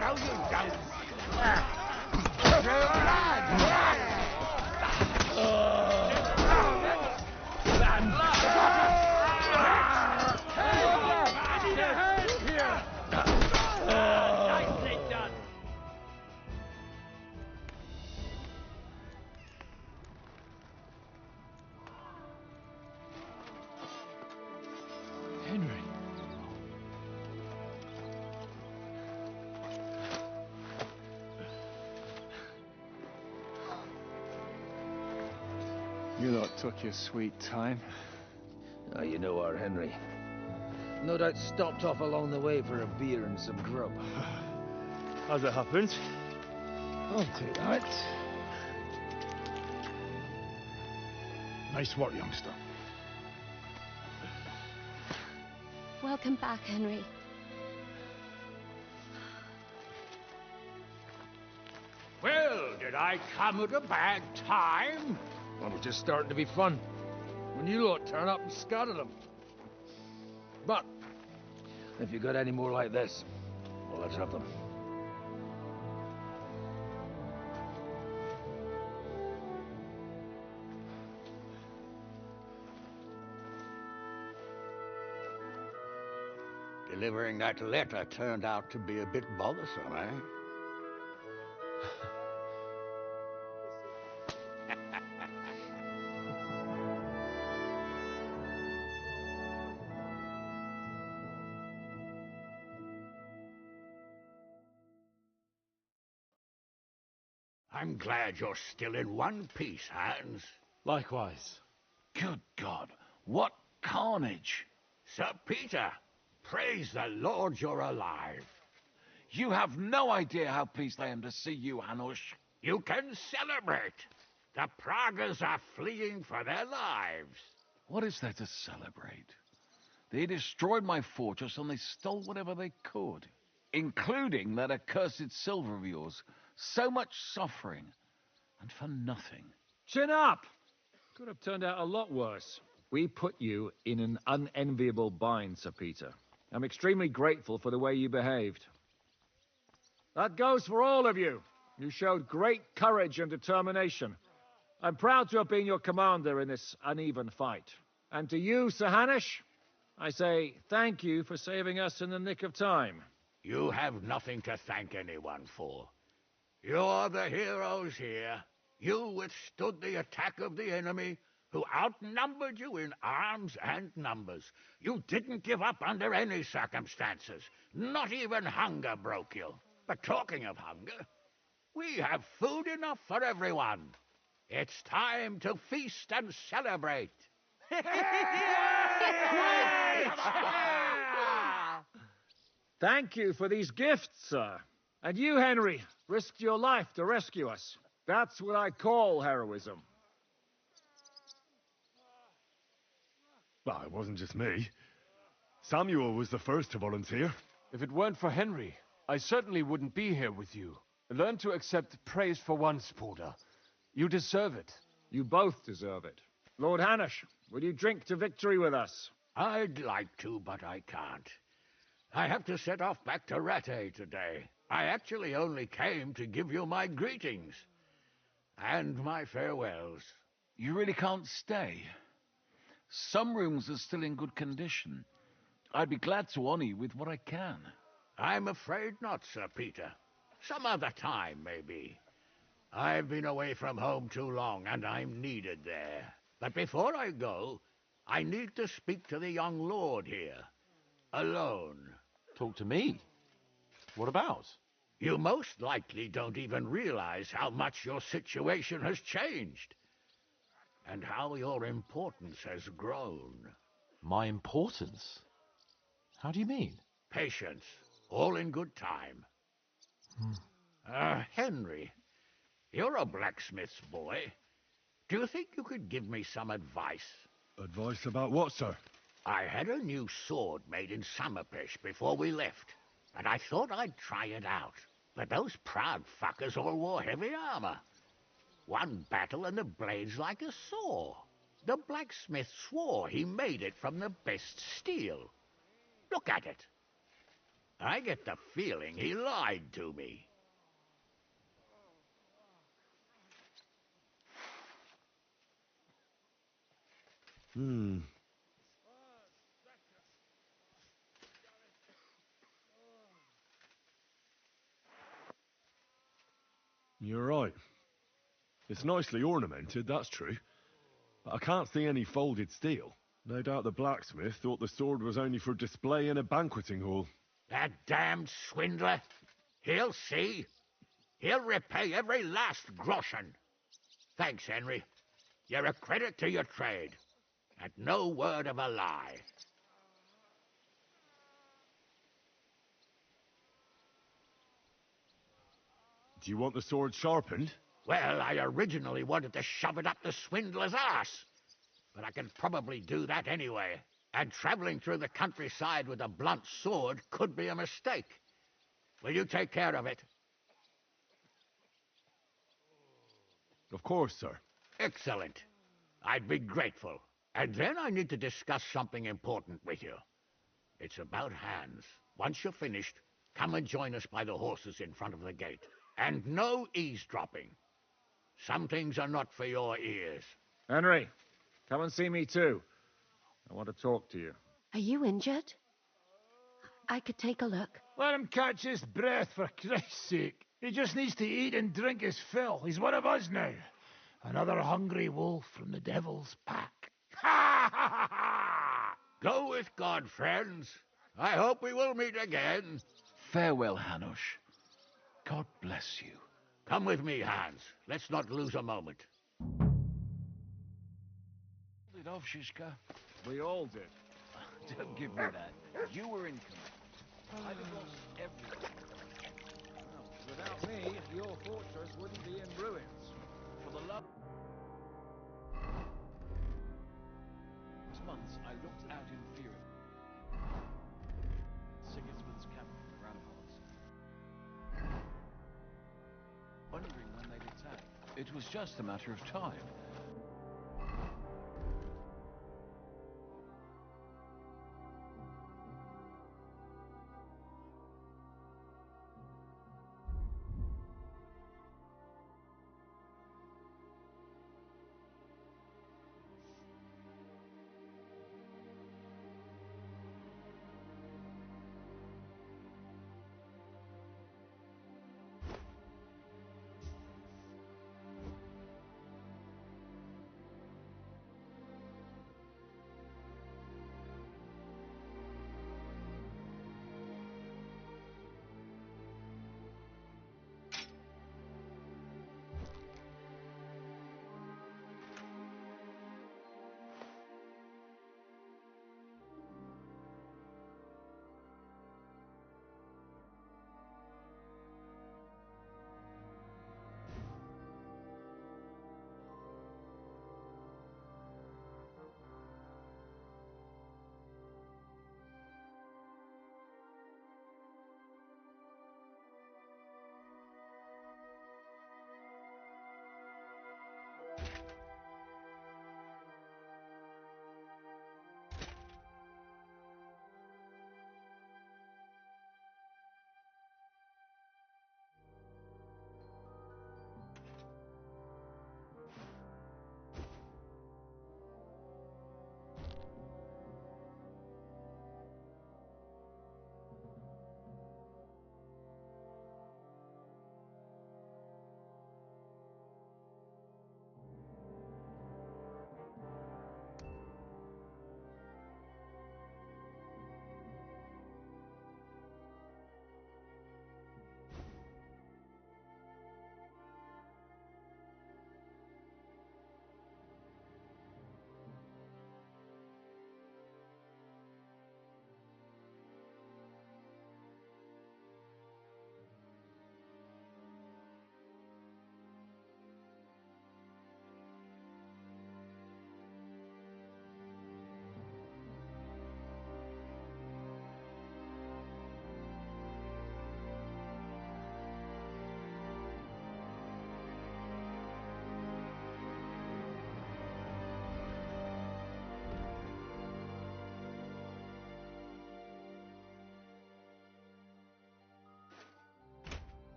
No, you don't! Henry. You lot took your sweet time. Ah, you know our Henry. No doubt stopped off along the way for a beer and some grub. As it happens. I'll take that. Nice work, youngster. Welcome back, Henry. Well, did I come at a bad time? Well, it was just starting to be fun. When you lot turn up and scatter them. But, if you got any more like this, well, let's have them. Delivering that letter turned out to be a bit bothersome, eh? I'm glad you're still in one piece, Hans. Likewise. Good God, what carnage! Sir Peter, praise the Lord you're alive. You have no idea how pleased I am to see you, Hanush. You can celebrate. The Pragas are fleeing for their lives. What is there to celebrate? They destroyed my fortress and they stole whatever they could, including that accursed silver of yours. So much suffering, and for nothing. Chin up! Could have turned out a lot worse. We put you in an unenviable bind, Sir Peter. I'm extremely grateful for the way you behaved. That goes for all of you. You showed great courage and determination. I'm proud to have been your commander in this uneven fight. And to you, Sir Hanush, I say thank you for saving us in the nick of time. You have nothing to thank anyone for. You're the heroes here. You withstood the attack of the enemy, who outnumbered you in arms and numbers. You didn't give up under any circumstances. Not even hunger broke you. But talking of hunger, we have food enough for everyone. It's time to feast and celebrate. Thank you for these gifts, sir. And you, Henry, risked your life to rescue us. That's what I call heroism. Well, it wasn't just me. Samuel was the first to volunteer. If it weren't for Henry, I certainly wouldn't be here with you. Learn to accept praise for once, Porter. You deserve it. You both deserve it. Lord Hanush, will you drink to victory with us? I'd like to, but I can't. I have to set off back to Rattay today. I actually only came to give you my greetings. And my farewells. You really can't stay? Some rooms are still in good condition. I'd be glad to honor you with what I can. I'm afraid not, Sir Peter. Some other time, maybe. I've been away from home too long, and I'm needed there. But before I go, I need to speak to the young lord here. Alone. Talk to me? What about? You most likely don't even realize how much your situation has changed. And how your importance has grown. My importance? How do you mean? Patience. All in good time. Henry, you're a blacksmith's boy. Do you think you could give me some advice? Advice about what, sir? I had a new sword made in Summerpish before we left, and I thought I'd try it out. But those proud fuckers all wore heavy armor. One battle and the blade's like a saw. The blacksmith swore he made it from the best steel. Look at it. I get the feeling he lied to me. You're right. It's nicely ornamented, that's true. But I can't see any folded steel. No doubt the blacksmith thought the sword was only for display in a banqueting hall. That damned swindler. He'll see. He'll repay every last groschen. Thanks, Henry. You're a credit to your trade. And no word of a lie. Do you want the sword sharpened? Well, I originally wanted to shove it up the swindler's arse. But I can probably do that anyway. And traveling through the countryside with a blunt sword could be a mistake. Will you take care of it? Of course, sir. Excellent. I'd be grateful. And then I need to discuss something important with you. It's about Hans. Once you're finished, come and join us by the horses in front of the gate. And no eavesdropping. Some things are not for your ears. Henry, come and see me too. I want to talk to you. Are you injured? I could take a look. Let him catch his breath, for Christ's sake. He just needs to eat and drink his fill. He's one of us now. Another hungry wolf from the devil's pack. Ha ha ha! Go with God, friends. I hope we will meet again. Farewell, Hanush. God bless you. Come with me, Hans. Let's not lose a moment. Pulled it off, Shishka. We all did. Don't give me that. You were in command. I'd have lost everything. Well, without me, your fortress wouldn't be in ruins. For the love... months, I looked out in fear of Sigismund's cavalry ran upon us, wondering when they'd attack. It was just a matter of time.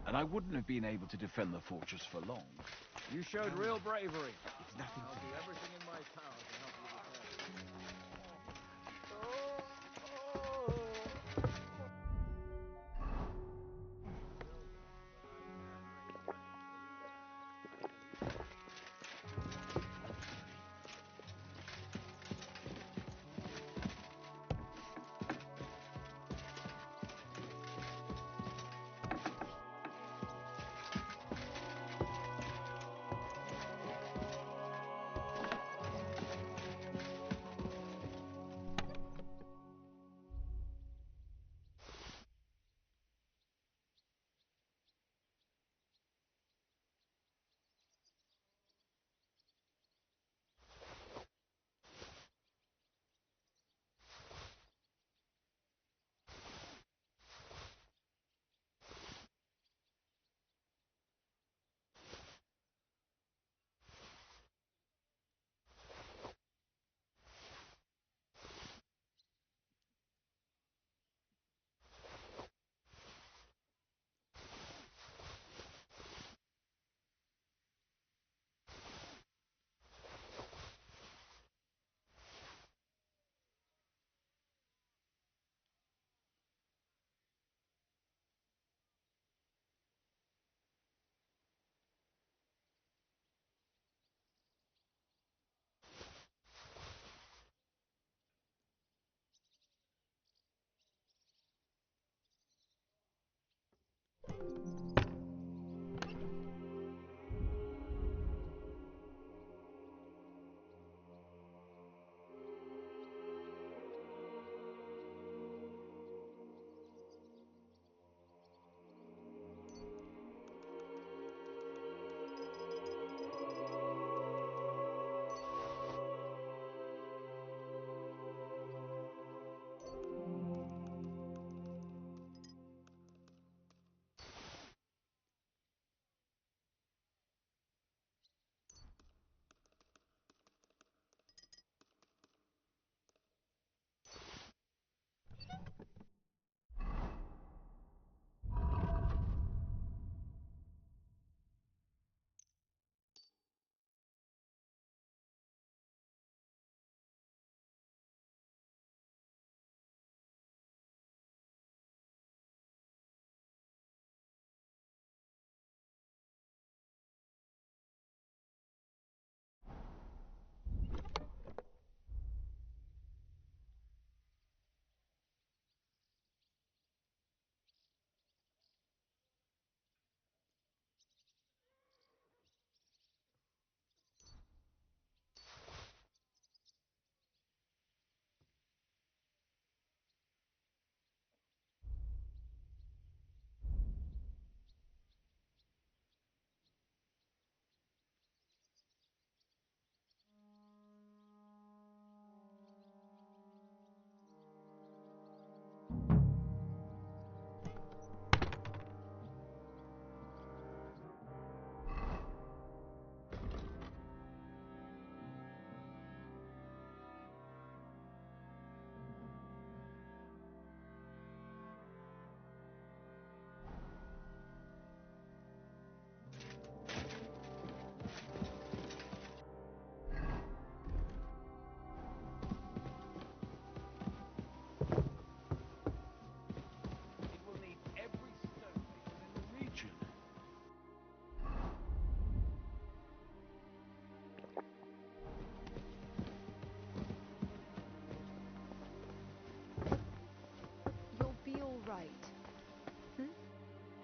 And I wouldn't have been able to defend the fortress for long. You showed real bravery. It's nothing I'll to do everything in my power to help you repair it.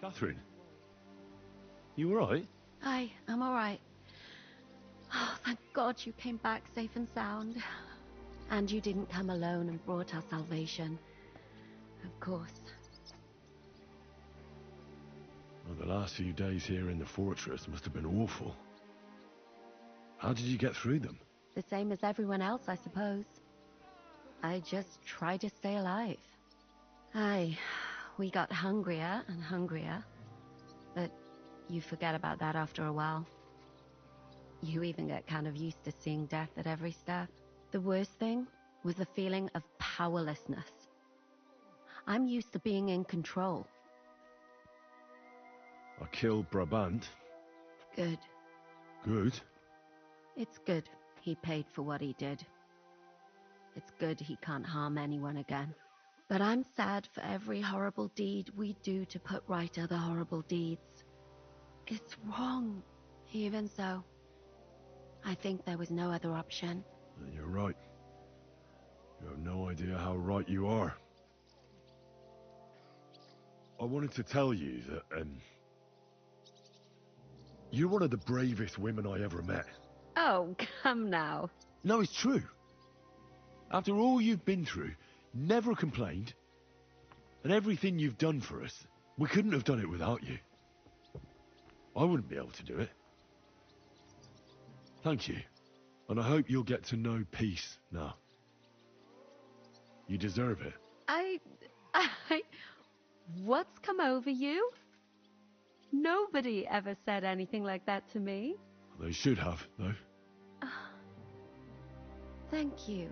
Catherine, you alright? I'm alright. Oh, thank God you came back safe and sound. And you didn't come alone and brought our salvation. Of course. Well, the last few days here in the fortress must have been awful. How did you get through them? The same as everyone else, I suppose. I just try to stay alive. We got hungrier and hungrier. But you forget about that after a while. You even get kind of used to seeing death at every step. The worst thing was the feeling of powerlessness. I'm used to being in control. I killed Brabant. Good. Good? It's good he paid for what he did. It's good he can't harm anyone again. But I'm sad for every horrible deed we do to put right other horrible deeds. It's wrong. Even so, I think there was no other option. You're right. You have no idea how right you are. I wanted to tell you that, you're one of the bravest women I ever met. Oh, come now. No, it's true. After all you've been through, never complained, and everything you've done for us, we couldn't have done it without you. I wouldn't be able to do it. Thank you, and I hope you'll get to know peace now. You deserve it. What's come over you? Nobody ever said anything like that to me. They should have, though. Thank you.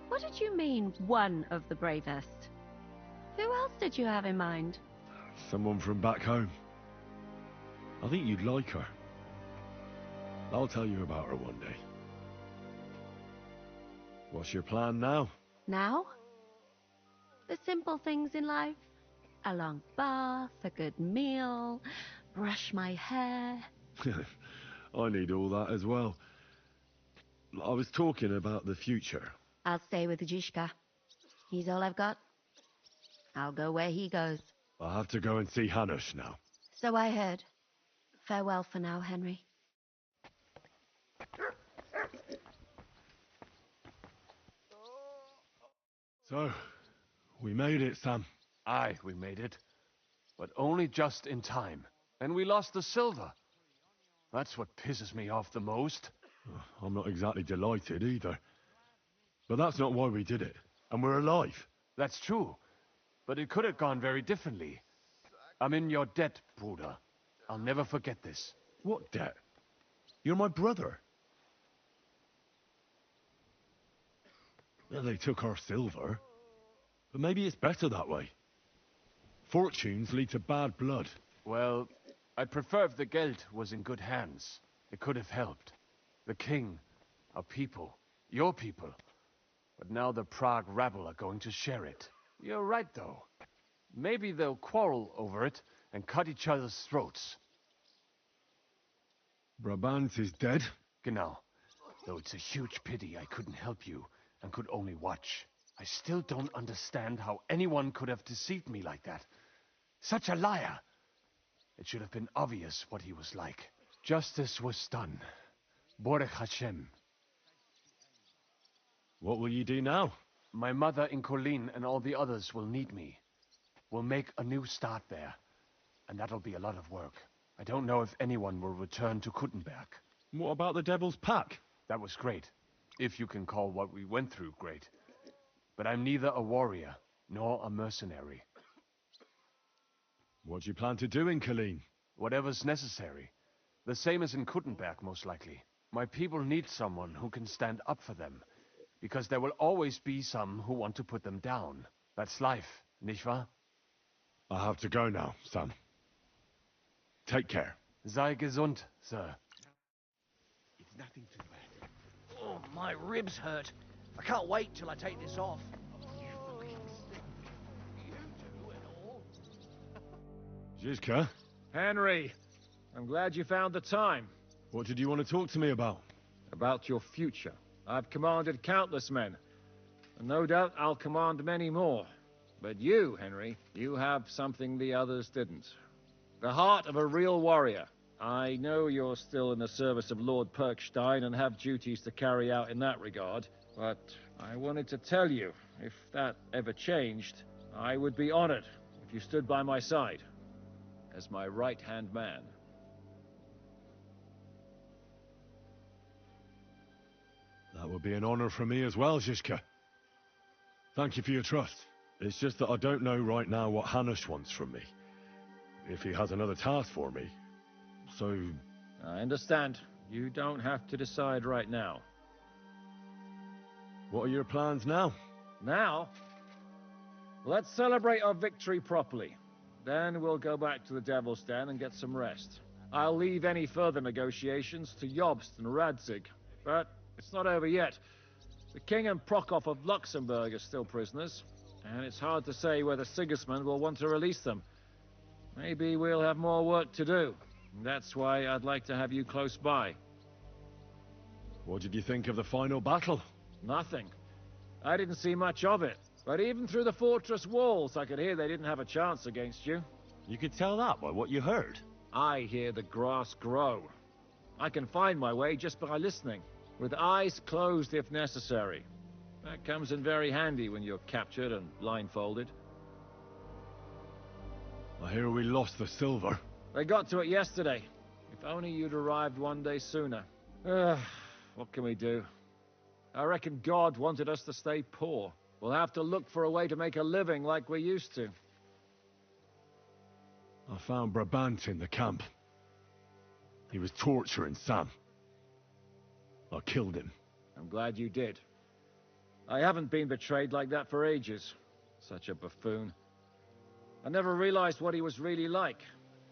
What did you mean, one of the bravest? Who else did you have in mind? Someone from back home. I think you'd like her. I'll tell you about her one day. What's your plan now? Now? The simple things in life. A long bath, a good meal, brush my hair. I need all that as well. I was talking about the future. I'll stay with Zizka. He's all I've got. I'll go where he goes. I have to go and see Hanush now. So I heard. Farewell for now, Henry. So, we made it, Sam. Aye, we made it. But only just in time. And we lost the silver. That's what pisses me off the most. I'm not exactly delighted either. But that's not why we did it. And we're alive. That's true. But it could have gone very differently. I'm in your debt, Bruder. I'll never forget this. What debt? You're my brother. Well, they took our silver. But maybe it's better that way. Fortunes lead to bad blood. Well, I'd prefer if the Geld was in good hands. It could have helped. The king, our people, your people. But now the Prague rabble are going to share it. You're right, though. Maybe they'll quarrel over it and cut each other's throats. Brabant is dead? Genau. Though it's a huge pity I couldn't help you and could only watch. I still don't understand how anyone could have deceived me like that. Such a liar! It should have been obvious what he was like. Justice was done. Baruch Hashem. What will you do now? My mother in Colleen and all the others will need me. We'll make a new start there. And that'll be a lot of work. I don't know if anyone will return to Kuttenberg. What about the Devil's Pack? That was great. If you can call what we went through great. But I'm neither a warrior, nor a mercenary. What do you plan to do in Colleen? Whatever's necessary. The same as in Kuttenberg, most likely. My people need someone who can stand up for them. Because there will always be some who want to put them down. That's life, nicht wahr? I have to go now, Sam. Take care. Sei gesund, sir. It's nothing too bad. Oh, my ribs hurt. I can't wait till I take this off. Zizka? Henry, I'm glad you found the time. What did you want to talk to me about? About your future. I've commanded countless men, and no doubt I'll command many more. But you, Henry, you have something the others didn't. The heart of a real warrior. I know you're still in the service of Lord Perkstein and have duties to carry out in that regard, but I wanted to tell you, if that ever changed, I would be honored if you stood by my side as my right-hand man. That would be an honor for me as well, Zizka. Thank you for your trust. It's just that I don't know right now what Hanush wants from me. If he has another task for me. So... I understand. You don't have to decide right now. What are your plans now? Now? Let's celebrate our victory properly. Then we'll go back to the Devil's Den and get some rest. I'll leave any further negotiations to Jobst and Radzig. But it's not over yet. The King and Prokop of Luxembourg are still prisoners, and it's hard to say whether Sigismund will want to release them. Maybe we'll have more work to do. That's why I'd like to have you close by. What did you think of the final battle? Nothing. I didn't see much of it. But even through the fortress walls, I could hear they didn't have a chance against you. You could tell that by what you heard. I hear the grass grow. I can find my way just by listening, with eyes closed if necessary. That comes in very handy when you're captured and blindfolded. I hear we lost the silver. They got to it yesterday. If only you'd arrived one day sooner. What can we do? I reckon God wanted us to stay poor. We'll have to look for a way to make a living like we used to. I found Brabant in the camp. He was torturing Sam. I killed him. I'm glad you did. I haven't been betrayed like that for ages. Such a buffoon. I never realized what he was really like.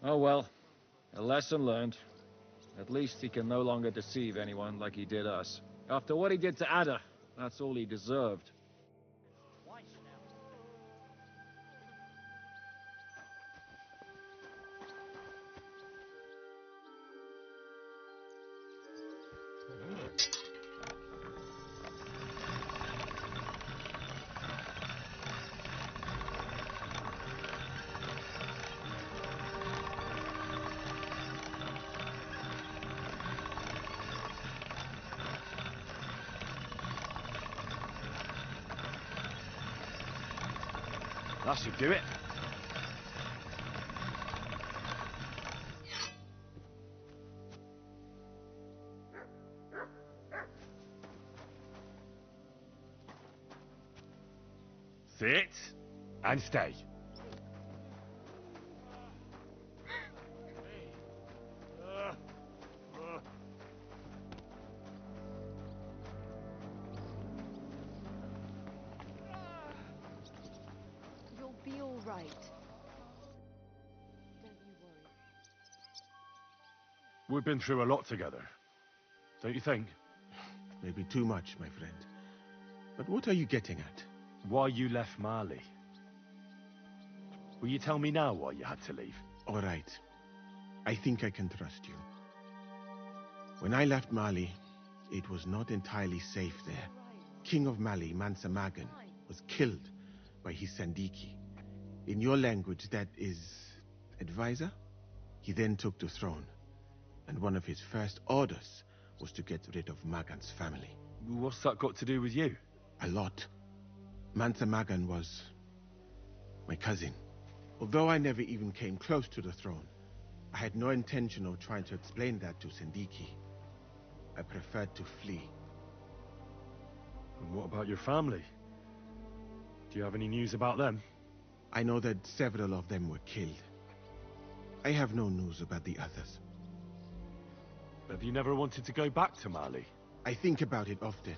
Oh well, a lesson learned. At least he can no longer deceive anyone like he did us. After what he did to Ada, that's all he deserved. That should do it. Sit and stay. You'll be all right. Don't you worry. We've been through a lot together. Don't you think? Maybe too much, my friend. But what are you getting at? Why you left Mali. Will you tell me now why you had to leave? All right. I think I can trust you. When I left Mali, it was not entirely safe there. King of Mali, Mansa Magan, was killed by his Sandiki. In your language, that is... advisor? He then took the throne, and one of his first orders was to get rid of Magan's family. What's that got to do with you? A lot. Mansa Magan was... my cousin. Although I never even came close to the throne, I had no intention of trying to explain that to Sandiki. I preferred to flee. And what about your family? Do you have any news about them? I know that several of them were killed. I have no news about the others. Have you never wanted to go back to Mali? I think about it often.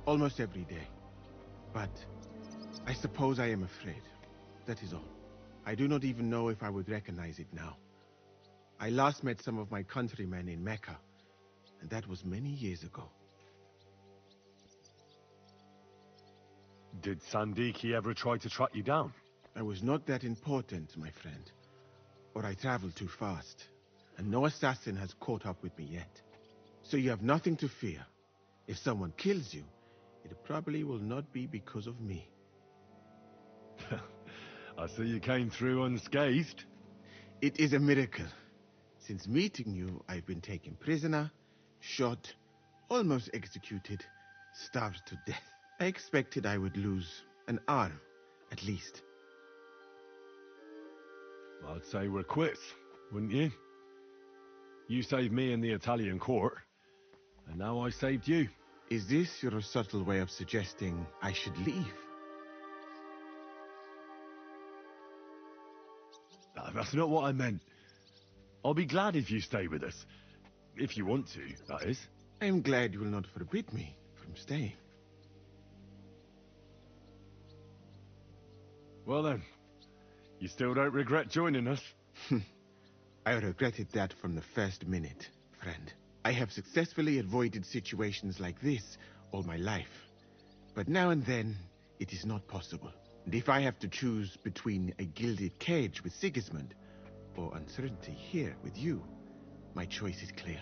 Almost every day. But I suppose I am afraid. That is all. I do not even know if I would recognize it now. I last met some of my countrymen in Mecca, and that was many years ago. Did Sandiki ever try to track you down? I was not that important, my friend. Or I traveled too fast, and no assassin has caught up with me yet. So you have nothing to fear. If someone kills you, it probably will not be because of me. I see you came through unscathed. It is a miracle. Since meeting you, I've been taken prisoner, shot, almost executed, starved to death. I expected I would lose an arm, at least. I'd say we're quits, wouldn't you? You saved me in the Italian court, and now I saved you. Is this your subtle way of suggesting I should leave? No, that's not what I meant. I'll be glad if you stay with us. If you want to, that is. I'm glad you will not forbid me from staying. Well then, you still don't regret joining us? I regretted that from the first minute, friend. I have successfully avoided situations like this all my life. But now and then, it is not possible. And if I have to choose between a gilded cage with Sigismund or uncertainty here with you, my choice is clear.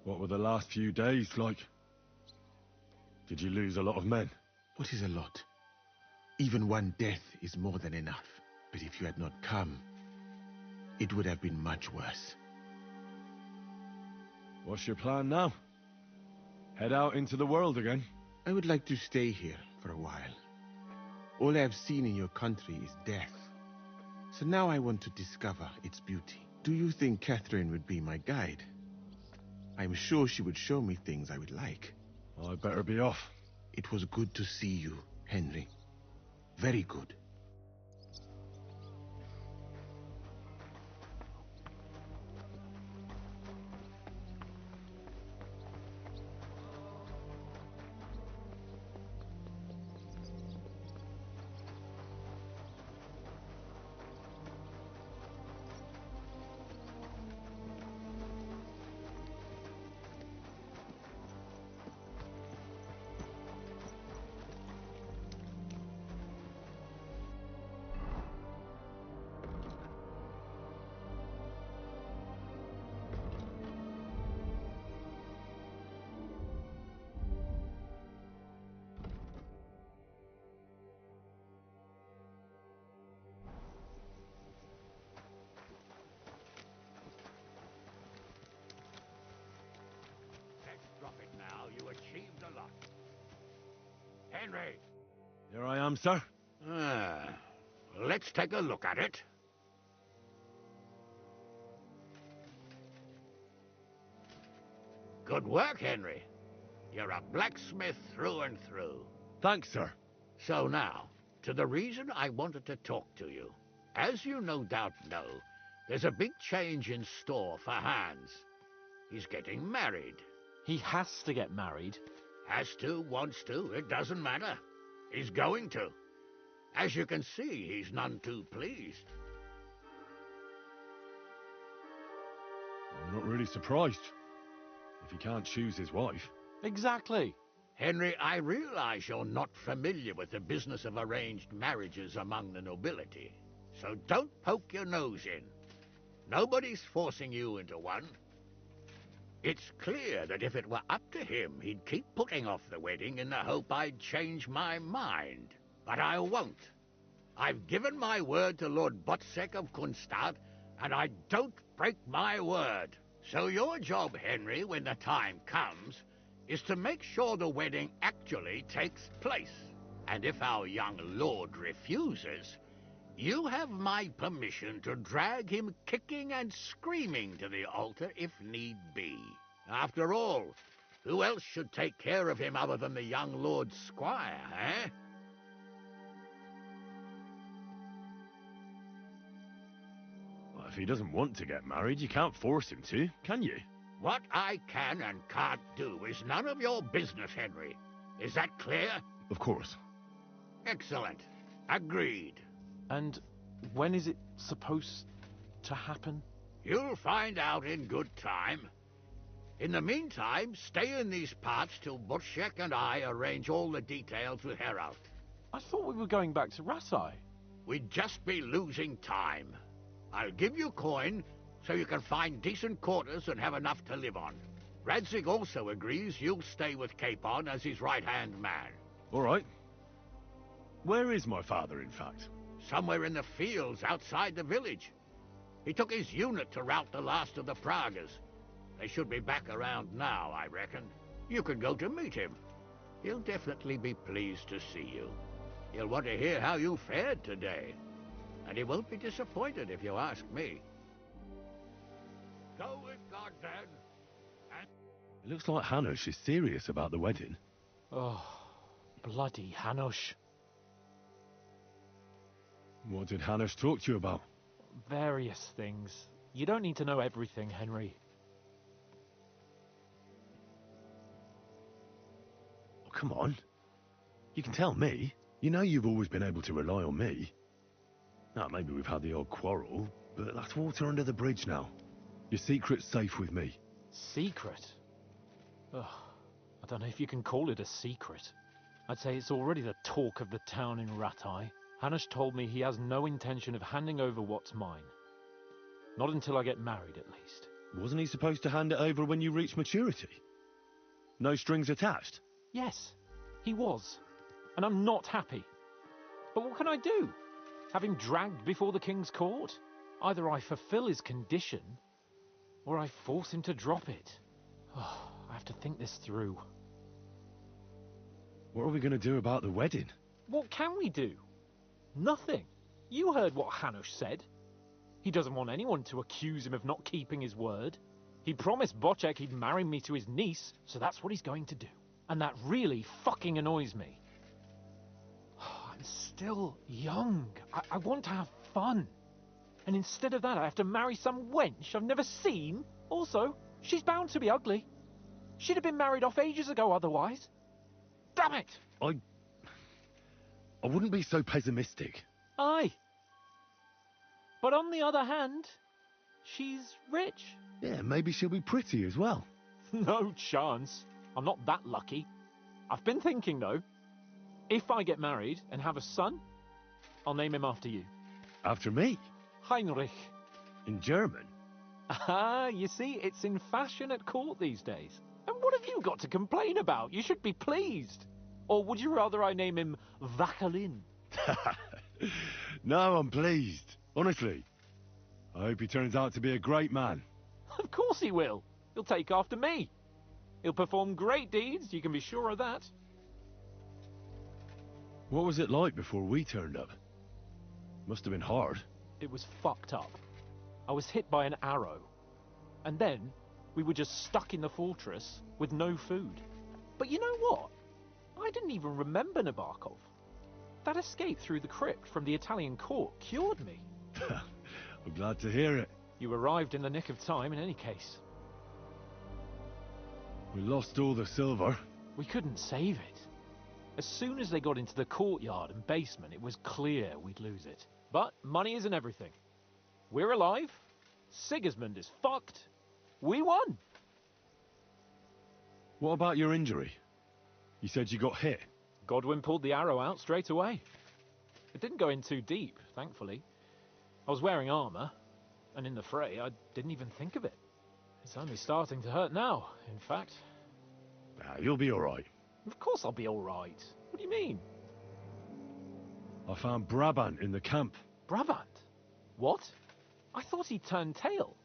What were the last few days like? Did you lose a lot of men? What is a lot? Even one death is more than enough. But if you had not come, it would have been much worse. What's your plan now? Head out into the world again? I would like to stay here for a while. All I have seen in your country is death. So now I want to discover its beauty. Do you think Catherine would be my guide? I'm sure she would show me things I would like. I better be off. It was good to see you, Henry. Very good. Drop it now. You achieved a lot. Henry! Here I am, sir. Let's take a look at it. Good work, Henry. You're a blacksmith through and through. Thanks, sir. So now, to the reason I wanted to talk to you. As you no doubt know, there's a big change in store for Hans. He's getting married. He has to get married. Has to, wants to, it doesn't matter. He's going to. As you can see, he's none too pleased. I'm not really surprised. If he can't choose his wife. Exactly. Henry, I realize you're not familiar with the business of arranged marriages among the nobility. So don't poke your nose in. Nobody's forcing you into one. It's clear that if it were up to him, he'd keep putting off the wedding in the hope I'd change my mind. But I won't. I've given my word to Lord Botzek of Kunstad, and I don't break my word. So your job, Henry, when the time comes, is to make sure the wedding actually takes place. And if our young lord refuses, you have my permission to drag him kicking and screaming to the altar if need be. After all, who else should take care of him other than the young lord's squire, eh? Well, if he doesn't want to get married, you can't force him to, can you? What I can and can't do is none of your business, Henry. Is that clear? Of course. Excellent. Agreed. And when is it supposed to happen? You'll find out in good time. In the meantime, stay in these parts till Botzek and I arrange all the details with Herald. I thought we were going back to Rasai. We'd just be losing time. I'll give you coin so you can find decent quarters and have enough to live on. Radzig also agrees you'll stay with Capon as his right-hand man. All right. Where is my father, in fact? Somewhere in the fields outside the village. He took his unit to rout the last of the Pragas. They should be back around now, I reckon. You could go to meet him. He'll definitely be pleased to see you. He'll want to hear how you fared today. And he won't be disappointed if you ask me. Go with God, then. It looks like Hanush is serious about the wedding. Oh, bloody Hanush. What did Hanush talk to you about? Various things. You don't need to know everything, Henry. Oh, come on. You can tell me. You know you've always been able to rely on me. Now, maybe we've had the odd quarrel, but that's water under the bridge now. Your secret's safe with me. Secret? Ugh, I don't know if you can call it a secret. I'd say it's already the talk of the town in Ratai. Hanush told me he has no intention of handing over what's mine. Not until I get married, at least. Wasn't he supposed to hand it over when you reach maturity? No strings attached? Yes, he was. And I'm not happy. But what can I do? Have him dragged before the king's court? Either I fulfill his condition, or I force him to drop it. Oh, I have to think this through. What are we going to do about the wedding? What can we do? Nothing. You heard what Hanush said. He doesn't want anyone to accuse him of not keeping his word. He promised Bocek he'd marry me to his niece, so that's what he's going to do. And that really fucking annoys me. I'm still young. I want to have fun. And instead of that, I have to marry some wench I've never seen. Also, she's bound to be ugly. She'd have been married off ages ago otherwise. Damn it! I wouldn't be so pessimistic. Aye. But on the other hand, she's rich. Yeah, maybe she'll be pretty as well. No chance. I'm not that lucky. I've been thinking, though. If I get married and have a son, I'll name him after you. After me? Heinrich. In German? Ah, you see, it's in fashion at court these days. And what have you got to complain about? You should be pleased. Or would you rather I name him Vacalin? No, I'm pleased. Honestly. I hope he turns out to be a great man. Of course he will. He'll take after me. He'll perform great deeds, you can be sure of that. What was it like before we turned up? Must have been hard. It was fucked up. I was hit by an arrow. And then, we were just stuck in the fortress with no food. But you know what? I didn't even remember Nabokov. That escape through the crypt from the Italian court cured me. I'm glad to hear it. You arrived in the nick of time in any case. We lost all the silver. We couldn't save it. As soon as they got into the courtyard and basement, it was clear we'd lose it. But money isn't everything. We're alive. Sigismund is fucked. We won. What about your injury? You said you got hit. Godwin pulled the arrow out straight away. It didn't go in too deep, thankfully. I was wearing armor, and in the fray, I didn't even think of it. It's only starting to hurt now, in fact. You'll be alright. Of course I'll be alright. What do you mean? I found Brabant in the camp. Brabant? What? I thought he turned tail.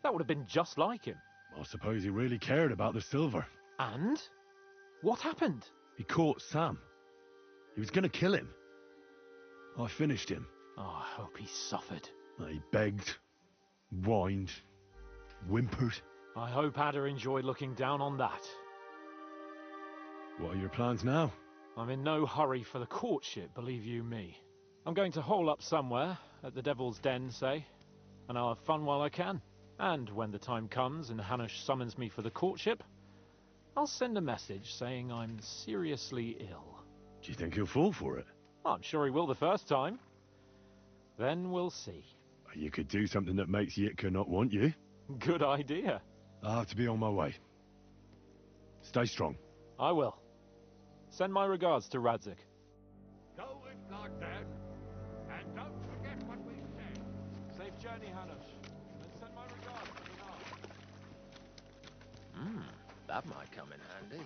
That would have been just like him. I suppose he really cared about the silver. And? What happened? He caught Sam. He was going to kill him. I finished him. Oh, I hope he suffered. He begged, whined, whimpered. I hope Ada enjoyed looking down on that. What are your plans now? I'm in no hurry for the courtship, believe you me. I'm going to hole up somewhere, at the Devil's Den, say, and I'll have fun while I can. And when the time comes and Hanush summons me for the courtship, I'll send a message saying I'm seriously ill. Do you think he'll fall for it? I'm sure he will the first time. Then we'll see. You could do something that makes Yitka not want you. Good idea. I'll have to be on my way. Stay strong. I will. Send my regards to Radzik. Go with God, then. And don't forget what we said. Safe journey, Hanush. And send my regards to Minar. That might come in handy.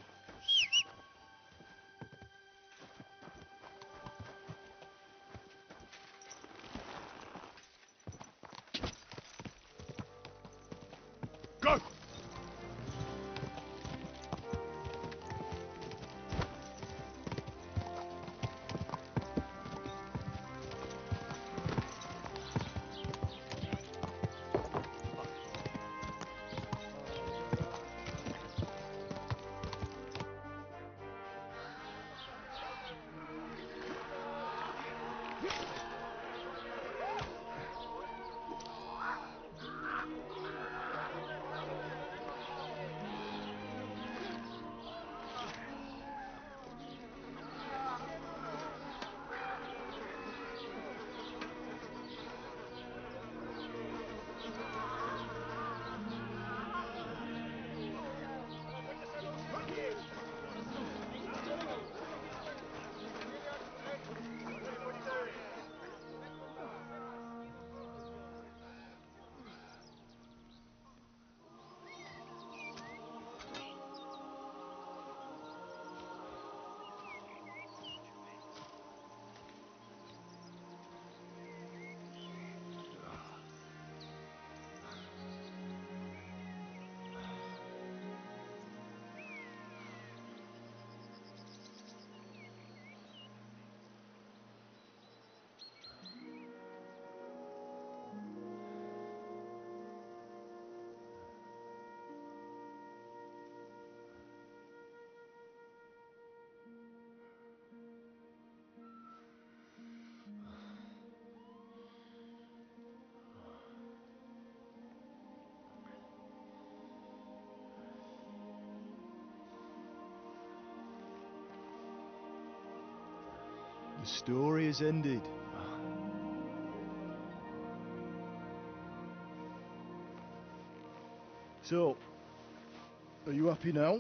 The story is ended. So, are you happy now?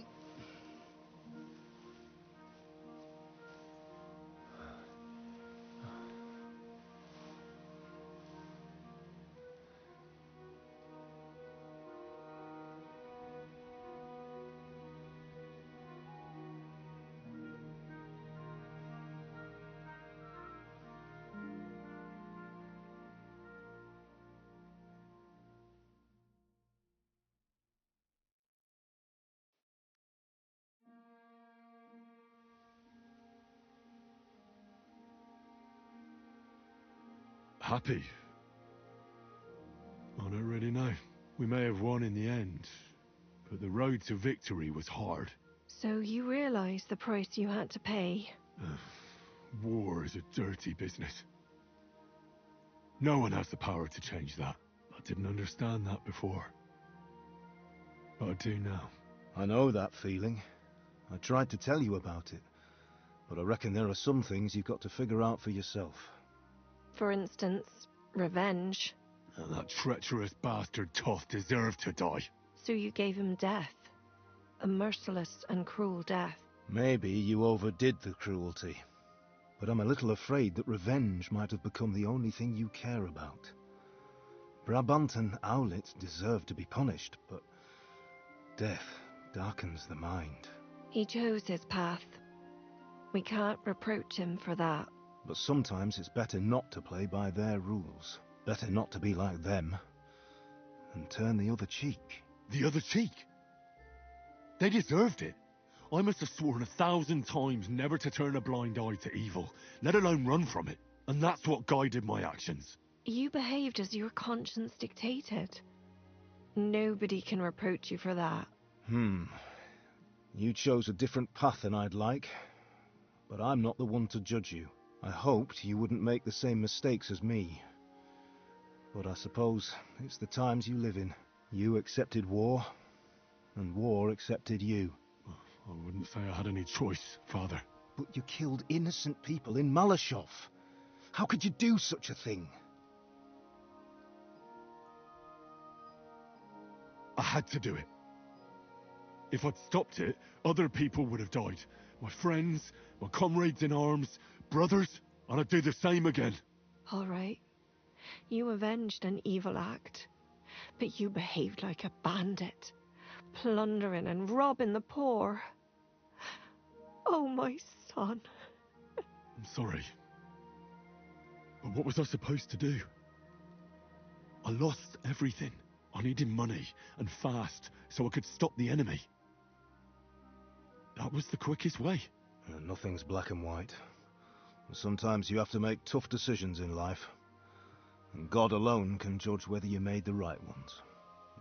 Happy? I don't really know. We may have won in the end, but the road to victory was hard. So you realize the price you had to pay? War is a dirty business. No one has the power to change that. I didn't understand that before. But I do now. I know that feeling. I tried to tell you about it, but I reckon there are some things you've got to figure out for yourself. For instance, revenge. And that treacherous bastard Toth deserved to die. So you gave him death. A merciless and cruel death. Maybe you overdid the cruelty, but I'm a little afraid that revenge might have become the only thing you care about. Brabant and Owlet deserve to be punished, but death darkens the mind. He chose his path. We can't reproach him for that. But sometimes it's better not to play by their rules. Better not to be like them. And turn the other cheek. The other cheek? They deserved it. I must have sworn 1,000 times never to turn a blind eye to evil, let alone run from it. And that's what guided my actions. You behaved as your conscience dictated. Nobody can reproach you for that. You chose a different path than I'd like, but I'm not the one to judge you. I hoped you wouldn't make the same mistakes as me. But I suppose it's the times you live in. You accepted war, and war accepted you. I wouldn't say I had any choice, Father. But you killed innocent people in Malashov. How could you do such a thing? I had to do it. If I'd stopped it, other people would have died. My friends, my comrades in arms, brothers, and I'd do the same again. All right. You avenged an evil act, but you behaved like a bandit, plundering and robbing the poor. Oh, my son. I'm sorry. But what was I supposed to do? I lost everything. I needed money, and fast, so I could stop the enemy. That was the quickest way. Nothing's black and white. Sometimes you have to make tough decisions in life. And God alone can judge whether you made the right ones.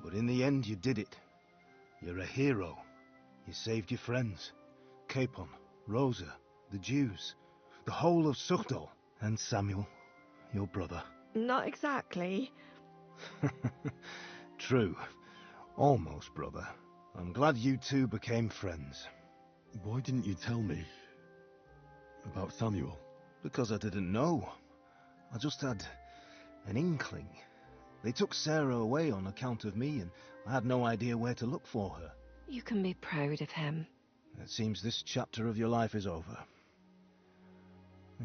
But in the end, you did it. You're a hero. You saved your friends. Capon, Rosa, the Jews, the whole of Sugdol, and Samuel, your brother. Not exactly. True. Almost, brother. I'm glad you two became friends. Why didn't you tell me about Samuel? Because I didn't know. I just had an inkling. They took Sarah away on account of me, and I had no idea where to look for her. You can be proud of him. It seems this chapter of your life is over.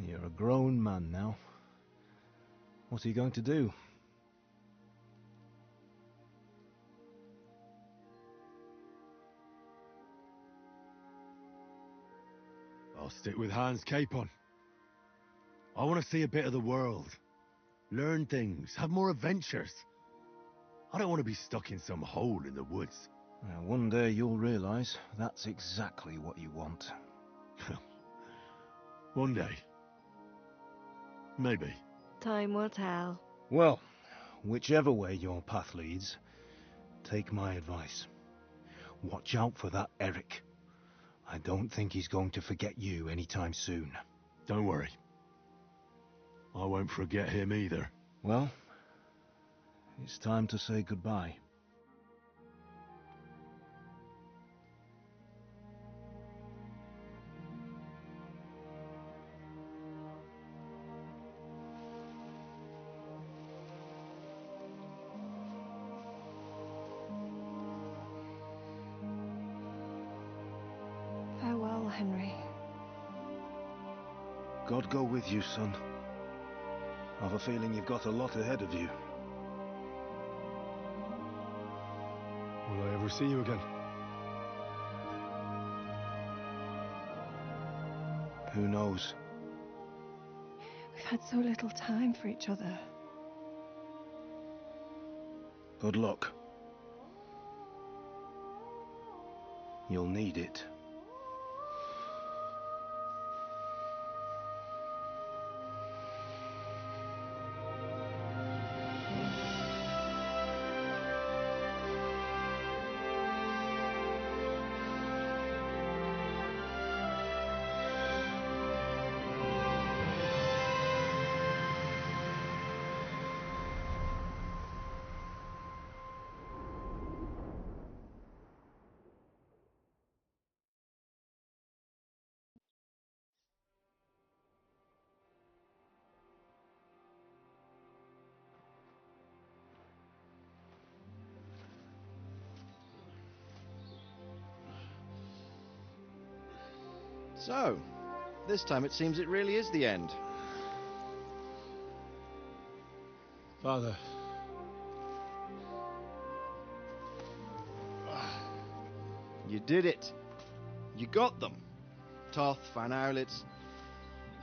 You're a grown man now. What are you going to do? I'll stick with Hans Capon. I want to see a bit of the world. Learn things, have more adventures. I don't want to be stuck in some hole in the woods. One day you'll realize that's exactly what you want. One day. Maybe. Time will tell. Well, whichever way your path leads, take my advice. Watch out for that Eric. I don't think he's going to forget you anytime soon. Don't worry. I won't forget him either. Well, it's time to say goodbye. God go with you, son. I've a feeling you've got a lot ahead of you. Will I ever see you again? Who knows? We've had so little time for each other. Good luck. You'll need it. So, this time it seems it really is the end. Father. You did it. You got them. Toth, Van Owlets.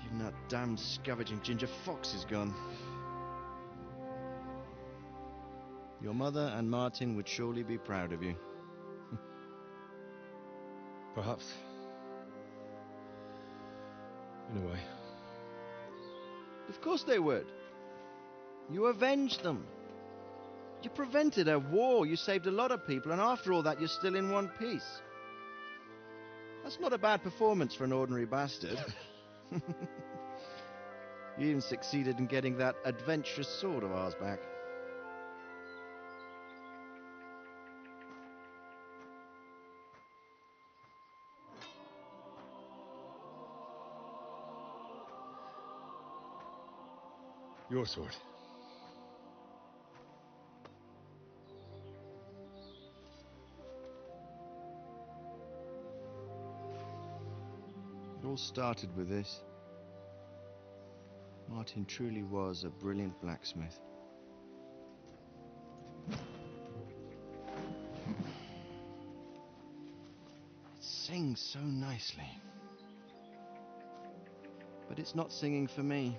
Even that damned scavenging ginger fox is gone. Your mother and Martin would surely be proud of you. Perhaps. In a way. Of course they would. You avenged them. You prevented a war. You saved a lot of people, and after all that, you're still in one piece. That's not a bad performance for an ordinary bastard. You even succeeded in getting that adventurous sword of ours back. Your sword. It all started with this. Martin truly was a brilliant blacksmith. It sings so nicely. But it's not singing for me.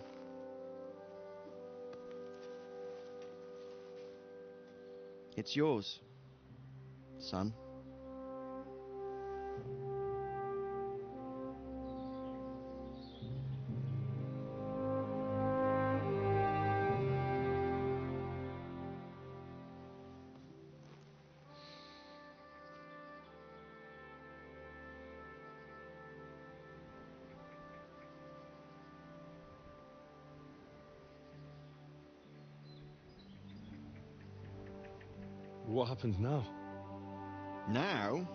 It's yours, son. What happens now? Now?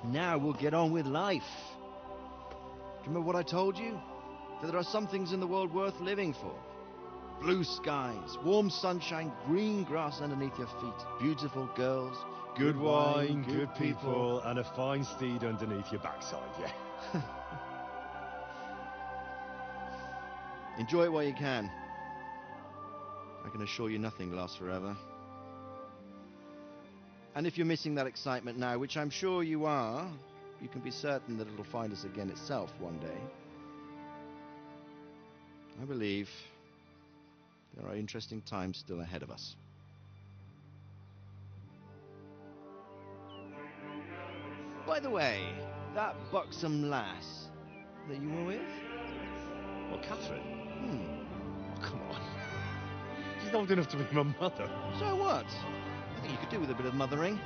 Now we'll get on with life. Do you remember what I told you? That there are some things in the world worth living for. Blue skies, warm sunshine, green grass underneath your feet, beautiful girls, Good wine, good people, and a fine steed underneath your backside, yeah. Enjoy it while you can. I can assure you nothing lasts forever. And if you're missing that excitement now, which I'm sure you are, you can be certain that it'll find us again itself one day. I believe there are interesting times still ahead of us. By the way, that buxom lass that you were with? What, Catherine? Oh, come on. She's old enough to be my mother. So what? I think you could do with a bit of mothering.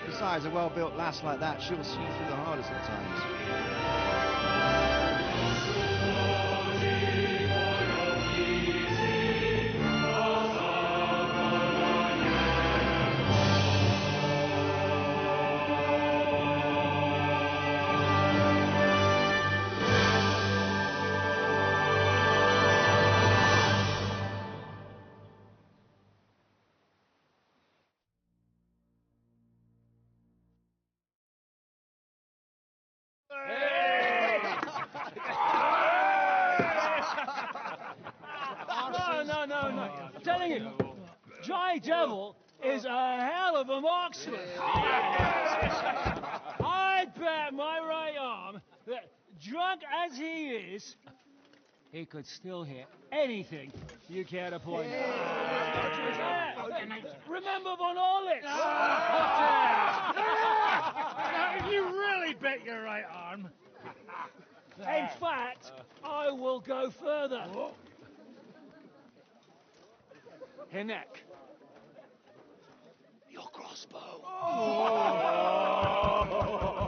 Besides, a well-built lass like that, she'll see you through the hardest of times. Hey! I'm telling you, Dry Devil is a hell of a marksman. I'd bet my right arm that, drunk as he is, he could still hear anything you care to point out. Remember Von Orlitz? You really bet your right arm. In fact, I will go further. Her neck. Your crossbow.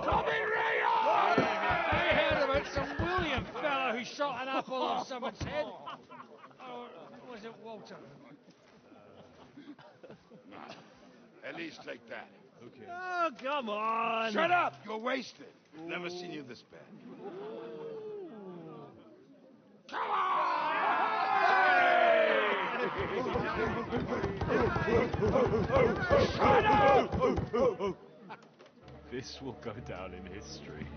Tommy Rayon! I heard about some William fellow who shot an apple off someone's head. Or was it Walter? At least take that. Okay. Oh, come on. Shut up! You're wasted. Never seen you this bad. Come on! Shut up! This will go down in history.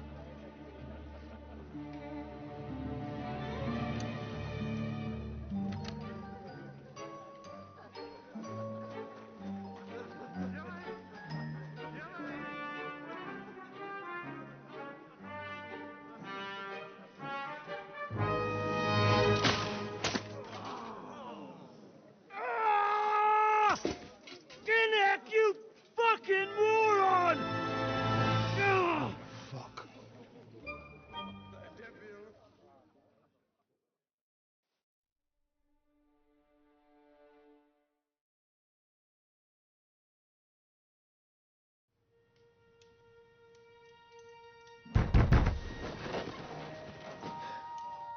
Ginneck, you fucking moron! Fuck.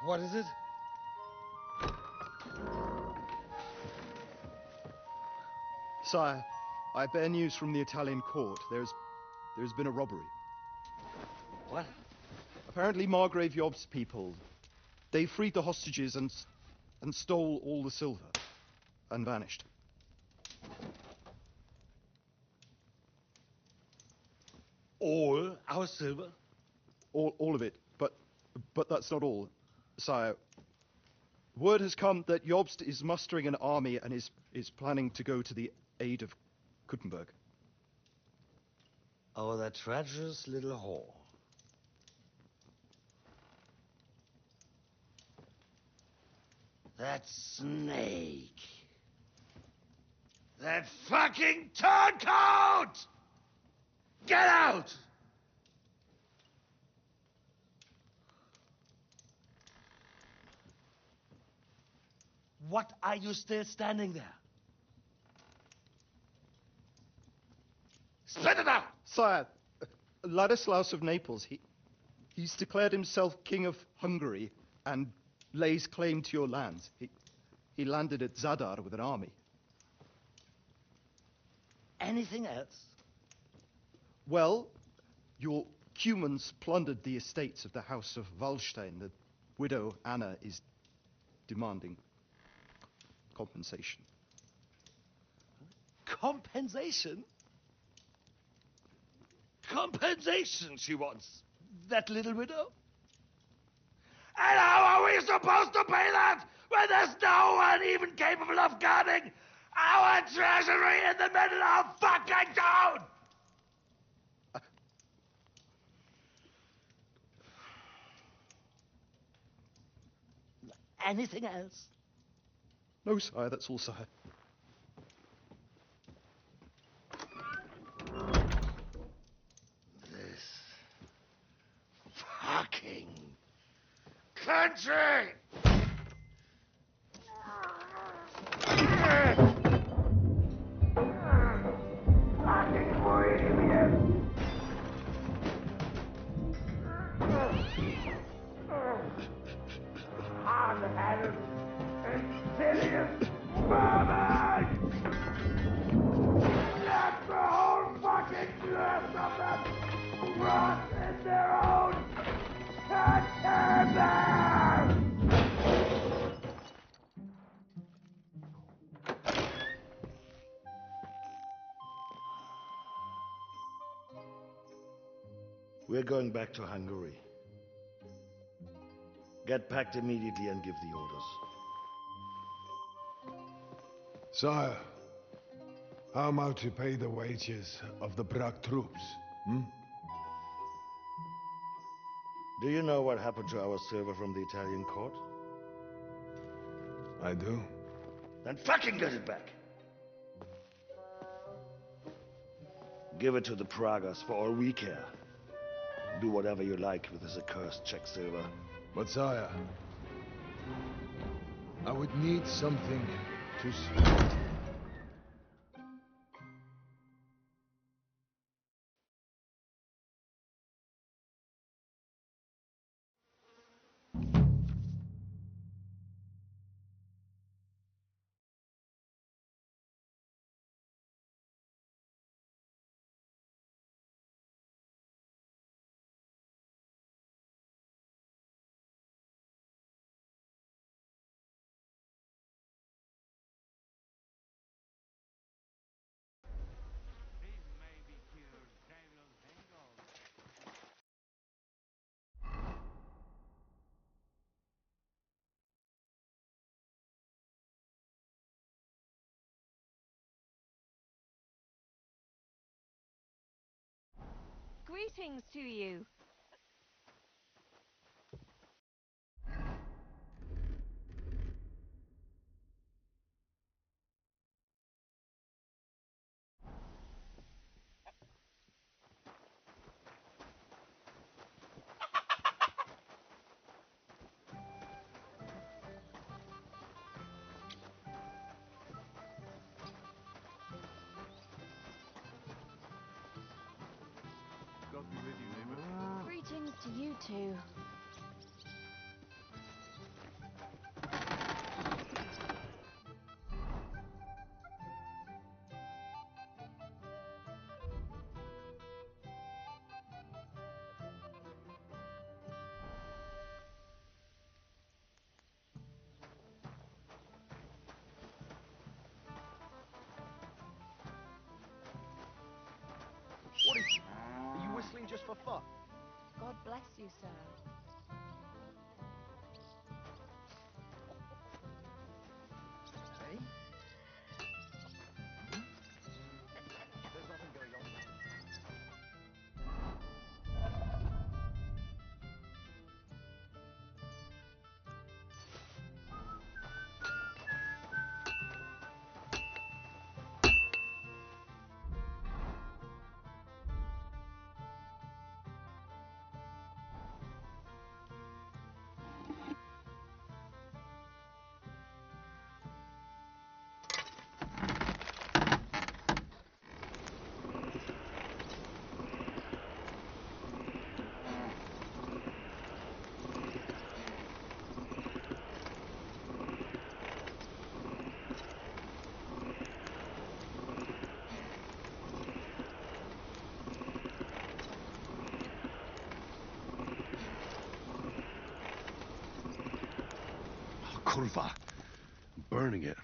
What is it? Sire, I bear news from the Italian court. There's been a robbery. What? Apparently Margrave Yob's people, they freed the hostages and stole all the silver and vanished. All our silver? All of it, but that's not all, sire. Word has come that Jobst is mustering an army and is planning to go to the aid of Kuttenberg. Oh, that treacherous little whore. That snake. That fucking turncoat! Get out! What are you still standing there? Spit it out! Sire, Ladislaus of Naples, he's declared himself King of Hungary and lays claim to your lands. He landed at Zadar with an army. Anything else? Well, your Cumans plundered the estates of the House of Wallstein. The widow Anna is demanding compensation. Compensation? Compensation she wants, that little widow? And how are we supposed to pay that when there's no one even capable of guarding our treasury in the middle of fucking town? Anything else? No, sire, that's all, sire. This fucking country! Fucking Bohemian! Hard-headed, insidious vermin! Let the whole fucking class of them rot in their own container! We're going back to Hungary. Get packed immediately and give the orders. Sire, how am I to pay the wages of the Prague troops? Do you know what happened to our silver from the Italian court? I do. Then fucking get it back! Give it to the Pragas for all we care. Do whatever you like with this accursed Czech silver. But sire, I would need something to... Greetings to you. Greetings to you too. What is... Are you whistling just for fun? God bless you, sir. Hey? There's nothing going on. Kurva. I'm burning it.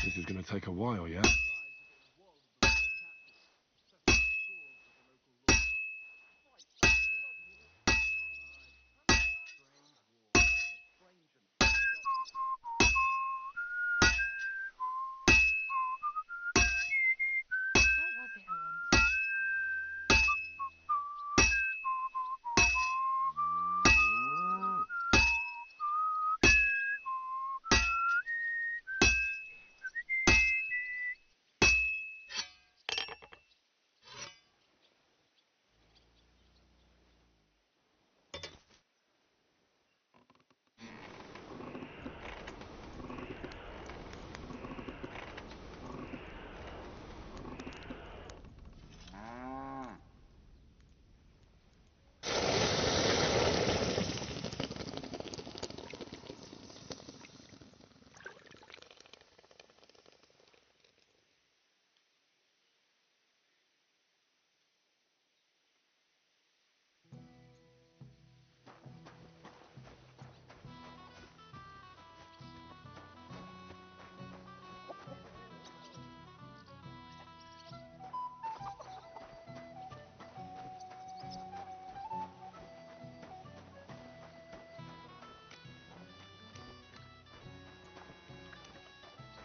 This is going to take a while, yeah? What was it I wanted?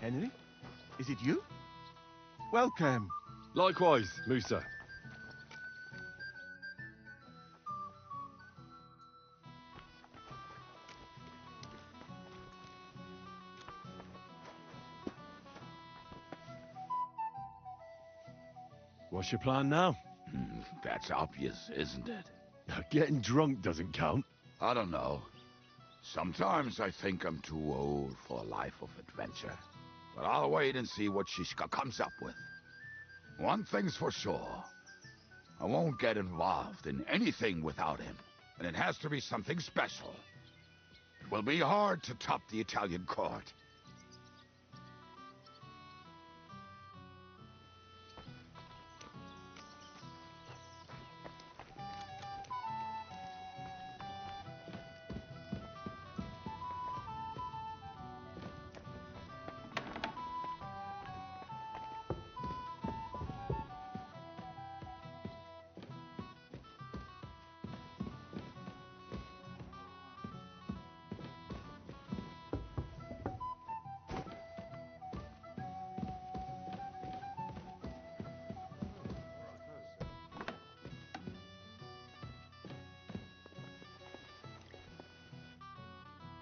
Henry? Is it you? Welcome. Likewise, Musa. What's your plan now? That's obvious, isn't it? Getting drunk doesn't count. I don't know. Sometimes I think I'm too old for a life of adventure. But I'll wait and see what Shishka comes up with. One thing's for sure. I won't get involved in anything without him. And it has to be something special. It will be hard to top the Italian court.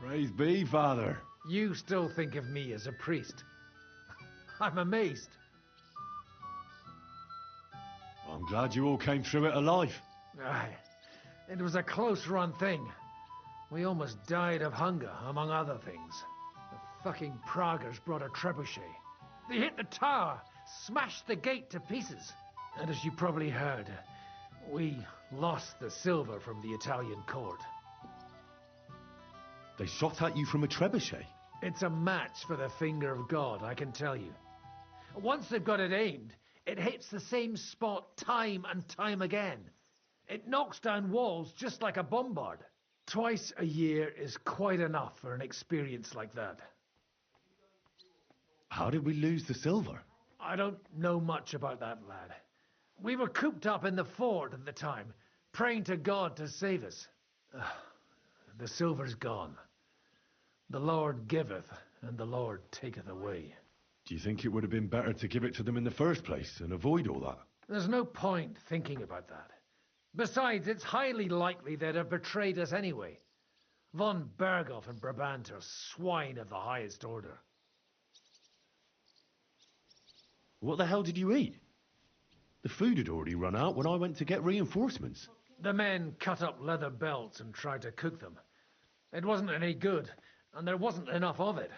Praise be, Father. You still think of me as a priest. I'm amazed. I'm glad you all came through it alive. Aye. It was a close-run thing. We almost died of hunger, among other things. The fucking Praguers brought a trebuchet. They hit the tower, smashed the gate to pieces. And as you probably heard, we lost the silver from the Italian court. They shot at you from a trebuchet? It's a match for the finger of God, I can tell you. Once they've got it aimed, it hits the same spot time and time again. It knocks down walls just like a bombard. Twice a year is quite enough for an experience like that. How did we lose the silver? I don't know much about that, lad. We were cooped up in the fort at the time, praying to God to save us. The silver's gone. The Lord giveth, and the Lord taketh away. Do you think it would have been better to give it to them in the first place and avoid all that? There's no point thinking about that. Besides, it's highly likely they'd have betrayed us anyway. Von Berghoff and Brabant are swine of the highest order. What the hell did you eat? The food had already run out when I went to get reinforcements. The men cut up leather belts and tried to cook them. It wasn't any good, and there wasn't enough of it.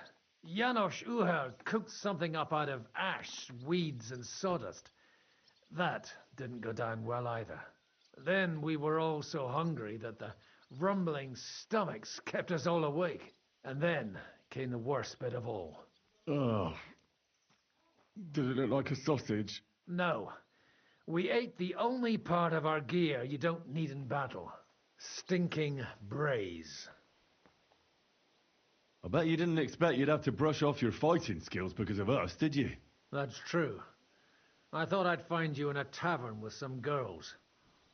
Janos Uher cooked something up out of ash, weeds, and sawdust. That didn't go down well either. Then we were all so hungry that the rumbling stomachs kept us all awake. And then came the worst bit of all. Oh. Did it look like a sausage? No. We ate the only part of our gear you don't need in battle. Stinking braise. I bet you didn't expect you'd have to brush off your fighting skills because of us, did you? That's true. I thought I'd find you in a tavern with some girls.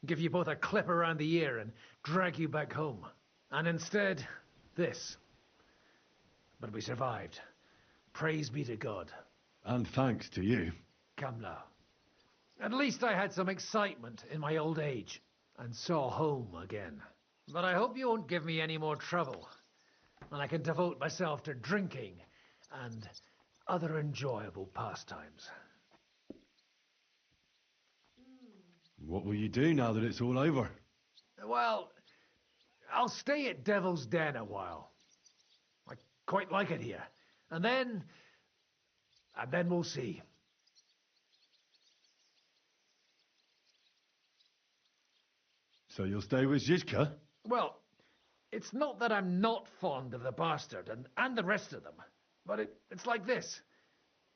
Give you both a clip around the ear and drag you back home. And instead, this. But we survived. Praise be to God. And thanks to you. Come now. At least I had some excitement in my old age, and saw home again. But I hope you won't give me any more trouble, and I can devote myself to drinking and other enjoyable pastimes. What will you do now that it's all over? Well, I'll stay at Devil's Den a while. I quite like it here. And then we'll see. So you'll stay with Zizka? Well, it's not that I'm not fond of the bastard and the rest of them, but it's like this.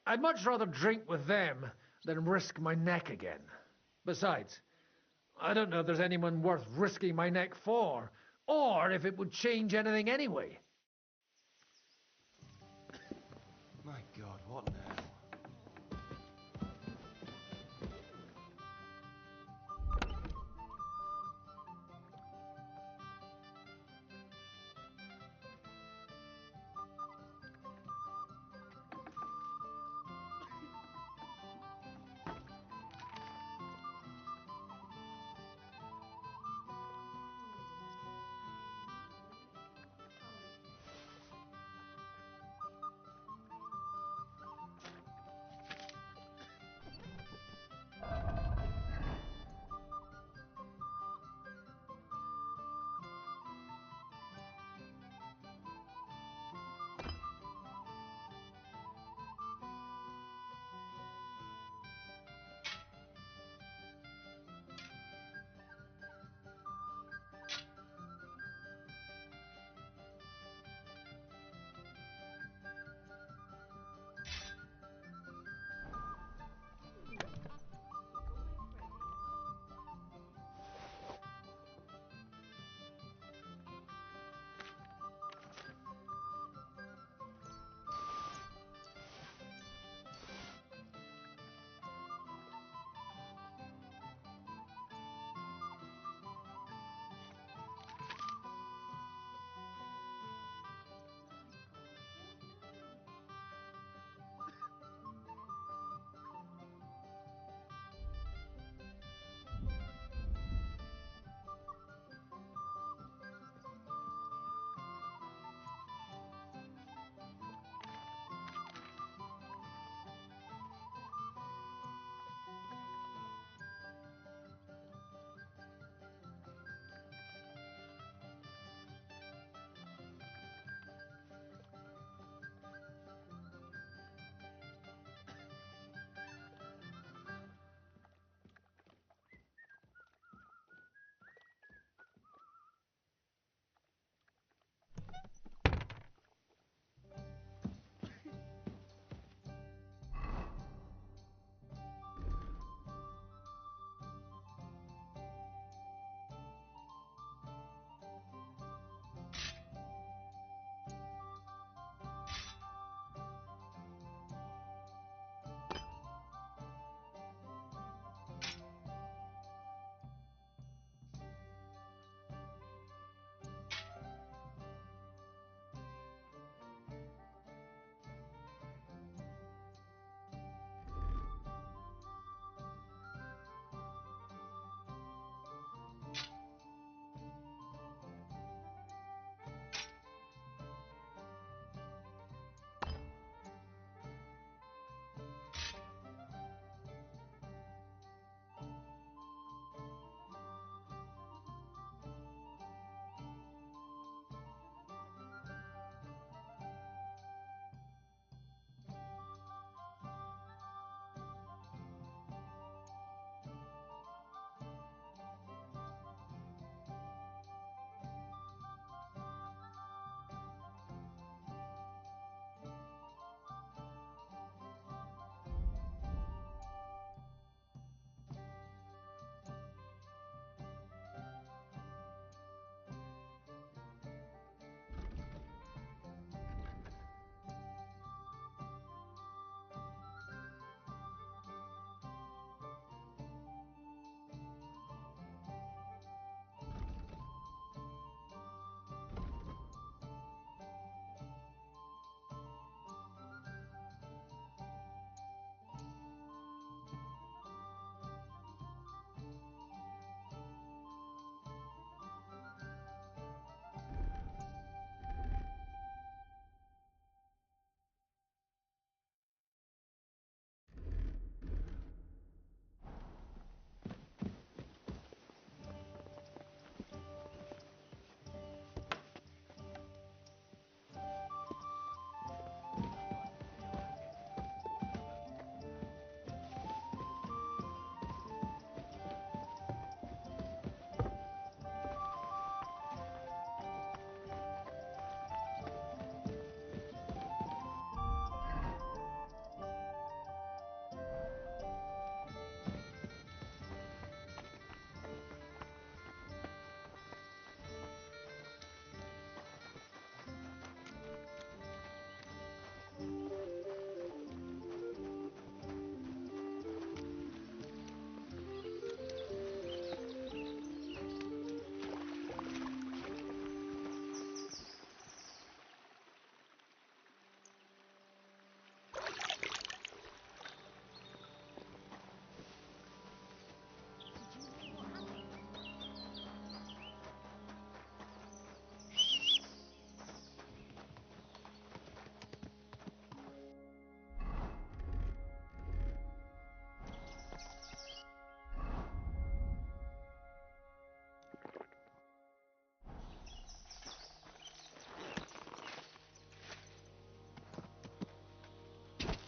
I'd much rather drink with them than risk my neck again. Besides, I don't know if there's anyone worth risking my neck for, or if it would change anything anyway. My God, what now?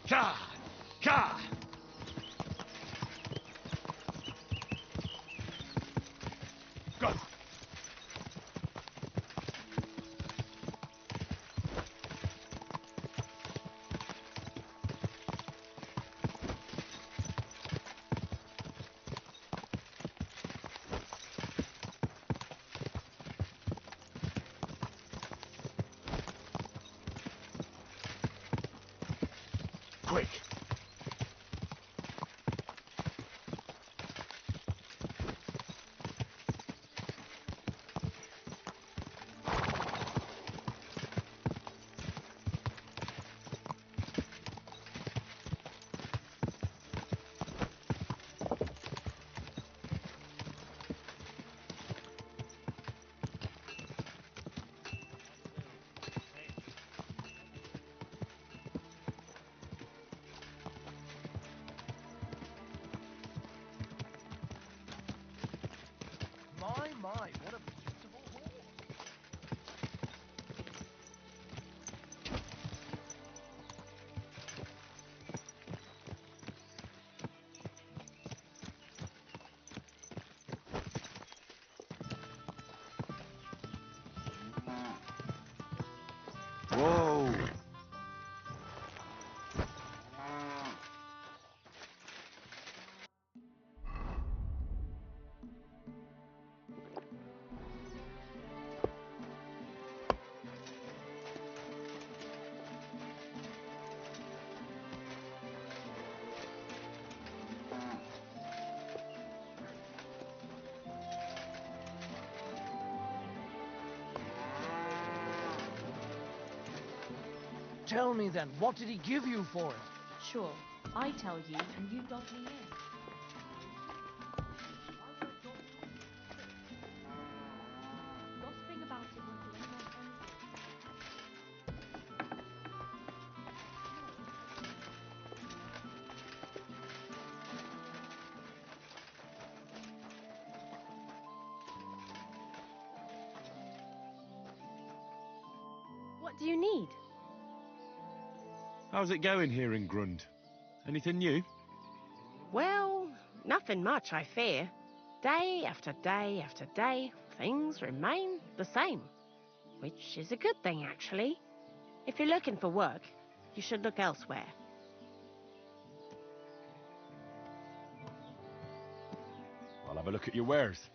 Ka! Ka! Go! Quick! My, what a beautiful horse. Whoa! Tell me then, what did he give you for it? Sure, I tell you and you dot me in. Gossiping about it won't do anyone any What do you need? How's it going here in Grund? Anything new? Well, nothing much, I fear. Day after day after day, things remain the same. Which is a good thing, actually. If you're looking for work, you should look elsewhere. I'll have a look at your wares.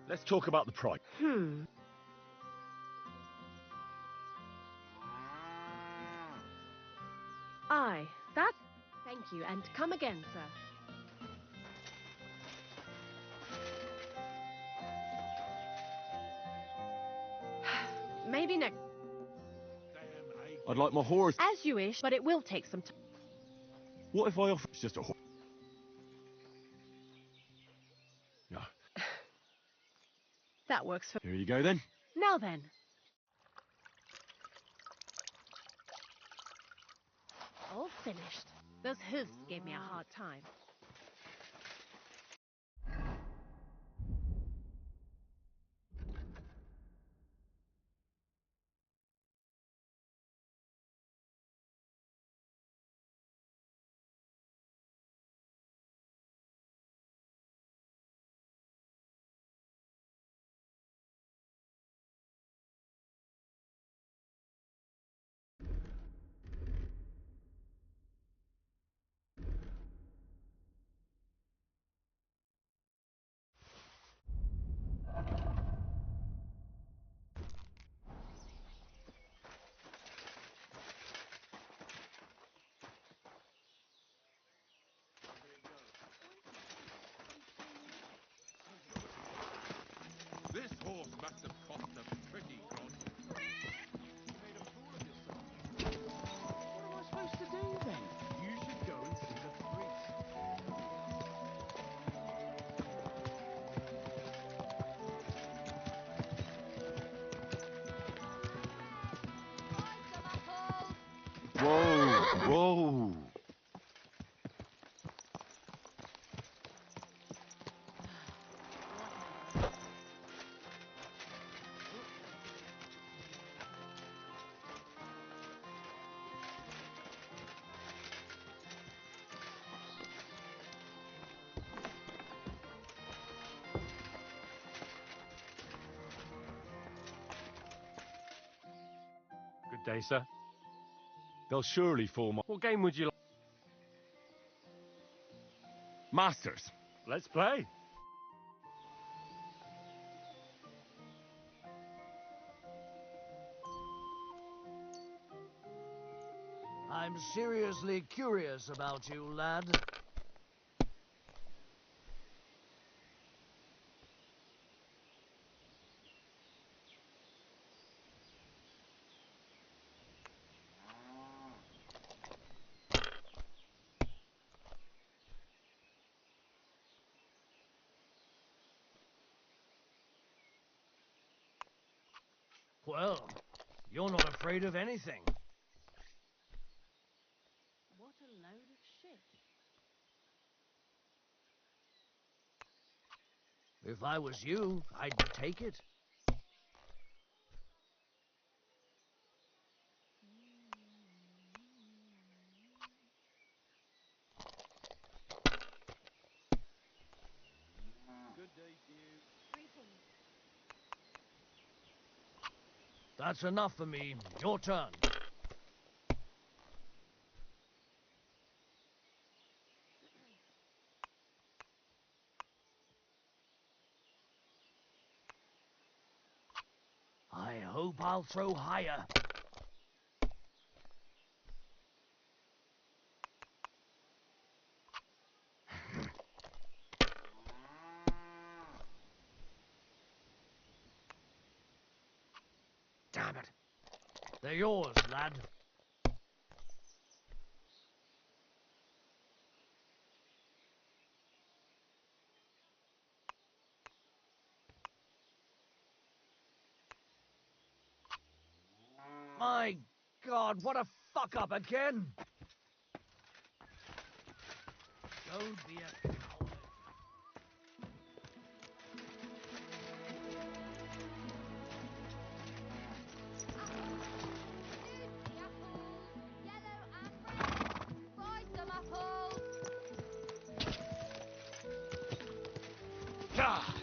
Let's talk about the price. Aye, that Thank you, and come again, sir. Maybe next. I'd like my horse. As you wish, but it will take some time. What if I offer it's just a horse? No. That works for. Here you go then. Now then. All finished. Those hooves gave me a hard time. This horse must have cost a pretty god. You made a fool of yourself. What am I supposed to do then? You should go and see the priest. Whoa! Whoa! Good day, sir. They'll surely form. What game would you like? Masters. Let's play. I'm seriously curious about you, lad. Well, you're not afraid of anything. What a load of shit. If I was you, I'd take it. Good day to you. Greetings. That's enough for me. Your turn. I hope I'll throw higher. Damn it. They're yours, lad. My God, what a fuck up again! Don't be a coward. Ah!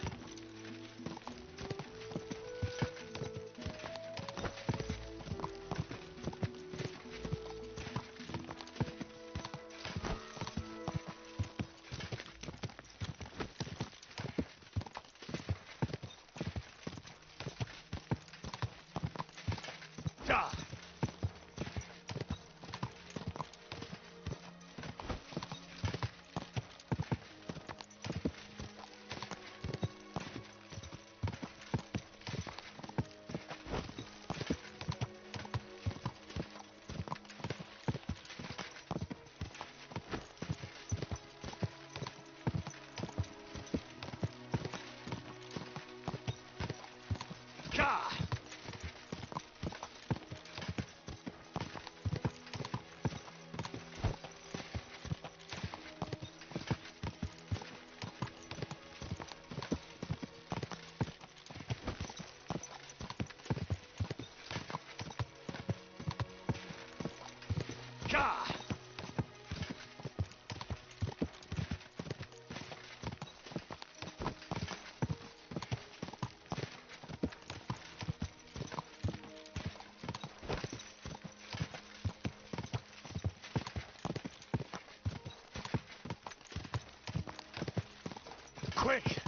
Quick!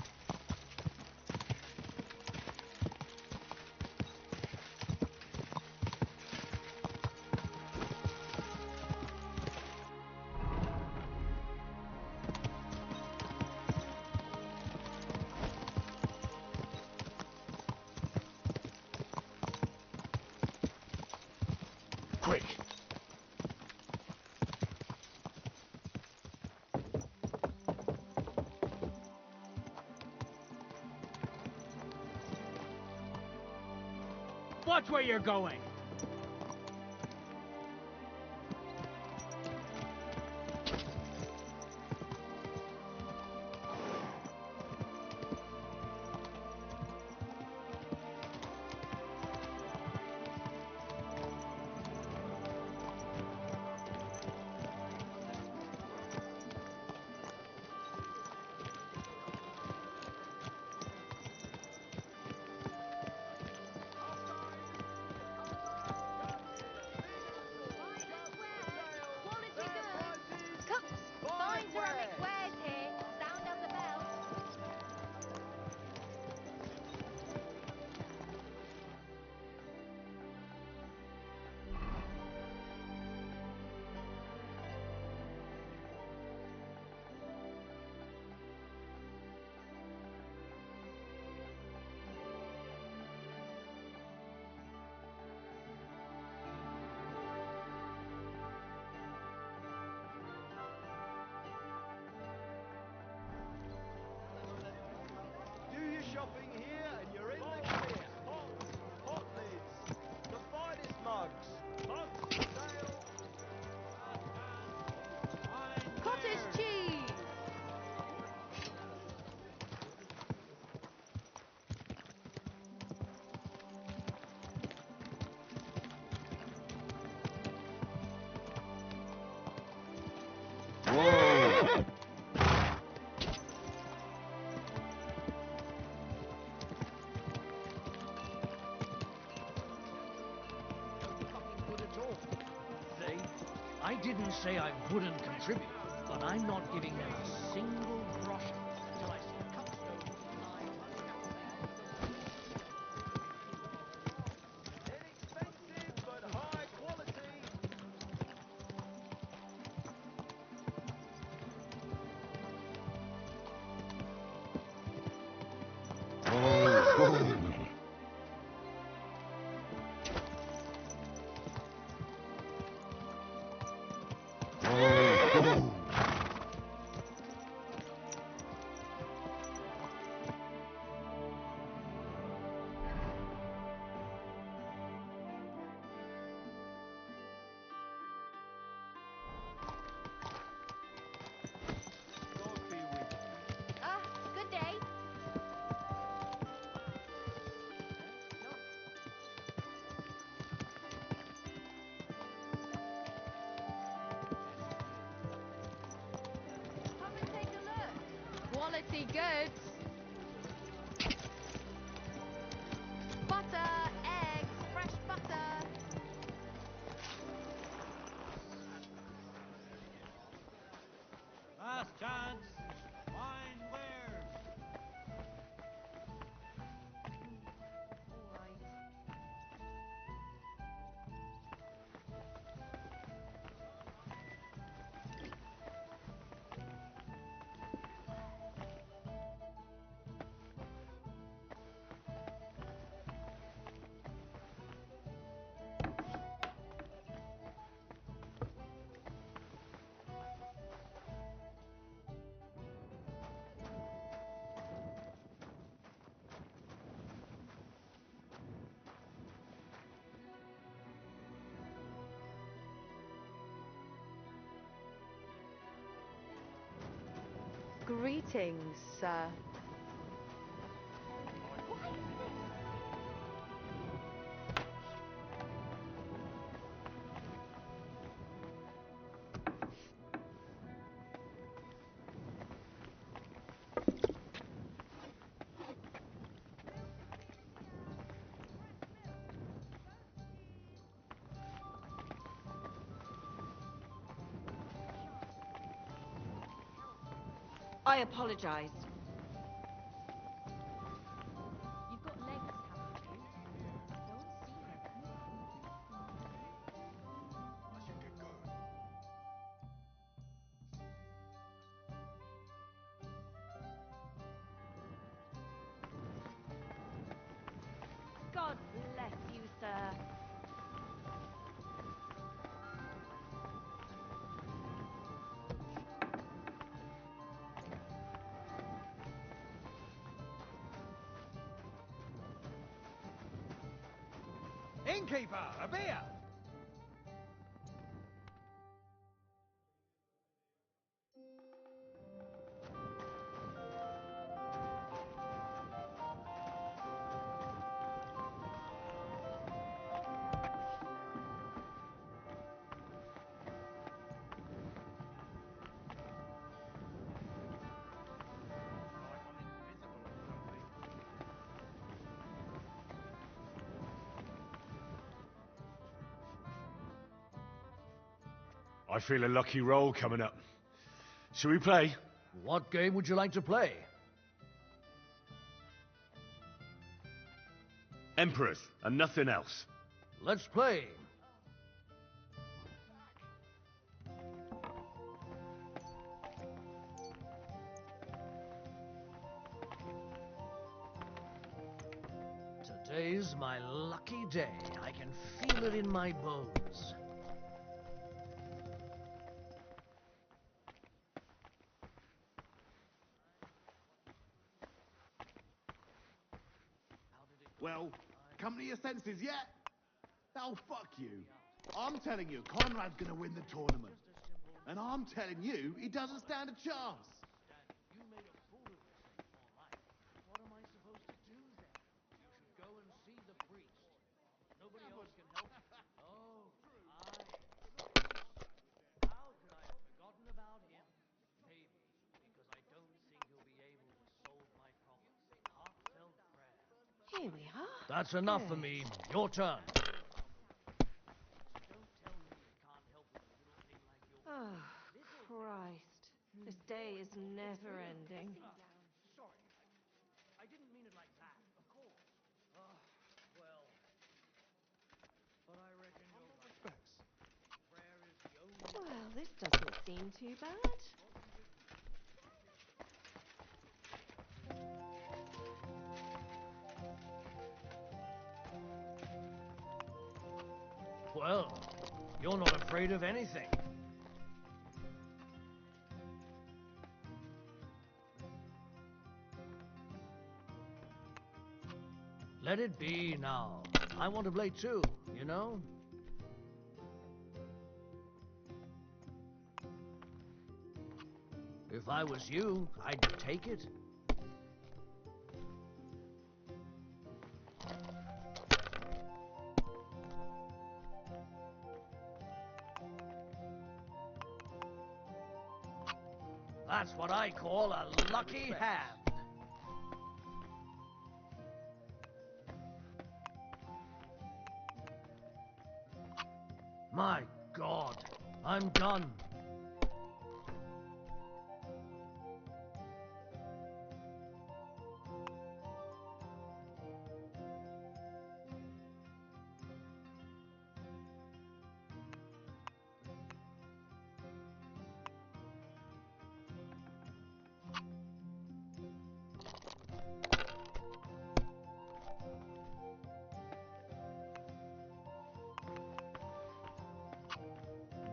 Quick! Watch where you're going. Fine ceramic wares here. Sound of the bell. Do your shopping here and you're in the clear. Hot lids. The finest mugs. Mugs for sale. Cottage cheese. See? I didn't say I wouldn't contribute, but I'm not giving them a single groschen till I see cupstones flying Inexpensive but high quality. Good day. Come and take a look. Quality goods. Butter, eggs, fresh butter. Last chance. Fine wares. Greetings, sir. I apologize. Innkeeper, a beer! I feel a lucky roll coming up. Shall we play? What game would you like to play? Emperors, and nothing else. Let's play. Today's my lucky day. I can feel it in my bones. Well, come to your senses yet? Oh, fuck you. I'm telling you, Conrad's gonna win the tournament. And I'm telling you, he doesn't stand a chance. You made a fool of yourself all life. What am I supposed to do then? You should go and see the priest. Nobody else can help you. Oh, how could I have forgotten about him? Maybe because I don't think he'll be able to solve my problems. Heartfelt prayer. Here we are. That's enough for me. Your turn. Oh, Christ. This day is never ending. Sorry. I didn't mean it like that, of course. Well. But I reckon you're right. Prayer is the only... Well, this doesn't seem too bad. Well, you're not afraid of anything. Let it be now. I want to play too, you know? If I was you, I'd take it. That's what I call a lucky hand. My God, I'm done.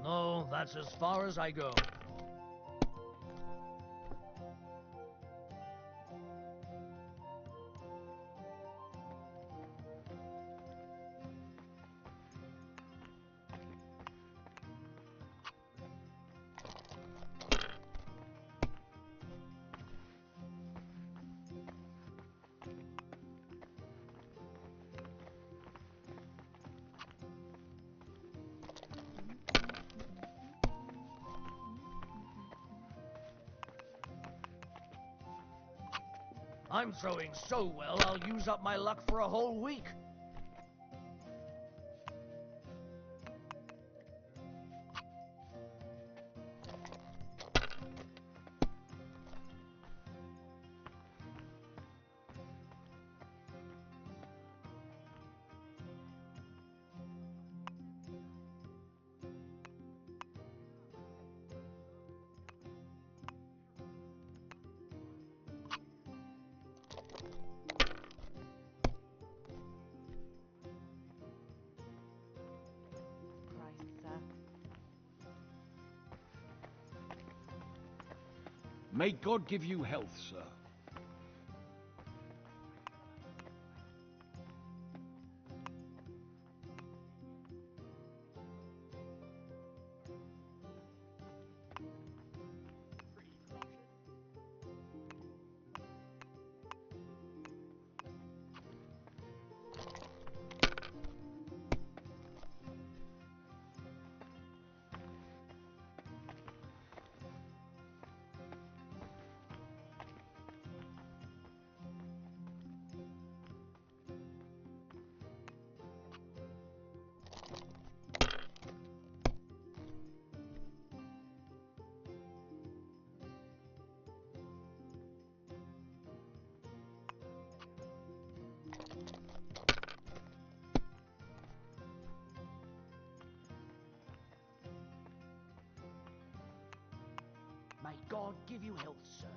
No, that's as far as I go. I'm throwing so well, I'll use up my luck for a whole week. May God give you health, sir. May God give you health, sir.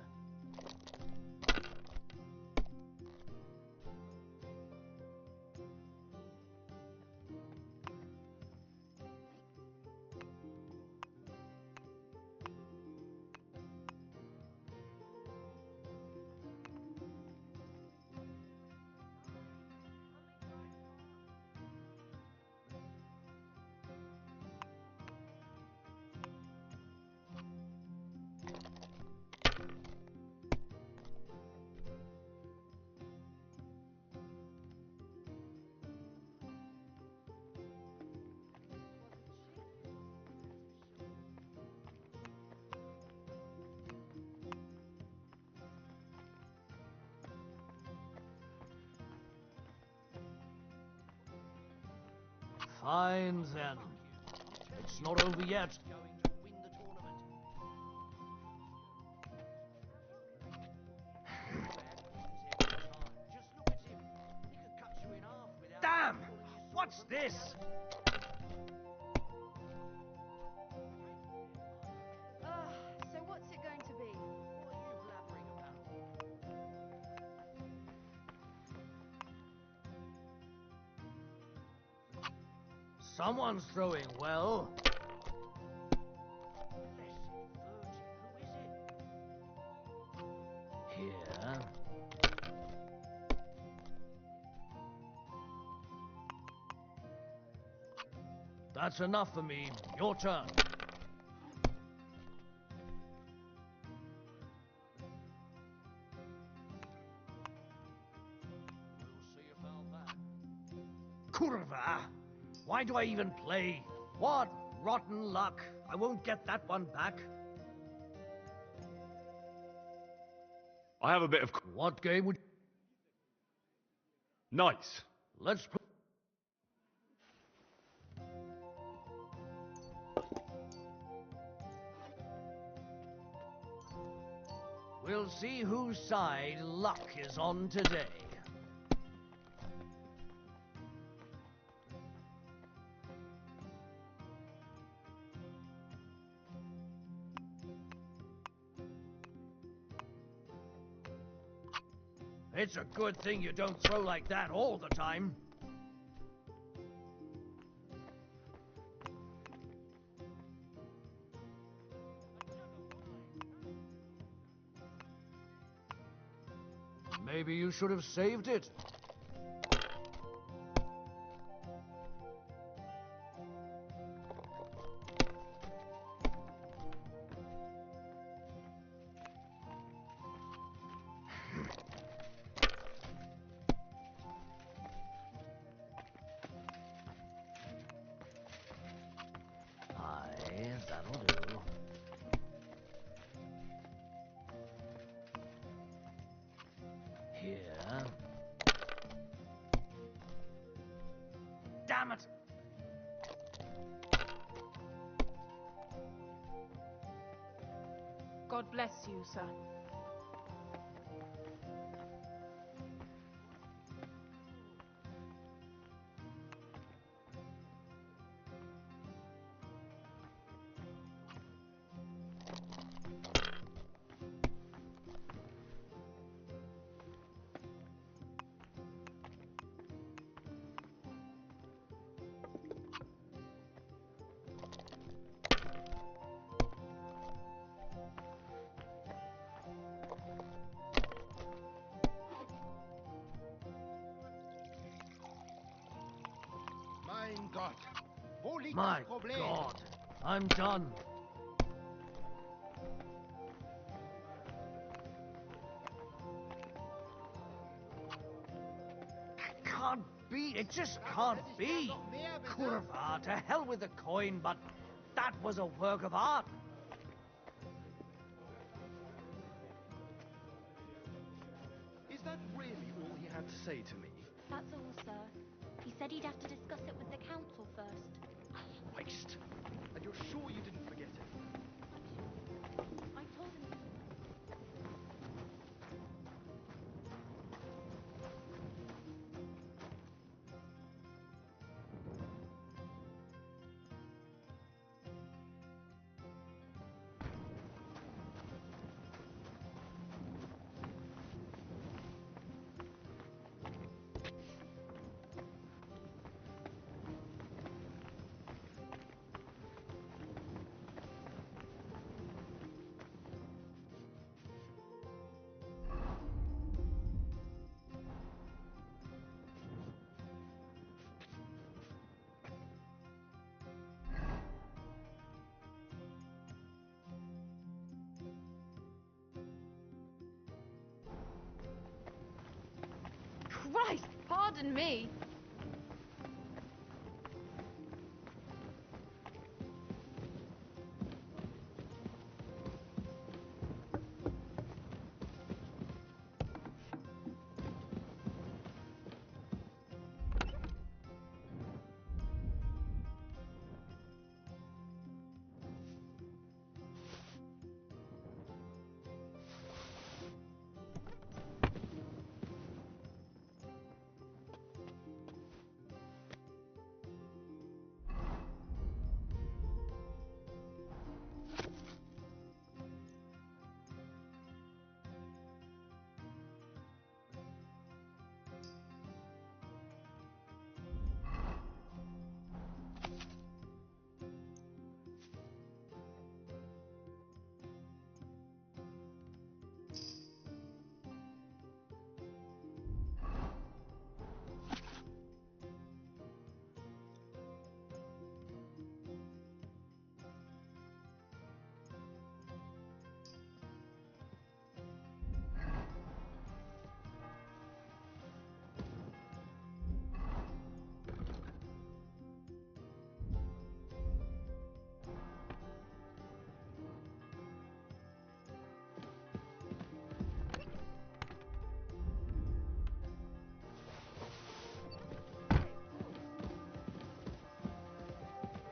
Fine then. It's not over yet. Damn! What's this? So what's it going to be? Someone's throwing well. Here. That's enough for me. Your turn. Kurva! Why do I even play? What rotten luck. I won't get that one back. I have a bit of... What game would... Nice. Let's... We'll see whose side luck is on today. It's a good thing you don't throw like that all the time. Maybe you should have saved it. Aye, that'll do. Here. Damn it! God bless you, sir. Mein Gott. Wo liegt My das Problem? God, I'm done. That can't be. It just can't be. Kurva, to hell with the coin, but that was a work of art. Is that really all he had to say to me? That's all, sir. He said he'd have to discuss it with the council first. Christ! And you're sure you didn't forget it? I told him... Christ, pardon me.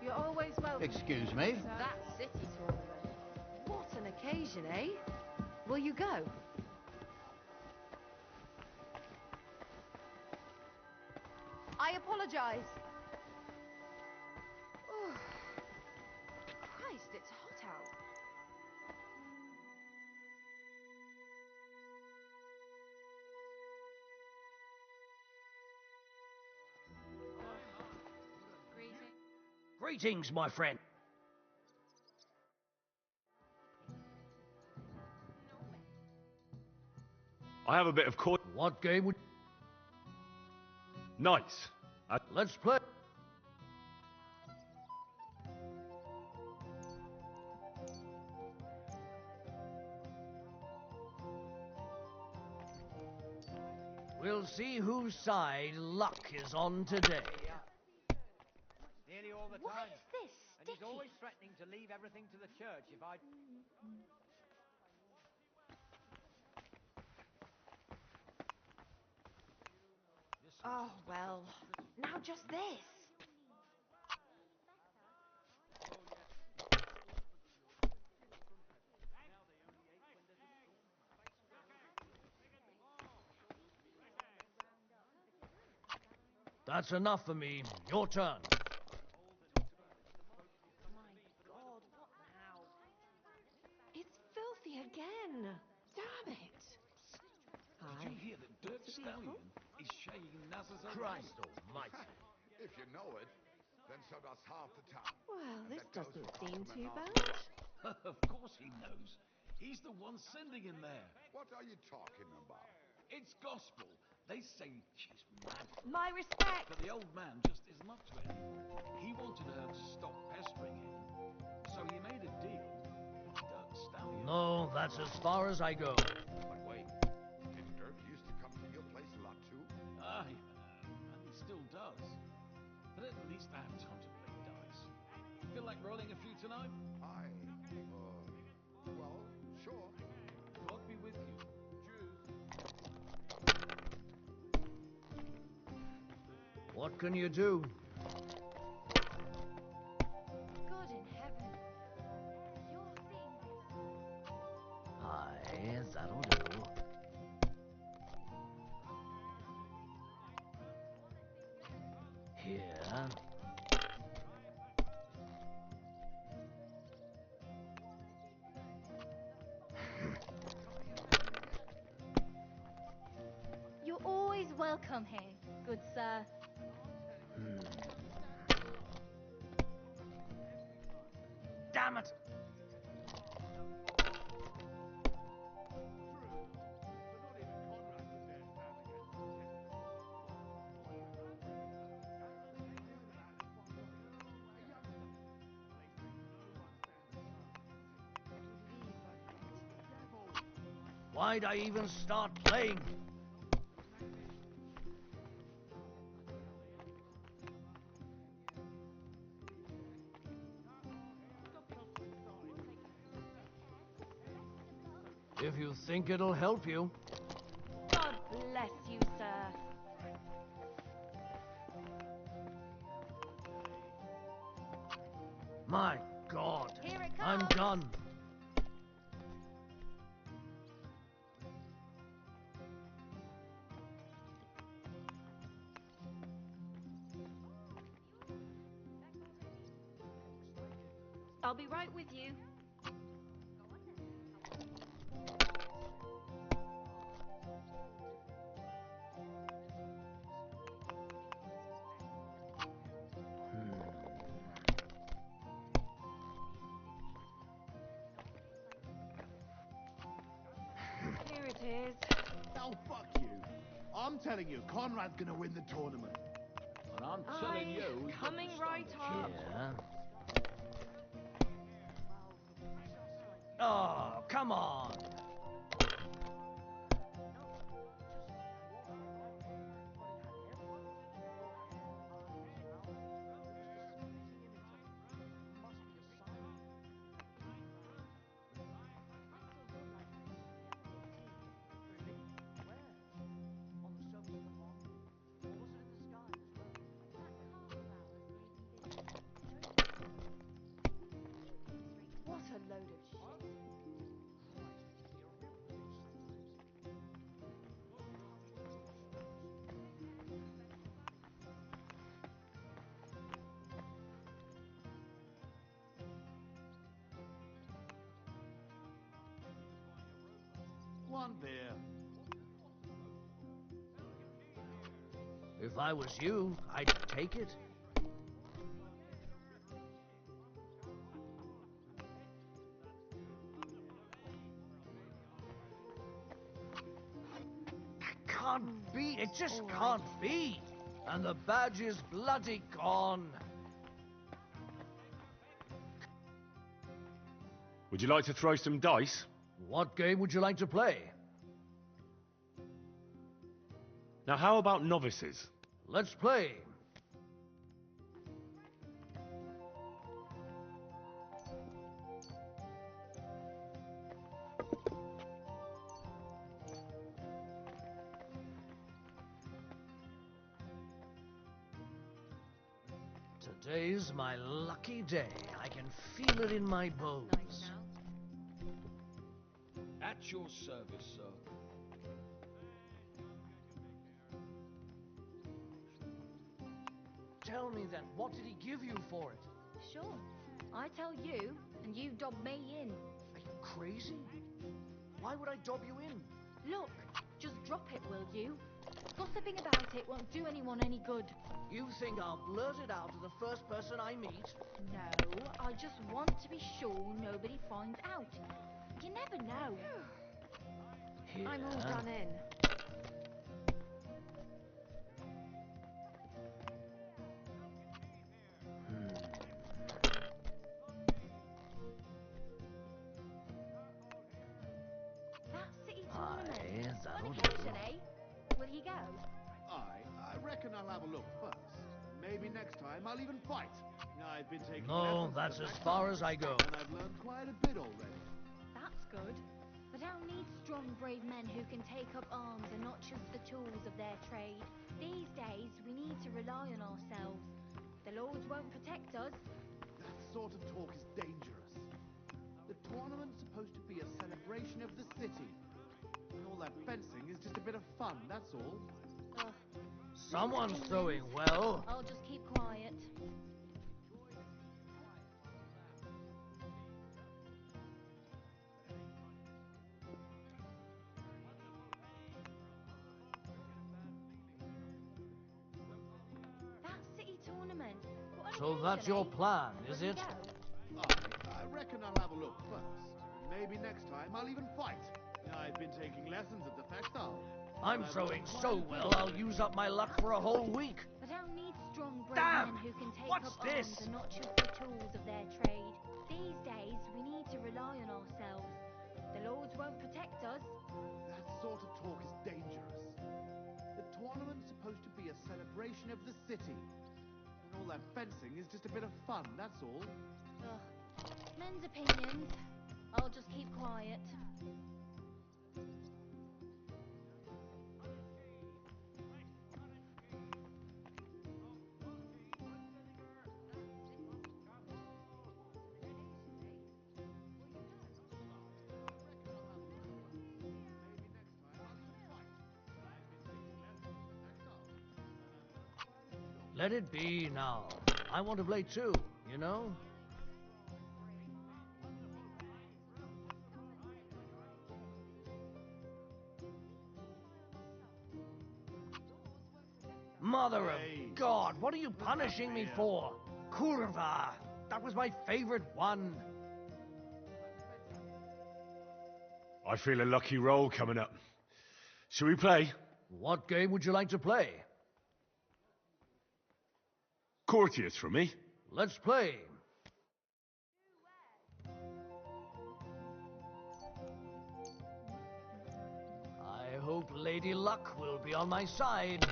You're always welcome. Excuse me? That city tournament. What an occasion, eh? Will you go? I apologize. Oh. Christ, it's hot out. Greetings, my friend. I have a bit of coin. What game would... Nice. Let's play. We'll see whose side luck is on today. Nearly all the Why time. is this And he's sticky? always threatening to leave everything to the church if I... Oh, well, now just this. That's enough for me. Your turn. It's filthy again. Damn it. Did you hear that Dirk Stallion is shagging Nazar's Christ almighty. If you know it, then so does half the town. Well, And this that goes doesn't for seem Alderman too Arthur bad. Clark. Of course he knows. He's the one sending him there. What are you talking about? It's gospel. They say she's mad. My respect. But the old man just isn't up to it. He wanted her to stop pestering him. So he made a deal with Dirk Stallion. No, that's as far as I go. But wait, didn't Dirk used to come to your place a lot too? Aye, and he still does. But at least I have time to play dice. Feel like rolling a few tonight? Aye. Well, sure. God be with you. Cheers. What can you do? God in heaven. You're seeing this. Aye, that'll do. Here. You're always welcome here, good sir. Damn it! Why'd I even start playing? If you think it'll help you. God bless you, sir. My God. Here it I'm comes. done. I'll be right with you. Here it is. Oh, fuck you. I'm telling you, Conrad's gonna win the tournament. And I'm telling you, he's got Coming the right standard. up. Yeah. Oh, come on. What a load of shit. One beer. If I was you, I'd take it. Can't be. It just can't be. And the badge is bloody gone. Would you like to throw some dice? What game would you like to play? Now, how about novices? Let's play. Today's my lucky day. I can feel it in my bones. At your service, sir. Tell me then, what did he give you for it? Sure. I tell you, and you dob me in. Are you crazy? Why would I dob you in? Look, just drop it, will you? Gossiping about it won't do anyone any good. You think I'll blurt it out to the first person I meet? No, I just want to be sure nobody finds out. You never know. Here. I'm all done in. That city Aye, tournament. that'll When do. actually, will he go? I reckon I'll have a look first. Maybe next time I'll even fight. I've been taking No, lessons that's at the as back far door, as I go. and I've learned quite a bit already. That's good. But I'll need strong, brave men who can take up arms and not just the tools of their trade. These days, we need to rely on ourselves. The lords won't protect us. That sort of talk is dangerous. The tournament's supposed to be a celebration of the city. And all that fencing is just a bit of fun, that's all. Ugh. Someone's throwing well. I'll just keep quiet. That city tournament. What an So that's occasion, your eh? plan, is Will he it? go? I reckon I'll have a look first. Maybe next time I'll even fight. I've been taking lessons at the Festal. I'm throwing so well, I'll use up my luck for a whole week. But I'll need strong, brave Damn! men who can take What's up this? arms and not just the tools of their trade. These days, we need to rely on ourselves. The lords won't protect us. That sort of talk is dangerous. The tournament's supposed to be a celebration of the city. And all that fencing is just a bit of fun, that's all. Ugh. Men's opinions. I'll just keep quiet. Let it be now. I want to play too, you know? Mother of God, what are you punishing me for? Kurva! That was my favorite one. I feel a lucky roll coming up. Shall we play? What game would you like to play? Courtiers for me. Let's play. I hope Lady Luck will be on my side.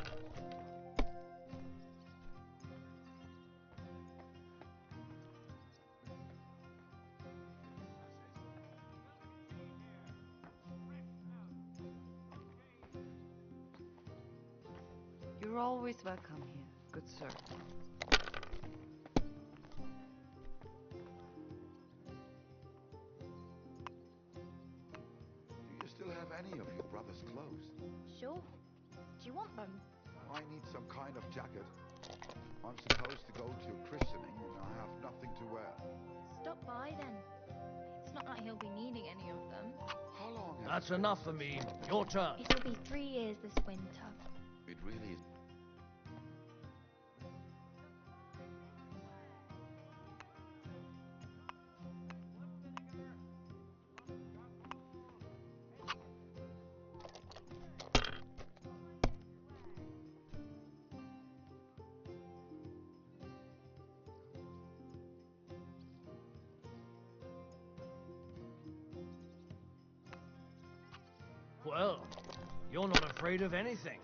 You're always welcome here, good sir. Do you still have any of your brother's clothes? Sure. Do you want them? I need some kind of jacket. I'm supposed to go to a christening and I have nothing to wear. Stop by then. It's not like he'll be needing any of them. How long has That's enough for me. Your turn. It'll be 3 years this winter. it really is? Well, you're not afraid of anything.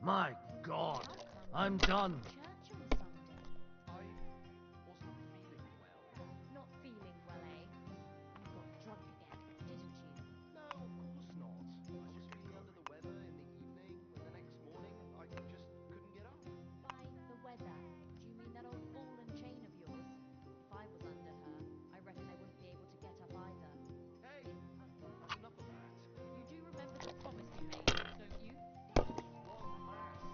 My God, I'm done. Not feeling well, eh? You got drunk again, didn't you? No, of course not. I was just really under the weather in the evening, and the next morning I just couldn't get up. By the weather, do you mean that old ball and chain of yours? If I was under her, I reckon I wouldn't be able to get up either. Hey, that's enough of that. You do remember the promise you made, don't you? One mass.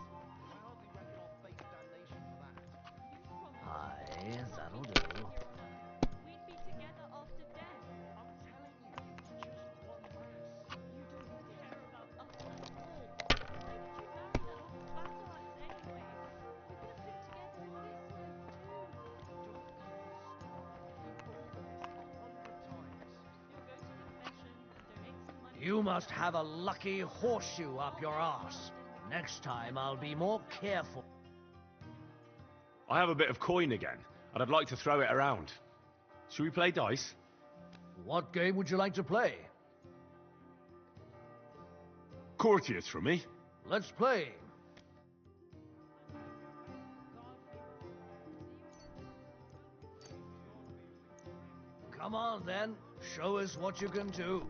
I hardly reckon I'll face damnation for that. Aye, that'll do. We'd be together after death. I'm telling you, it was just one mass. You don't care about us at all. Why did you marry that old battle axe anyway? We could have been together in this life too. Don't even start. You've told them this 100 times. You'll go to confession and donate some money. You must have a lucky horseshoe up your arse. Next time I'll be more careful. I have a bit of coin again, and I'd like to throw it around. Shall we play dice? What game would you like to play? Courtiers for me. Let's play. Come on then, show us what you can do.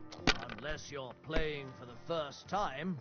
Unless you're playing for the first time.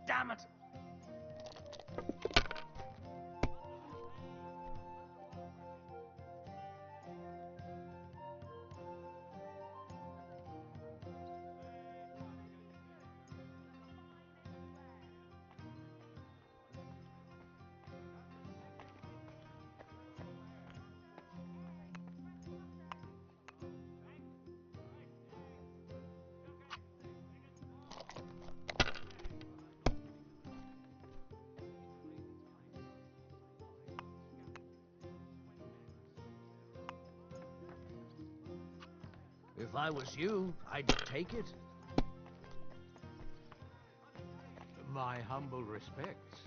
Damn it! If I was you, I'd take it. My humble respects.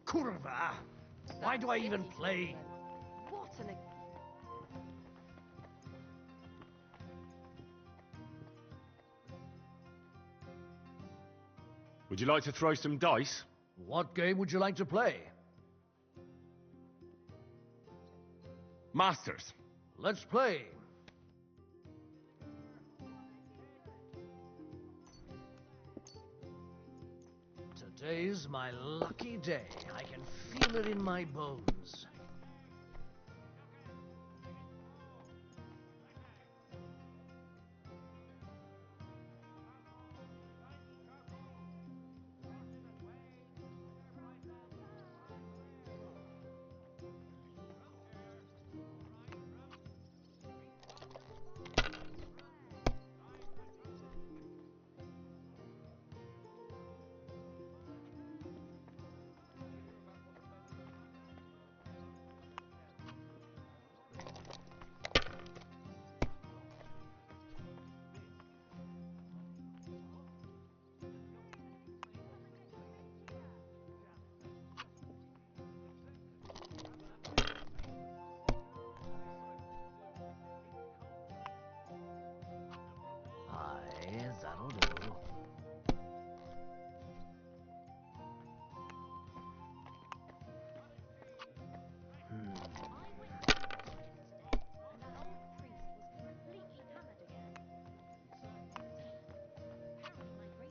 Kurva! Why do I even play? What an... Would you like to throw some dice? What game would you like to play? Masters. Let's play. Today's my lucky day. I can feel it in my bones. Aye, that'll do.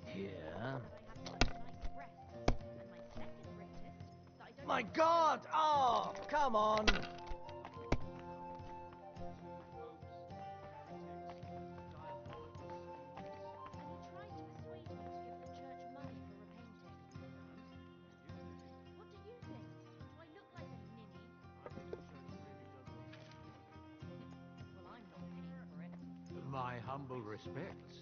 Here. My God! Oh, come on! My humble respects.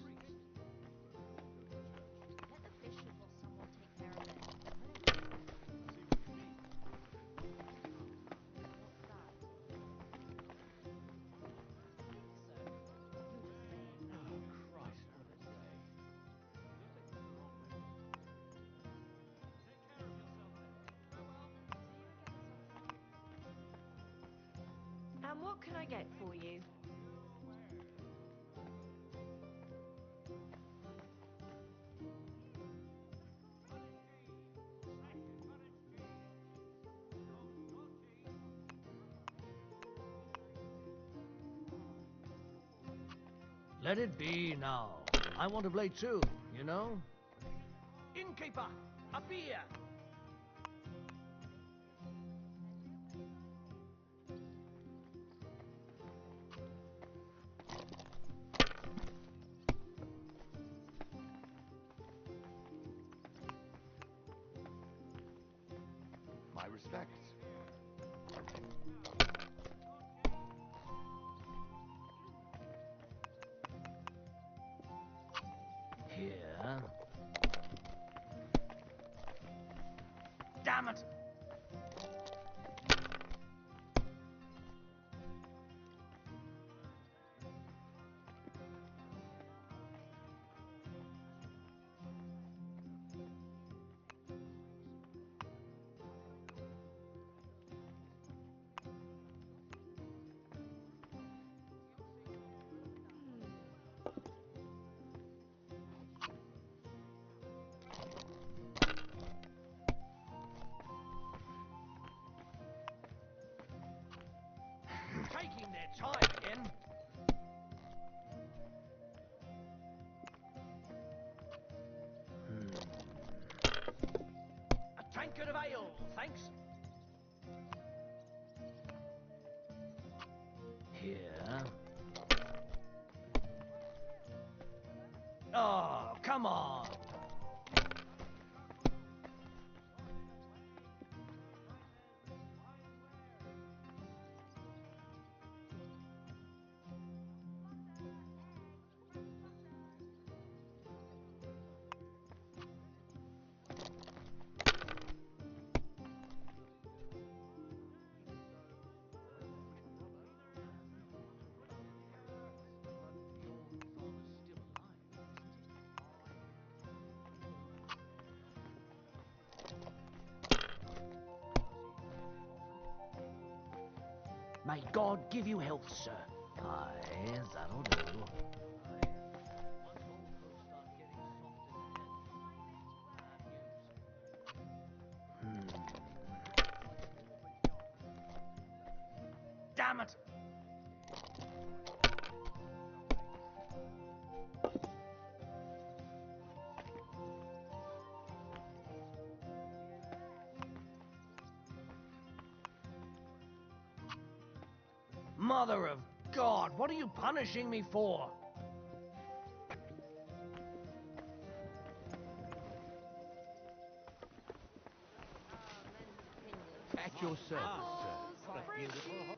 And what can I get for you? Let it be now. I want to play too, you know? Innkeeper, a beer! My respects. Here. Damn it! Taking their time again. A tankard of ale, thanks. Here. Oh, come on. May God give you health, sir. Aye, that'll do. Damn it! Mother of God, what are you punishing me for? At your service, sir. What a beautiful